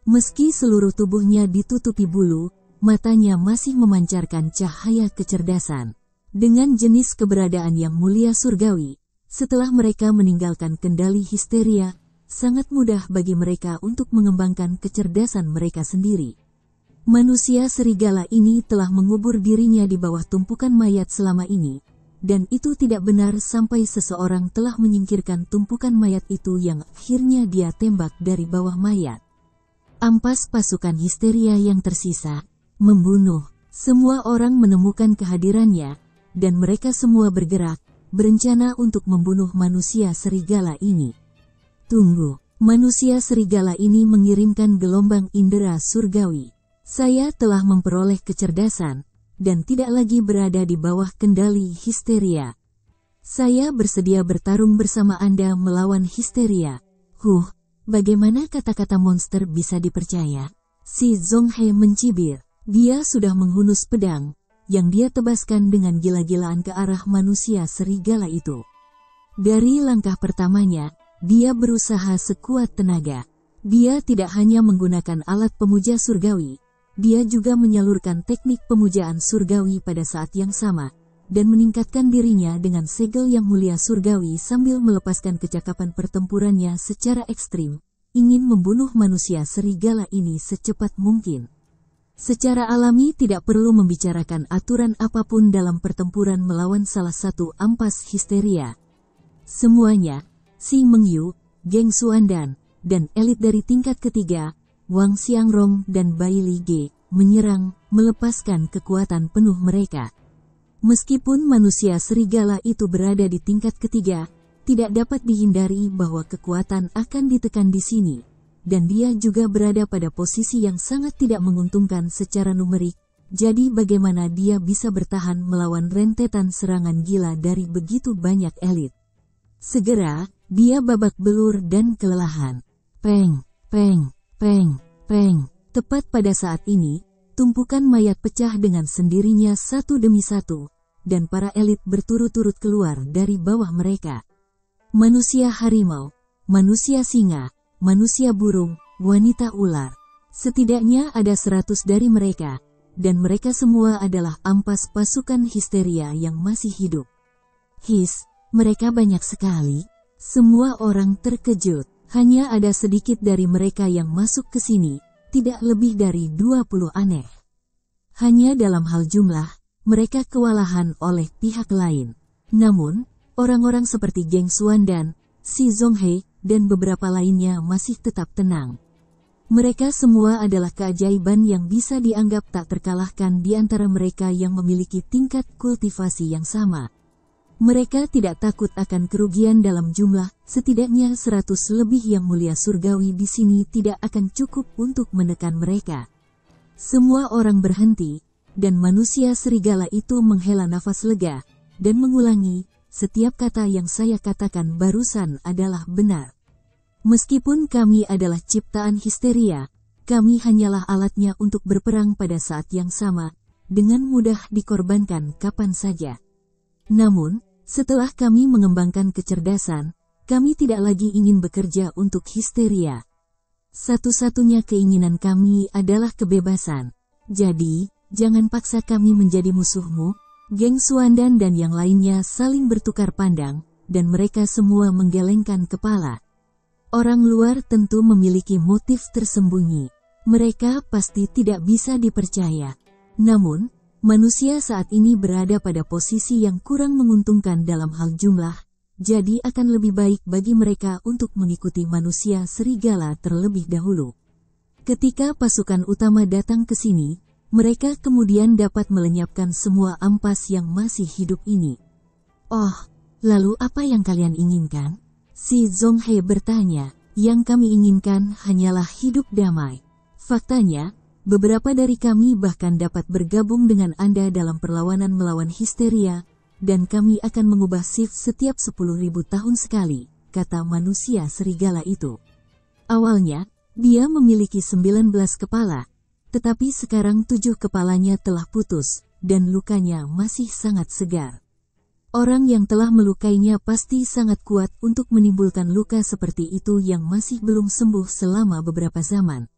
Meski seluruh tubuhnya ditutupi bulu, matanya masih memancarkan cahaya kecerdasan. Dengan jenis keberadaan yang mulia surgawi, setelah mereka meninggalkan kendali histeria, sangat mudah bagi mereka untuk mengembangkan kecerdasan mereka sendiri. Manusia serigala ini telah mengubur dirinya di bawah tumpukan mayat selama ini, dan itu tidak benar sampai seseorang telah menyingkirkan tumpukan mayat itu yang akhirnya dia tembak dari bawah mayat. Ampas pasukan histeria yang tersisa, membunuh. Semua orang menemukan kehadirannya, dan mereka semua bergerak, berencana untuk membunuh manusia serigala ini. Tunggu, manusia serigala ini mengirimkan gelombang indera surgawi. Saya telah memperoleh kecerdasan, dan tidak lagi berada di bawah kendali histeria. Saya bersedia bertarung bersama Anda melawan histeria. Bagaimana kata-kata monster bisa dipercaya? Si Zhonghe mencibir. Dia sudah menghunus pedang, yang dia tebaskan dengan gila-gilaan ke arah manusia serigala itu. Dari langkah pertamanya, dia berusaha sekuat tenaga. Dia tidak hanya menggunakan alat pemuja surgawi, dia juga menyalurkan teknik pemujaan surgawi pada saat yang sama, dan meningkatkan dirinya dengan segel yang mulia surgawi sambil melepaskan kecakapan pertempurannya secara ekstrim, ingin membunuh manusia serigala ini secepat mungkin. Secara alami tidak perlu membicarakan aturan apapun dalam pertempuran melawan salah satu ampas histeria. Semuanya, Si Mengyu, Geng Xuandan, dan elit dari tingkat ketiga, Wang Xiangrong dan Bai Li Ge, menyerang, melepaskan kekuatan penuh mereka. Meskipun manusia serigala itu berada di tingkat ketiga, tidak dapat dihindari bahwa kekuatan akan ditekan di sini. Dan dia juga berada pada posisi yang sangat tidak menguntungkan secara numerik, jadi bagaimana dia bisa bertahan melawan rentetan serangan gila dari begitu banyak elit. Segera, dia babak belur dan kelelahan. Peng, peng, peng, peng. Tepat pada saat ini, tumpukan mayat pecah dengan sendirinya satu demi satu, dan para elit berturut-turut keluar dari bawah mereka. Manusia harimau, manusia singa, manusia burung, wanita ular. Setidaknya ada 100 dari mereka, dan mereka semua adalah ampas pasukan histeria yang masih hidup. His, mereka banyak sekali. Semua orang terkejut. Hanya ada sedikit dari mereka yang masuk ke sini, tidak lebih dari 20 aneh. Hanya dalam hal jumlah, mereka kewalahan oleh pihak lain. Namun, orang-orang seperti Geng Xuandan, Si Zhonghe, dan beberapa lainnya masih tetap tenang. Mereka semua adalah keajaiban yang bisa dianggap tak terkalahkan di antara mereka yang memiliki tingkat kultivasi yang sama. Mereka tidak takut akan kerugian dalam jumlah, setidaknya 100 lebih yang mulia surgawi di sini tidak akan cukup untuk menekan mereka. Semua orang berhenti, dan manusia serigala itu menghela nafas lega, dan mengulangi, setiap kata yang saya katakan barusan adalah benar. Meskipun kami adalah ciptaan histeria, kami hanyalah alatnya untuk berperang pada saat yang sama, dengan mudah dikorbankan kapan saja. Namun, setelah kami mengembangkan kecerdasan, kami tidak lagi ingin bekerja untuk histeria. Satu-satunya keinginan kami adalah kebebasan. Jadi, jangan paksa kami menjadi musuhmu. Geng Xuandan dan yang lainnya saling bertukar pandang, dan mereka semua menggelengkan kepala. Orang luar tentu memiliki motif tersembunyi. Mereka pasti tidak bisa dipercaya. Namun, manusia saat ini berada pada posisi yang kurang menguntungkan dalam hal jumlah, jadi akan lebih baik bagi mereka untuk mengikuti manusia serigala terlebih dahulu. Ketika pasukan utama datang ke sini, mereka kemudian dapat melenyapkan semua ampas yang masih hidup ini. Oh, lalu apa yang kalian inginkan? Si Zhonghe bertanya. Yang kami inginkan hanyalah hidup damai. Faktanya, beberapa dari kami bahkan dapat bergabung dengan Anda dalam perlawanan melawan histeria, dan kami akan mengubah shift setiap 10.000 tahun sekali, kata manusia serigala itu. Awalnya, dia memiliki 19 kepala, tetapi sekarang 7 kepalanya telah putus, dan lukanya masih sangat segar. Orang yang telah melukainya pasti sangat kuat untuk menimbulkan luka seperti itu yang masih belum sembuh selama beberapa zaman.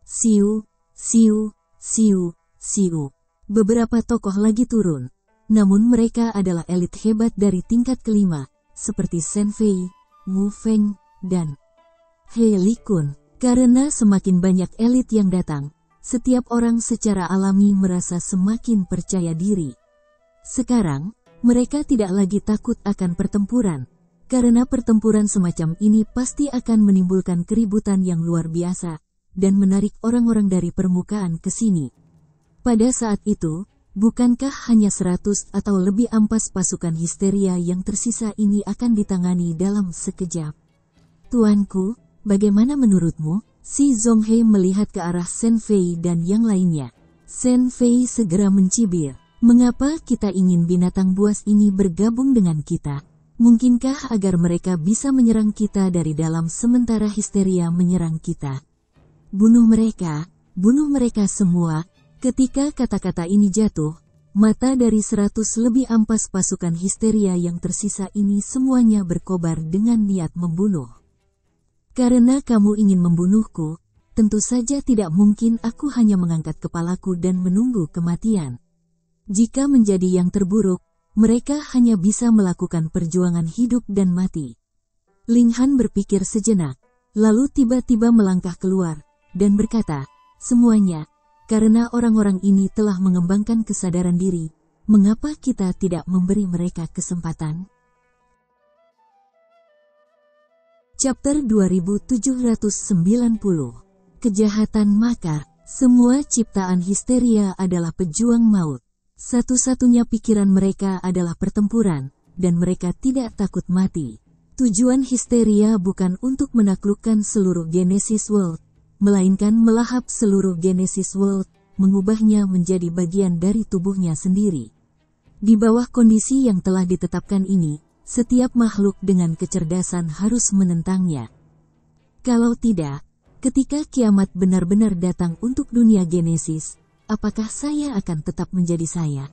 Siu, siu, siu, siu. Beberapa tokoh lagi turun, namun mereka adalah elit hebat dari tingkat kelima, seperti Shen Fei, Wu Feng, dan He Likun. Karena semakin banyak elit yang datang, setiap orang secara alami merasa semakin percaya diri. Sekarang, mereka tidak lagi takut akan pertempuran, karena pertempuran semacam ini pasti akan menimbulkan keributan yang luar biasa, dan menarik orang-orang dari permukaan ke sini. Pada saat itu, bukankah hanya 100 atau lebih ampas pasukan histeria yang tersisa ini akan ditangani dalam sekejap? Tuanku, bagaimana menurutmu? Si Zhonghe melihat ke arah Shen Fei dan yang lainnya. Shen Fei segera mencibir. Mengapa kita ingin binatang buas ini bergabung dengan kita? Mungkinkah agar mereka bisa menyerang kita dari dalam sementara histeria menyerang kita? Bunuh mereka semua." Ketika kata-kata ini jatuh, mata dari 100 lebih ampas pasukan histeria yang tersisa ini semuanya berkobar dengan niat membunuh. "Karena kamu ingin membunuhku, tentu saja tidak mungkin aku hanya mengangkat kepalaku dan menunggu kematian. Jika menjadi yang terburuk, mereka hanya bisa melakukan perjuangan hidup dan mati." Ling Han berpikir sejenak, lalu tiba-tiba melangkah keluar, dan berkata, "Semuanya, karena orang-orang ini telah mengembangkan kesadaran diri, mengapa kita tidak memberi mereka kesempatan?" Chapter 2790. Kejahatan makar. Semua ciptaan histeria adalah pejuang maut. Satu-satunya pikiran mereka adalah pertempuran, dan mereka tidak takut mati. Tujuan histeria bukan untuk menaklukkan seluruh Genesis World, melainkan melahap seluruh Genesis World, mengubahnya menjadi bagian dari tubuhnya sendiri. Di bawah kondisi yang telah ditetapkan ini, setiap makhluk dengan kecerdasan harus menentangnya. Kalau tidak, ketika kiamat benar-benar datang untuk dunia Genesis, apakah saya akan tetap menjadi saya?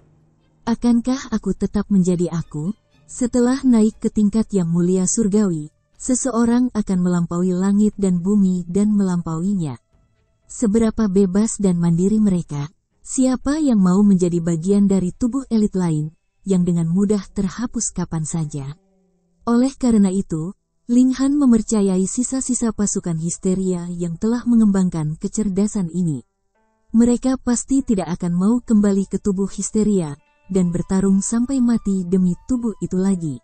Akankah aku tetap menjadi aku? Setelah naik ke tingkat yang mulia surgawi, seseorang akan melampaui langit dan bumi dan melampauinya. Seberapa bebas dan mandiri mereka? Siapa yang mau menjadi bagian dari tubuh elit lain, yang dengan mudah terhapus kapan saja? Oleh karena itu, Ling Han mempercayai sisa-sisa pasukan histeria yang telah mengembangkan kecerdasan ini. Mereka pasti tidak akan mau kembali ke tubuh histeria, dan bertarung sampai mati demi tubuh itu lagi.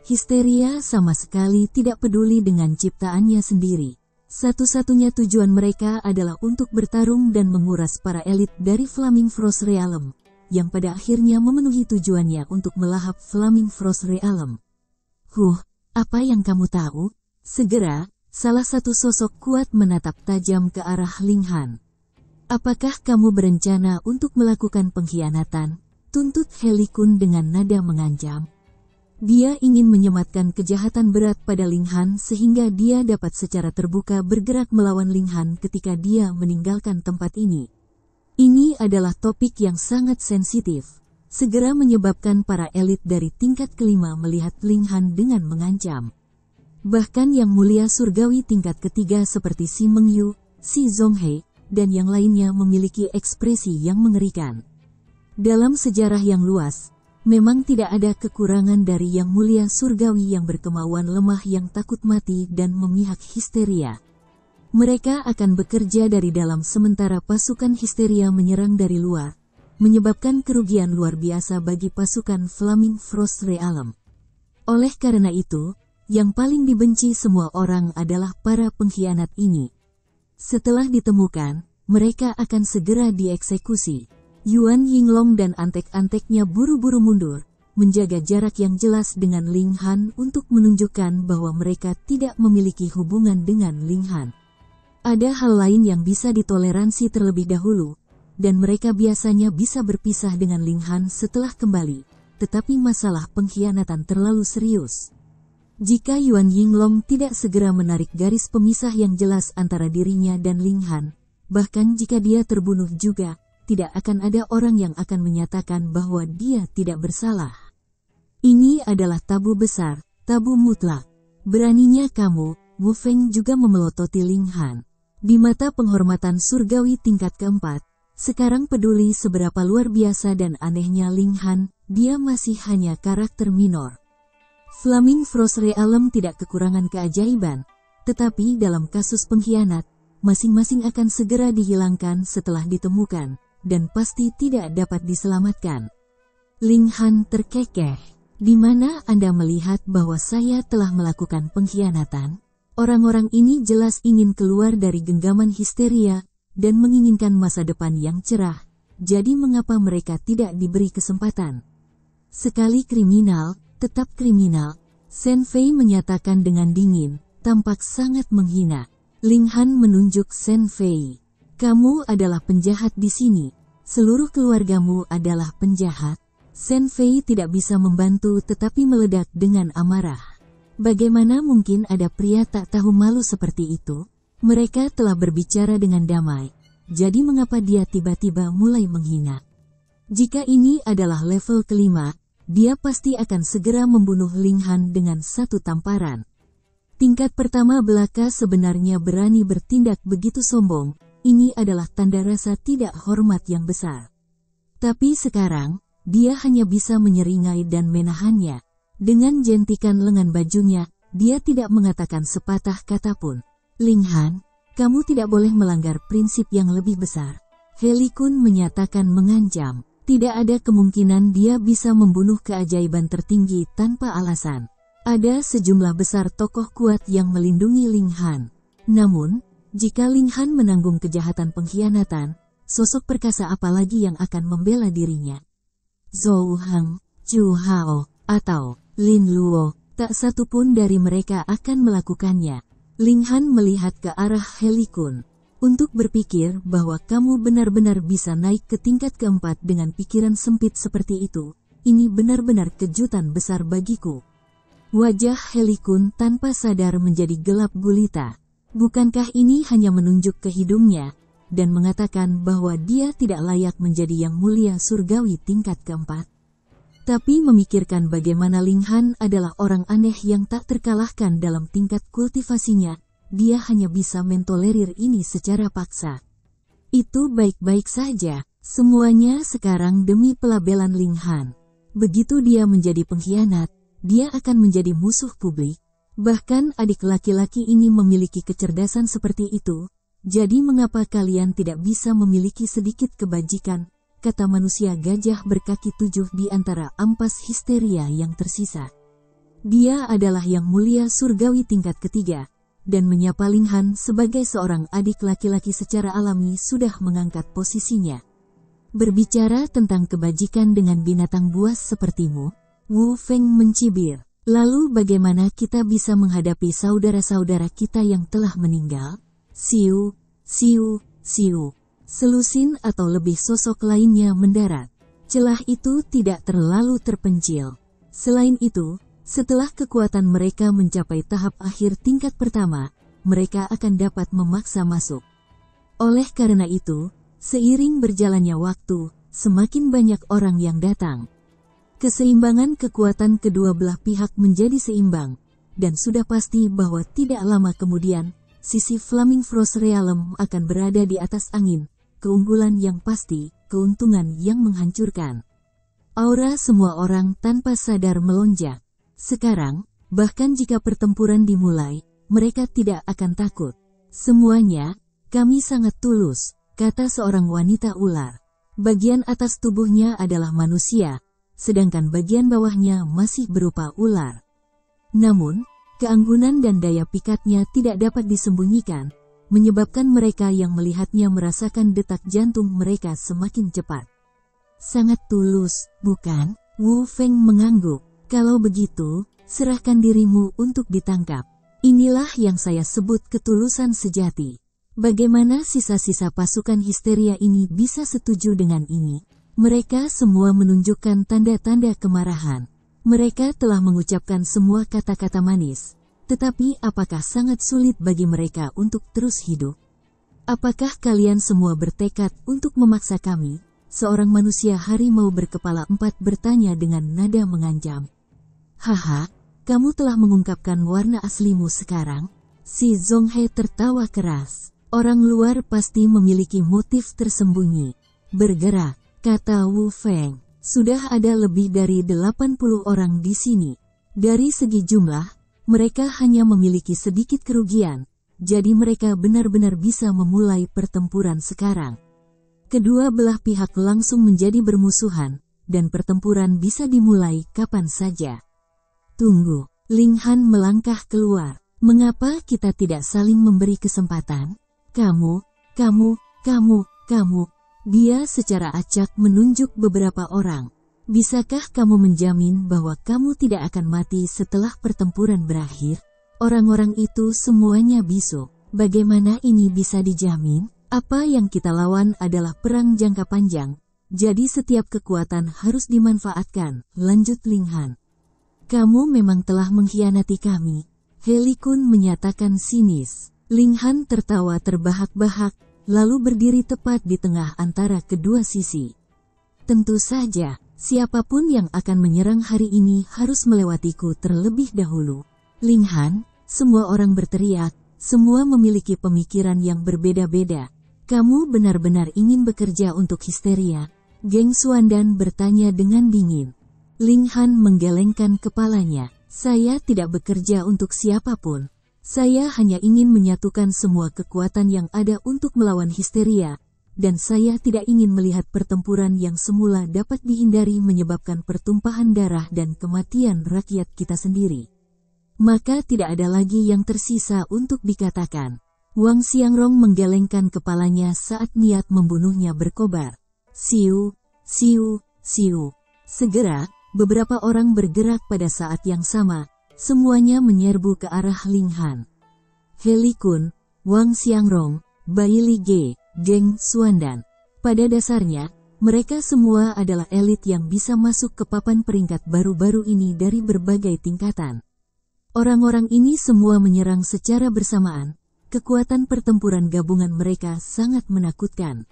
Histeria sama sekali tidak peduli dengan ciptaannya sendiri. Satu-satunya tujuan mereka adalah untuk bertarung dan menguras para elit dari Flaming Frost Realm, yang pada akhirnya memenuhi tujuannya untuk melahap Flaming Frost Realm. Apa yang kamu tahu? Segera, salah satu sosok kuat menatap tajam ke arah Ling Han. "Apakah kamu berencana untuk melakukan pengkhianatan?" tuntut Heli Kun dengan nada mengancam. Dia ingin menyematkan kejahatan berat pada Ling Han sehingga dia dapat secara terbuka bergerak melawan Ling Han ketika dia meninggalkan tempat ini. Ini adalah topik yang sangat sensitif, segera menyebabkan para elit dari tingkat kelima melihat Ling Han dengan mengancam. Bahkan yang mulia surgawi tingkat ketiga seperti Si Mengyu, Si Zhonghe, dan yang lainnya memiliki ekspresi yang mengerikan. Dalam sejarah yang luas, memang tidak ada kekurangan dari yang mulia surgawi yang berkemauan lemah yang takut mati dan memihak histeria. Mereka akan bekerja dari dalam sementara pasukan histeria menyerang dari luar, menyebabkan kerugian luar biasa bagi pasukan Flaming Frost Realm. Oleh karena itu, yang paling dibenci semua orang adalah para pengkhianat ini. Setelah ditemukan, mereka akan segera dieksekusi. Yuan Yinglong dan antek-anteknya buru-buru mundur, menjaga jarak yang jelas dengan Ling Han untuk menunjukkan bahwa mereka tidak memiliki hubungan dengan Ling Han. Ada hal lain yang bisa ditoleransi terlebih dahulu, dan mereka biasanya bisa berpisah dengan Ling Han setelah kembali, tetapi masalah pengkhianatan terlalu serius. Jika Yuan Yinglong tidak segera menarik garis pemisah yang jelas antara dirinya dan Ling Han, bahkan jika dia terbunuh juga, tidak akan ada orang yang akan menyatakan bahwa dia tidak bersalah. Ini adalah tabu besar, tabu mutlak. Beraninya kamu, Wu Feng juga memelototi Ling Han. Di mata penghormatan surgawi tingkat keempat, sekarang peduli seberapa luar biasa dan anehnya Ling Han, dia masih hanya karakter minor. Flaming Frost Realm tidak kekurangan keajaiban, tetapi dalam kasus pengkhianat, masing-masing akan segera dihilangkan setelah ditemukan, dan pasti tidak dapat diselamatkan. Ling Han terkekeh. "Di mana Anda melihat bahwa saya telah melakukan pengkhianatan? Orang-orang ini jelas ingin keluar dari genggaman histeria, dan menginginkan masa depan yang cerah. Jadi mengapa mereka tidak diberi kesempatan? Sekali kriminal, tetap kriminal." Shen Fei menyatakan dengan dingin, tampak sangat menghina. Ling Han menunjuk Shen Fei. "Kamu adalah penjahat di sini. Seluruh keluargamu adalah penjahat." Shen Fei tidak bisa membantu tetapi meledak dengan amarah. Bagaimana mungkin ada pria tak tahu malu seperti itu? Mereka telah berbicara dengan damai, jadi mengapa dia tiba-tiba mulai menghina? Jika ini adalah level kelima, dia pasti akan segera membunuh Ling Han dengan satu tamparan. Tingkat pertama belaka sebenarnya berani bertindak begitu sombong, ini adalah tanda rasa tidak hormat yang besar. Tapi sekarang, dia hanya bisa menyeringai dan menahannya. Dengan jentikan lengan bajunya, dia tidak mengatakan sepatah kata pun. Ling Han, kamu tidak boleh melanggar prinsip yang lebih besar. He Li Kun menyatakan mengancam. Tidak ada kemungkinan dia bisa membunuh keajaiban tertinggi tanpa alasan. Ada sejumlah besar tokoh kuat yang melindungi Ling Han. Namun, jika Ling Han menanggung kejahatan pengkhianatan, sosok perkasa apa lagi yang akan membela dirinya? Zhou Heng, Zhu Hao, atau Lin Luo, tak satu pun dari mereka akan melakukannya. Ling Han melihat ke arah He Li Kun. Untuk berpikir bahwa kamu benar-benar bisa naik ke tingkat keempat dengan pikiran sempit seperti itu, ini benar-benar kejutan besar bagiku. Wajah He Li Kun tanpa sadar menjadi gelap gulita. Bukankah ini hanya menunjuk ke hidungnya, dan mengatakan bahwa dia tidak layak menjadi yang mulia surgawi tingkat keempat? Tapi memikirkan bagaimana Ling Han adalah orang aneh yang tak terkalahkan dalam tingkat kultivasinya, dia hanya bisa mentolerir ini secara paksa. Itu baik-baik saja, semuanya sekarang demi pelabelan Ling Han. Begitu dia menjadi pengkhianat, dia akan menjadi musuh publik. Bahkan adik laki-laki ini memiliki kecerdasan seperti itu, jadi mengapa kalian tidak bisa memiliki sedikit kebajikan, kata manusia gajah berkaki 7 di antara ampas histeria yang tersisa. Dia adalah yang mulia surgawi tingkat ketiga, dan menyapa Ling Han sebagai seorang adik laki-laki secara alami sudah mengangkat posisinya. Berbicara tentang kebajikan dengan binatang buas sepertimu, Wu Feng mencibir. Lalu bagaimana kita bisa menghadapi saudara-saudara kita yang telah meninggal? Siu, siu, siu. Selusin atau lebih sosok lainnya mendarat. Celah itu tidak terlalu terpencil. Selain itu, setelah kekuatan mereka mencapai tahap akhir tingkat pertama, mereka akan dapat memaksa masuk. Oleh karena itu, seiring berjalannya waktu, semakin banyak orang yang datang. Keseimbangan kekuatan kedua belah pihak menjadi seimbang, dan sudah pasti bahwa tidak lama kemudian, sisi Flaming Frost Realm akan berada di atas angin, keunggulan yang pasti, keuntungan yang menghancurkan. Aura semua orang tanpa sadar melonjak. Sekarang, bahkan jika pertempuran dimulai, mereka tidak akan takut. Semuanya, kami sangat tulus, kata seorang wanita ular. Bagian atas tubuhnya adalah manusia, sedangkan bagian bawahnya masih berupa ular. Namun, keanggunan dan daya pikatnya tidak dapat disembunyikan, menyebabkan mereka yang melihatnya merasakan detak jantung mereka semakin cepat. Sangat tulus, bukan? Wu Feng mengangguk. Kalau begitu, serahkan dirimu untuk ditangkap. Inilah yang saya sebut ketulusan sejati. Bagaimana sisa-sisa pasukan histeria ini bisa setuju dengan ini? Mereka semua menunjukkan tanda-tanda kemarahan. Mereka telah mengucapkan semua kata-kata manis. Tetapi apakah sangat sulit bagi mereka untuk terus hidup? Apakah kalian semua bertekad untuk memaksa kami? Seorang manusia harimau berkepala 4 bertanya dengan nada mengancam. Haha, kamu telah mengungkapkan warna aslimu sekarang? Si Zhonghe tertawa keras. Orang luar pasti memiliki motif tersembunyi. Bergerak, kata Wu Feng. Sudah ada lebih dari 80 orang di sini. Dari segi jumlah, mereka hanya memiliki sedikit kerugian, jadi mereka benar-benar bisa memulai pertempuran sekarang. Kedua belah pihak langsung menjadi bermusuhan, dan pertempuran bisa dimulai kapan saja. Tunggu, Ling Han melangkah keluar. Mengapa kita tidak saling memberi kesempatan? Kamu. Dia secara acak menunjuk beberapa orang. Bisakah kamu menjamin bahwa kamu tidak akan mati setelah pertempuran berakhir? Orang-orang itu semuanya bisu. Bagaimana ini bisa dijamin? Apa yang kita lawan adalah perang jangka panjang, Jadi setiap kekuatan harus dimanfaatkan, lanjut Linghan. Kamu memang telah mengkhianati kami, He Li Kun menyatakan sinis. Linghan tertawa terbahak-bahak, lalu berdiri tepat di tengah antara kedua sisi. Tentu saja, siapapun yang akan menyerang hari ini harus melewatiku terlebih dahulu. Linghan, semua orang berteriak, semua memiliki pemikiran yang berbeda-beda. Kamu benar-benar ingin bekerja untuk histeria? Geng Xuandan bertanya dengan dingin. Linghan menggelengkan kepalanya. Saya tidak bekerja untuk siapapun. Saya hanya ingin menyatukan semua kekuatan yang ada untuk melawan histeria. Dan saya tidak ingin melihat pertempuran yang semula dapat dihindari menyebabkan pertumpahan darah dan kematian rakyat kita sendiri. Maka tidak ada lagi yang tersisa untuk dikatakan. Wang Xiangrong menggelengkan kepalanya saat niat membunuhnya berkobar. Siu, siu, siu. Segera, beberapa orang bergerak pada saat yang sama, semuanya menyerbu ke arah Linghan. He Li Kun, Wang Xiangrong, Bai Li Ge, Geng Xuandan. Pada dasarnya, mereka semua adalah elit yang bisa masuk ke papan peringkat baru-baru ini dari berbagai tingkatan. Orang-orang ini semua menyerang secara bersamaan. Kekuatan pertempuran gabungan mereka sangat menakutkan.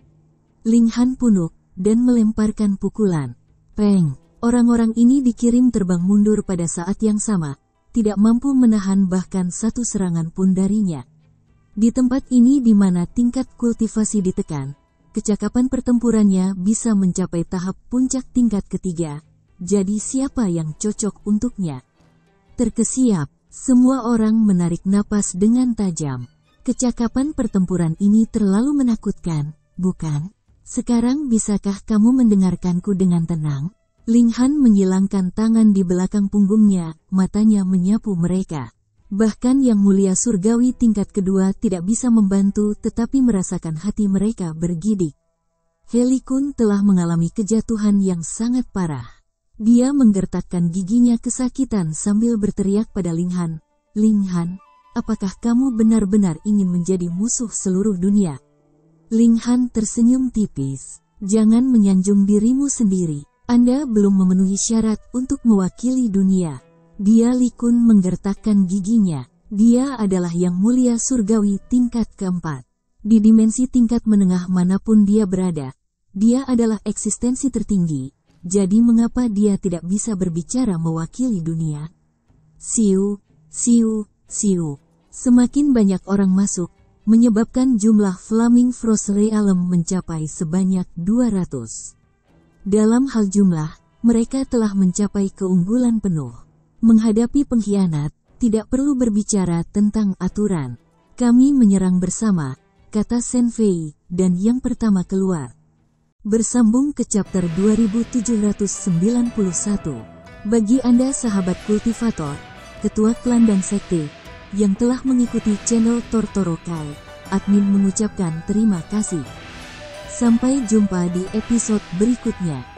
Linghan punuk dan melemparkan pukulan. Peng! Orang-orang ini dikirim terbang mundur pada saat yang sama, tidak mampu menahan bahkan satu serangan pun darinya. Di tempat ini di mana tingkat kultivasi ditekan, kecakapan pertempurannya bisa mencapai tahap puncak tingkat ketiga. Jadi siapa yang cocok untuknya? Terkesiap, semua orang menarik napas dengan tajam. Kecakapan pertempuran ini terlalu menakutkan, bukan? Sekarang bisakah kamu mendengarkanku dengan tenang? Linghan menyilangkan tangan di belakang punggungnya, matanya menyapu mereka. Bahkan Yang Mulia Surgawi tingkat kedua tidak bisa membantu tetapi merasakan hati mereka bergidik. He Li Kun telah mengalami kejatuhan yang sangat parah. Dia menggertakkan giginya kesakitan sambil berteriak pada Linghan. Linghan, apakah kamu benar-benar ingin menjadi musuh seluruh dunia? Linghan tersenyum tipis. Jangan menyanjung dirimu sendiri. Anda belum memenuhi syarat untuk mewakili dunia. Dia Li Kun menggertakkan giginya. Dia adalah Yang Mulia Surgawi tingkat keempat. Di dimensi tingkat menengah manapun dia berada, dia adalah eksistensi tertinggi. Jadi mengapa dia tidak bisa berbicara mewakili dunia? Siu, siu, siu. Semakin banyak orang masuk, menyebabkan jumlah Flaming Frost Realm mencapai sebanyak 200. Dalam hal jumlah, mereka telah mencapai keunggulan penuh. Menghadapi pengkhianat, tidak perlu berbicara tentang aturan. Kami menyerang bersama, kata Shen Fei, dan yang pertama keluar. Bersambung ke chapter 2791. Bagi Anda sahabat kultivator, ketua klan dan sekte, yang telah mengikuti channel Tortorokai, admin mengucapkan terima kasih. Sampai jumpa di episode berikutnya.